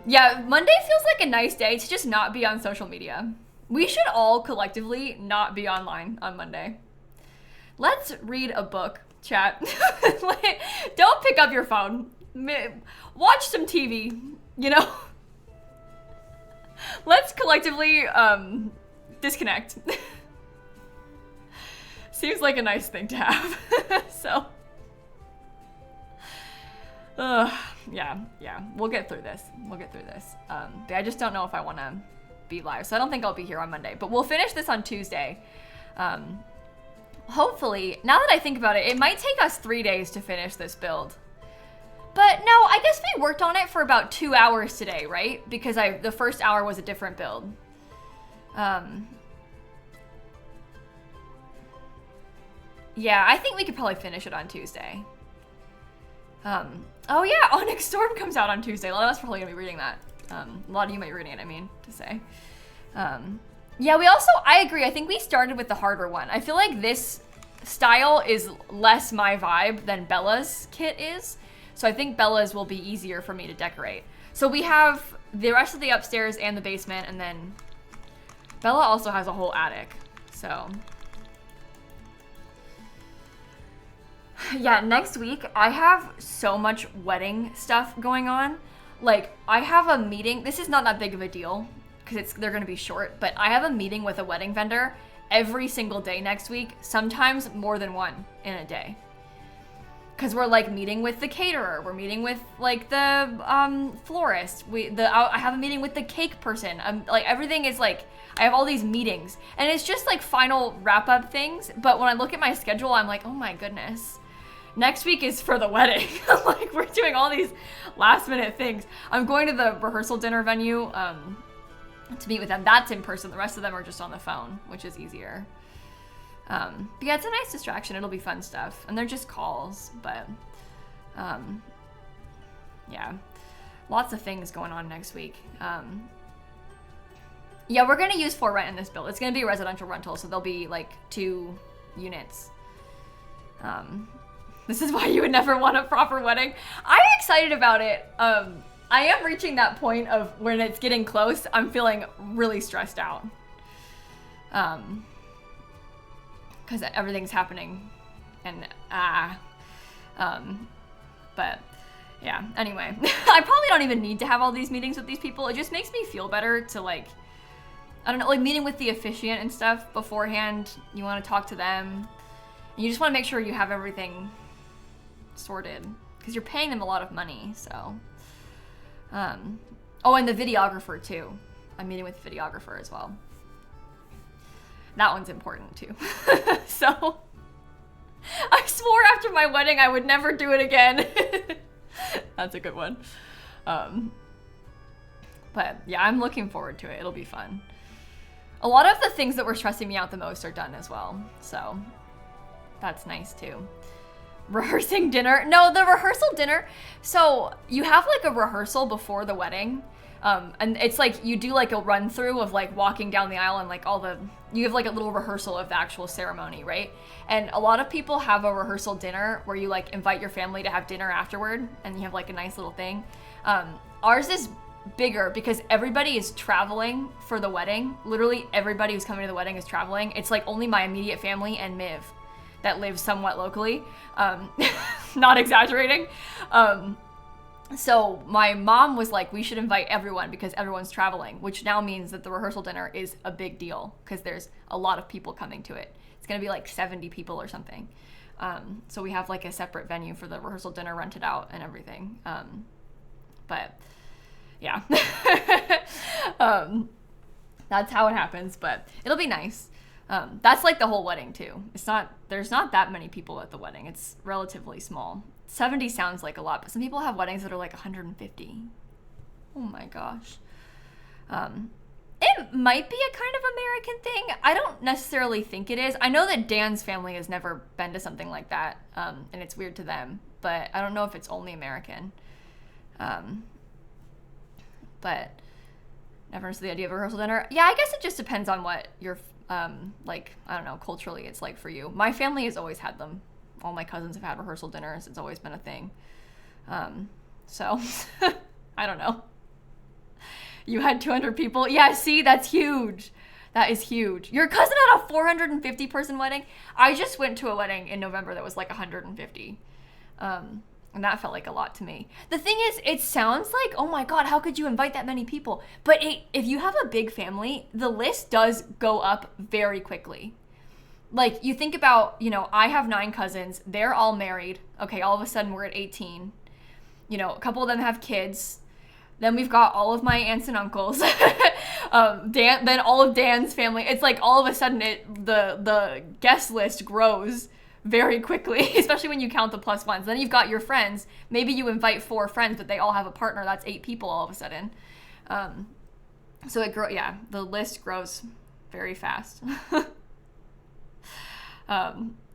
Yeah, Monday feels like a nice day to just not be on social media. We should all collectively not be online on Monday. Let's read a book, chat. Don't pick up your phone. Watch some TV, you know? Let's collectively disconnect. Seems like a nice thing to have. So yeah, we'll get through this. But I just don't know if I want to be live, so I don't think I'll be here on Monday, but we'll finish this on Tuesday. Hopefully, now that I think about it, it might take us 3 days to finish this build. But no, I guess we worked on it for about 2 hours today, right? Because the first hour was a different build. Yeah, I think we could probably finish it on Tuesday. Oh yeah, Onyx Storm comes out on Tuesday. A lot of us are probably gonna be reading that. A lot of you might be reading it, I mean, to say. Yeah, I agree. I think we started with the harder one. I feel like this style is less my vibe than Bella's kit is. So I think Bella's will be easier for me to decorate. So we have the rest of the upstairs and the basement, and then Bella also has a whole attic, so. Yeah, next week, I have so much wedding stuff going on. Like, I have a meeting. This is not that big of a deal because they're going to be short, but I have a meeting with a wedding vendor every single day next week, sometimes more than one in a day. Because we're like meeting with the caterer, we're meeting with like the florist, I have a meeting with the cake person. Like everything is like, I have all these meetings and it's just like final wrap up things. But when I look at my schedule, I'm like, oh my goodness. Next week is for the wedding. Like we're doing all these last minute things. I'm going to the rehearsal dinner venue to meet with them. That's in person. The rest of them are just on the phone, which is easier. But yeah, it's a nice distraction. It'll be fun stuff. And they're just calls, but yeah, lots of things going on next week. Yeah, we're gonna use for rent in this build. It's gonna be a residential rental, so there'll be like 2 units. This is why you would never want a proper wedding. I'm excited about it. I am reaching that point of when it's getting close, I'm feeling really stressed out. Because everything's happening and but yeah, anyway. I probably don't even need to have all these meetings with these people. It just makes me feel better to like, I don't know, like meeting with the officiant and stuff beforehand. You want to talk to them. And you just want to make sure you have everything sorted because you're paying them a lot of money, so. Oh, and the videographer too. I'm meeting with the videographer as well. That one's important too. So, I swore after my wedding I would never do it again. That's a good one. But yeah, I'm looking forward to it. It'll be fun. A lot of the things that were stressing me out the most are done as well. So that's nice too. Rehearsing dinner. No, the rehearsal dinner. So you have like a rehearsal before the wedding. And it's like you do like a run through of like walking down the aisle and like you have like a little rehearsal of the actual ceremony, right? And a lot of people have a rehearsal dinner where you like invite your family to have dinner afterward and you have like a nice little thing. Ours is bigger because everybody is traveling for the wedding. Literally everybody who's coming to the wedding is traveling. It's like only my immediate family and Miv that lives somewhat locally. Not exaggerating. So my mom was like, we should invite everyone because everyone's traveling, which now means that the rehearsal dinner is a big deal because there's a lot of people coming to it. It's gonna be like 70 people or something. So we have like a separate venue for the rehearsal dinner rented out and everything. But yeah, that's how it happens, but it'll be nice. That's like the whole wedding too. There's not that many people at the wedding. It's relatively small. 70 sounds like a lot, but some people have weddings that are like 150. Oh my gosh. It might be a kind of American thing. I don't necessarily think it is. I know that Dan's family has never been to something like that, and it's weird to them, but I don't know if it's only American. But never understood the idea of a rehearsal dinner. Yeah, I guess it just depends on what your, like, I don't know, culturally it's like for you. My family has always had them. All my cousins have had rehearsal dinners. It's always been a thing. So, I don't know. You had 200 people? Yeah, see, that's huge. That is huge. Your cousin had a 450 person wedding? I just went to a wedding in November that was like 150. And that felt like a lot to me. The thing is, it sounds like, oh my God, how could you invite that many people? But if you have a big family, the list does go up very quickly. Like, you think about, I have 9 cousins. They're all married. Okay, all of a sudden we're at 18. A couple of them have kids. Then we've got all of my aunts and uncles. Then all of Dan's family. It's like all of a sudden the guest list grows very quickly, especially when you count the plus ones. Then you've got your friends. Maybe you invite 4 friends, but they all have a partner. That's 8 people all of a sudden. So the list grows very fast.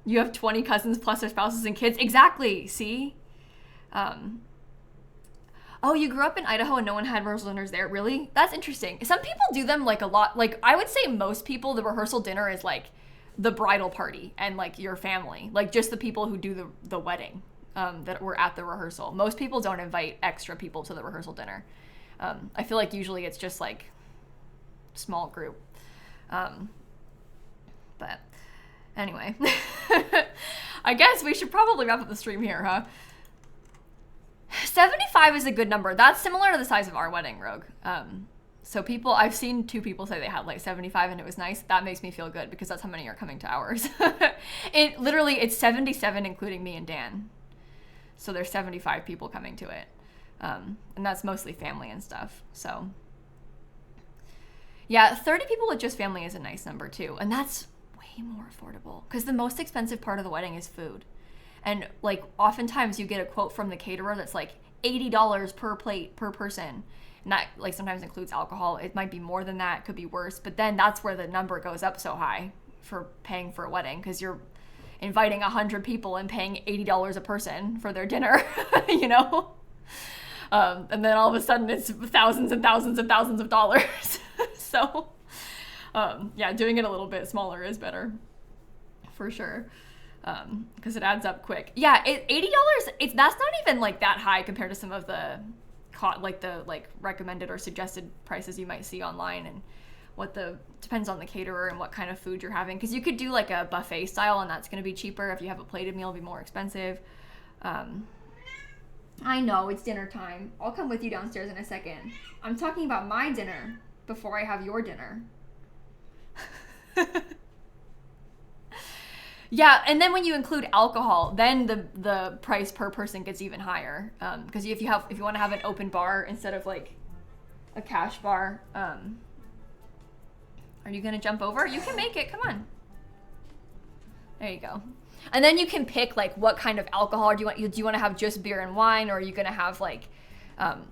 You have 20 cousins plus their spouses and kids. Exactly. See? Oh, you grew up in Idaho and no one had rehearsal dinners there. Really? That's interesting. Some people do them like a lot. Like, I would say most people, the rehearsal dinner is like the bridal party and like your family, like just the people who do the wedding, that were at the rehearsal. Most people don't invite extra people to the rehearsal dinner. I feel like usually it's just like small group. But anyway, I guess we should probably wrap up the stream here, huh? 75 is a good number. That's similar to the size of our wedding, Rogue. So I've seen 2 people say they had like 75 and it was nice. That makes me feel good because that's how many are coming to ours. It's 77 including me and Dan. So there's 75 people coming to it. And that's mostly family and stuff. So yeah, 30 people with just family is a nice number too. And that's way more affordable because the most expensive part of the wedding is food. And like oftentimes you get a quote from the caterer that's like $80 per plate per person. And that like sometimes includes alcohol. It might be more than that, could be worse. But then that's where the number goes up so high for paying for a wedding because you're inviting 100 people and paying $80 a person for their dinner, and then all of a sudden it's thousands and thousands and thousands of dollars. So doing it a little bit smaller is better for sure. Because it adds up quick. Yeah, $80. That's not even like that high compared to some of the recommended or suggested prices you might see online, and depends on the caterer and what kind of food you're having. Because you could do like a buffet style, and that's going to be cheaper. If you have a plated meal, it'll be more expensive. I know it's dinner time. I'll come with you downstairs in a second. I'm talking about my dinner before I have your dinner. Yeah, and then when you include alcohol, then the price per person gets even higher. Because if you want to have an open bar instead of like a cash bar, are you gonna jump over? You can make it. Come on. There you go. And then you can pick like what kind of alcohol do you want to have just beer and wine, or are you going to have like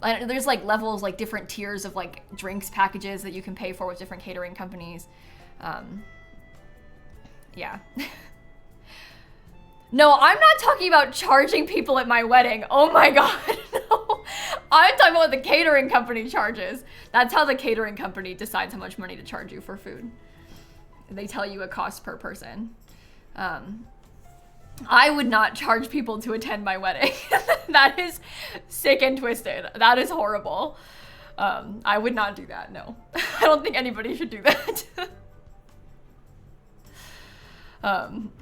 there's like levels, like different tiers of like drinks packages that you can pay for with different catering companies. Yeah. No, I'm not talking about charging people at my wedding. Oh my God, no. I'm talking about what the catering company charges. That's how the catering company decides how much money to charge you for food. They tell you a cost per person. I would not charge people to attend my wedding. That is sick and twisted. That is horrible. I would not do that, no. I don't think anybody should do that.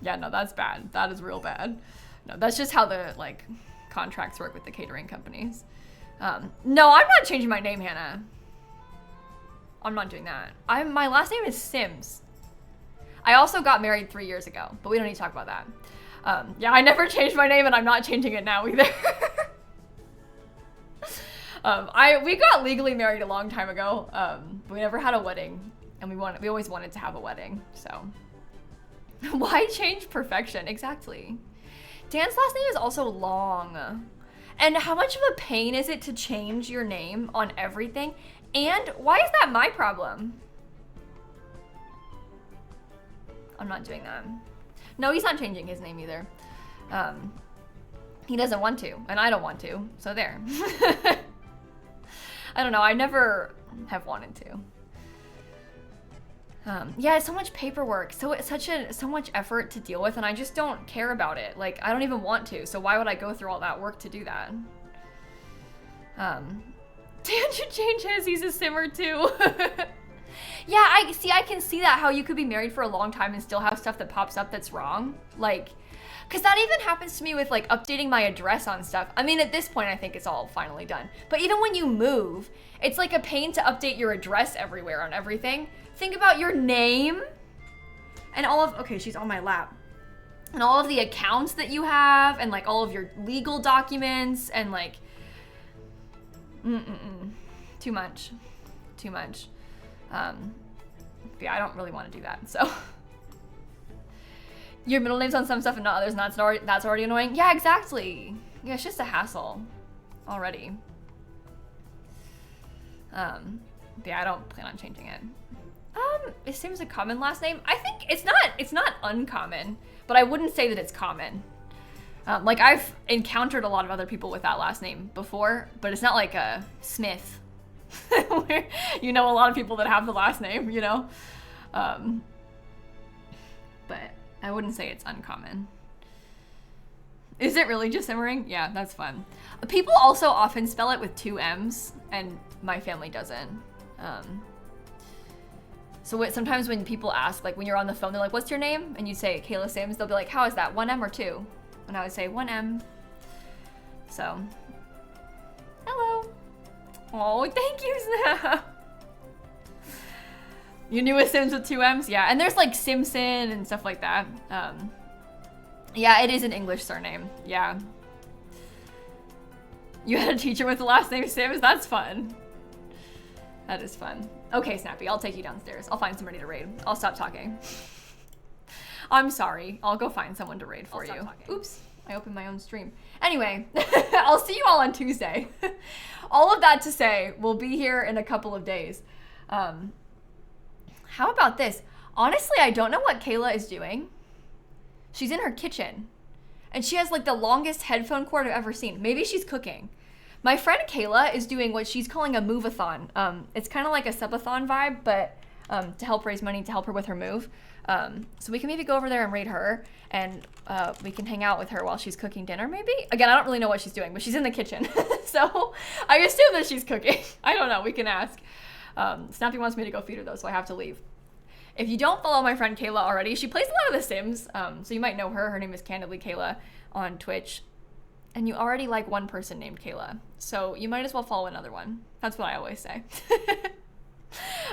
Yeah, no, that's bad. That is real bad. No, that's just how the like contracts work with the catering companies. No, I'm not changing my name, Hannah. I'm not doing that. My last name is Sims. I also got married 3 years ago, but we don't need to talk about that. Yeah, I never changed my name and I'm not changing it now either. We got legally married a long time ago. But we never had a wedding and we always wanted to have a wedding, so. Why change perfection? Exactly. Dan's last name is also long. And how much of a pain is it to change your name on everything? And why is that my problem? I'm not doing that. No, he's not changing his name either. He doesn't want to, and I don't want to, so there. I don't know, I never have wanted to. Yeah, it's so much paperwork, so it's so much effort to deal with, and I just don't care about it. Like, I don't even want to, so why would I go through all that work to do that? Dan should change his, he's a simmer too. Yeah, I can see that, how you could be married for a long time and still have stuff that pops up that's wrong. Like, because that even happens to me with like updating my address on stuff. I mean, at this point, I think it's all finally done. But even when you move, it's like a pain to update your address everywhere on everything. Think about your name and all of, okay, she's on my lap. And all of the accounts that you have and like all of your legal documents and like, too much. Yeah, I don't really want to do that, so. Your middle name's on some stuff and not others, and that's already annoying. Yeah, exactly. Yeah, it's just a hassle already. Yeah, I don't plan on changing it. Is Sims a common last name? I think it's not uncommon, but I wouldn't say that it's common. Like I've encountered a lot of other people with that last name before, but it's not like a Smith. Where you know a lot of people that have the last name, you know? But I wouldn't say it's uncommon. Is it really just simmering? Yeah, that's fun. People also often spell it with 2 M's, and my family doesn't. So sometimes when people ask, like when you're on the phone, they're like, what's your name? And you say Kayla Sims, they'll be like, how is that, 1 M or 2? And I would say 1 M. So, hello. Oh, thank you, Snap. You knew a Sims with 2 M's? Yeah, and there's like Simpson and stuff like that. Yeah, it is an English surname, yeah. You had a teacher with the last name Sims? That's fun. That is fun. Okay, Snappy, I'll take you downstairs. I'll find somebody to raid. I'll stop talking. I'm sorry. I'll go find someone to raid for you. Oops, I opened my own stream. Anyway, I'll see you all on Tuesday. All of that to say, we'll be here in a couple of days. How about this? Honestly, I don't know what Kayla is doing. She's in her kitchen. And she has like the longest headphone cord I've ever seen. Maybe she's cooking. My friend Kayla is doing what she's calling a move-a-thon. It's kind of like a subathon vibe, but to help raise money to help her with her move. So we can maybe go over there and raid her, and we can hang out with her while she's cooking dinner, maybe? Again, I don't really know what she's doing, but she's in the kitchen. So I assume that she's cooking. I don't know, we can ask. Snappy wants me to go feed her though, so I have to leave. If you don't follow my friend Kayla already, she plays a lot of The Sims, so you might know her. Her name is Candidly Kayla on Twitch. And you already like one person named Kayla, so you might as well follow another one. That's what I always say.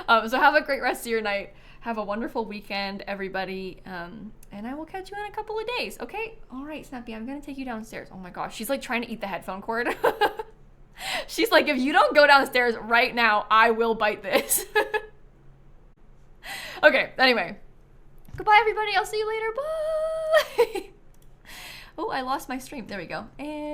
So have a great rest of your night. Have a wonderful weekend, everybody. And I will catch you in a couple of days, okay? All right, Snappy, I'm gonna take you downstairs. Oh my gosh, she's like trying to eat the headphone cord. She's like, if you don't go downstairs right now, I will bite this. Okay, anyway. Goodbye, everybody. I'll see you later. Bye. Oh, I lost my stream. There we go. And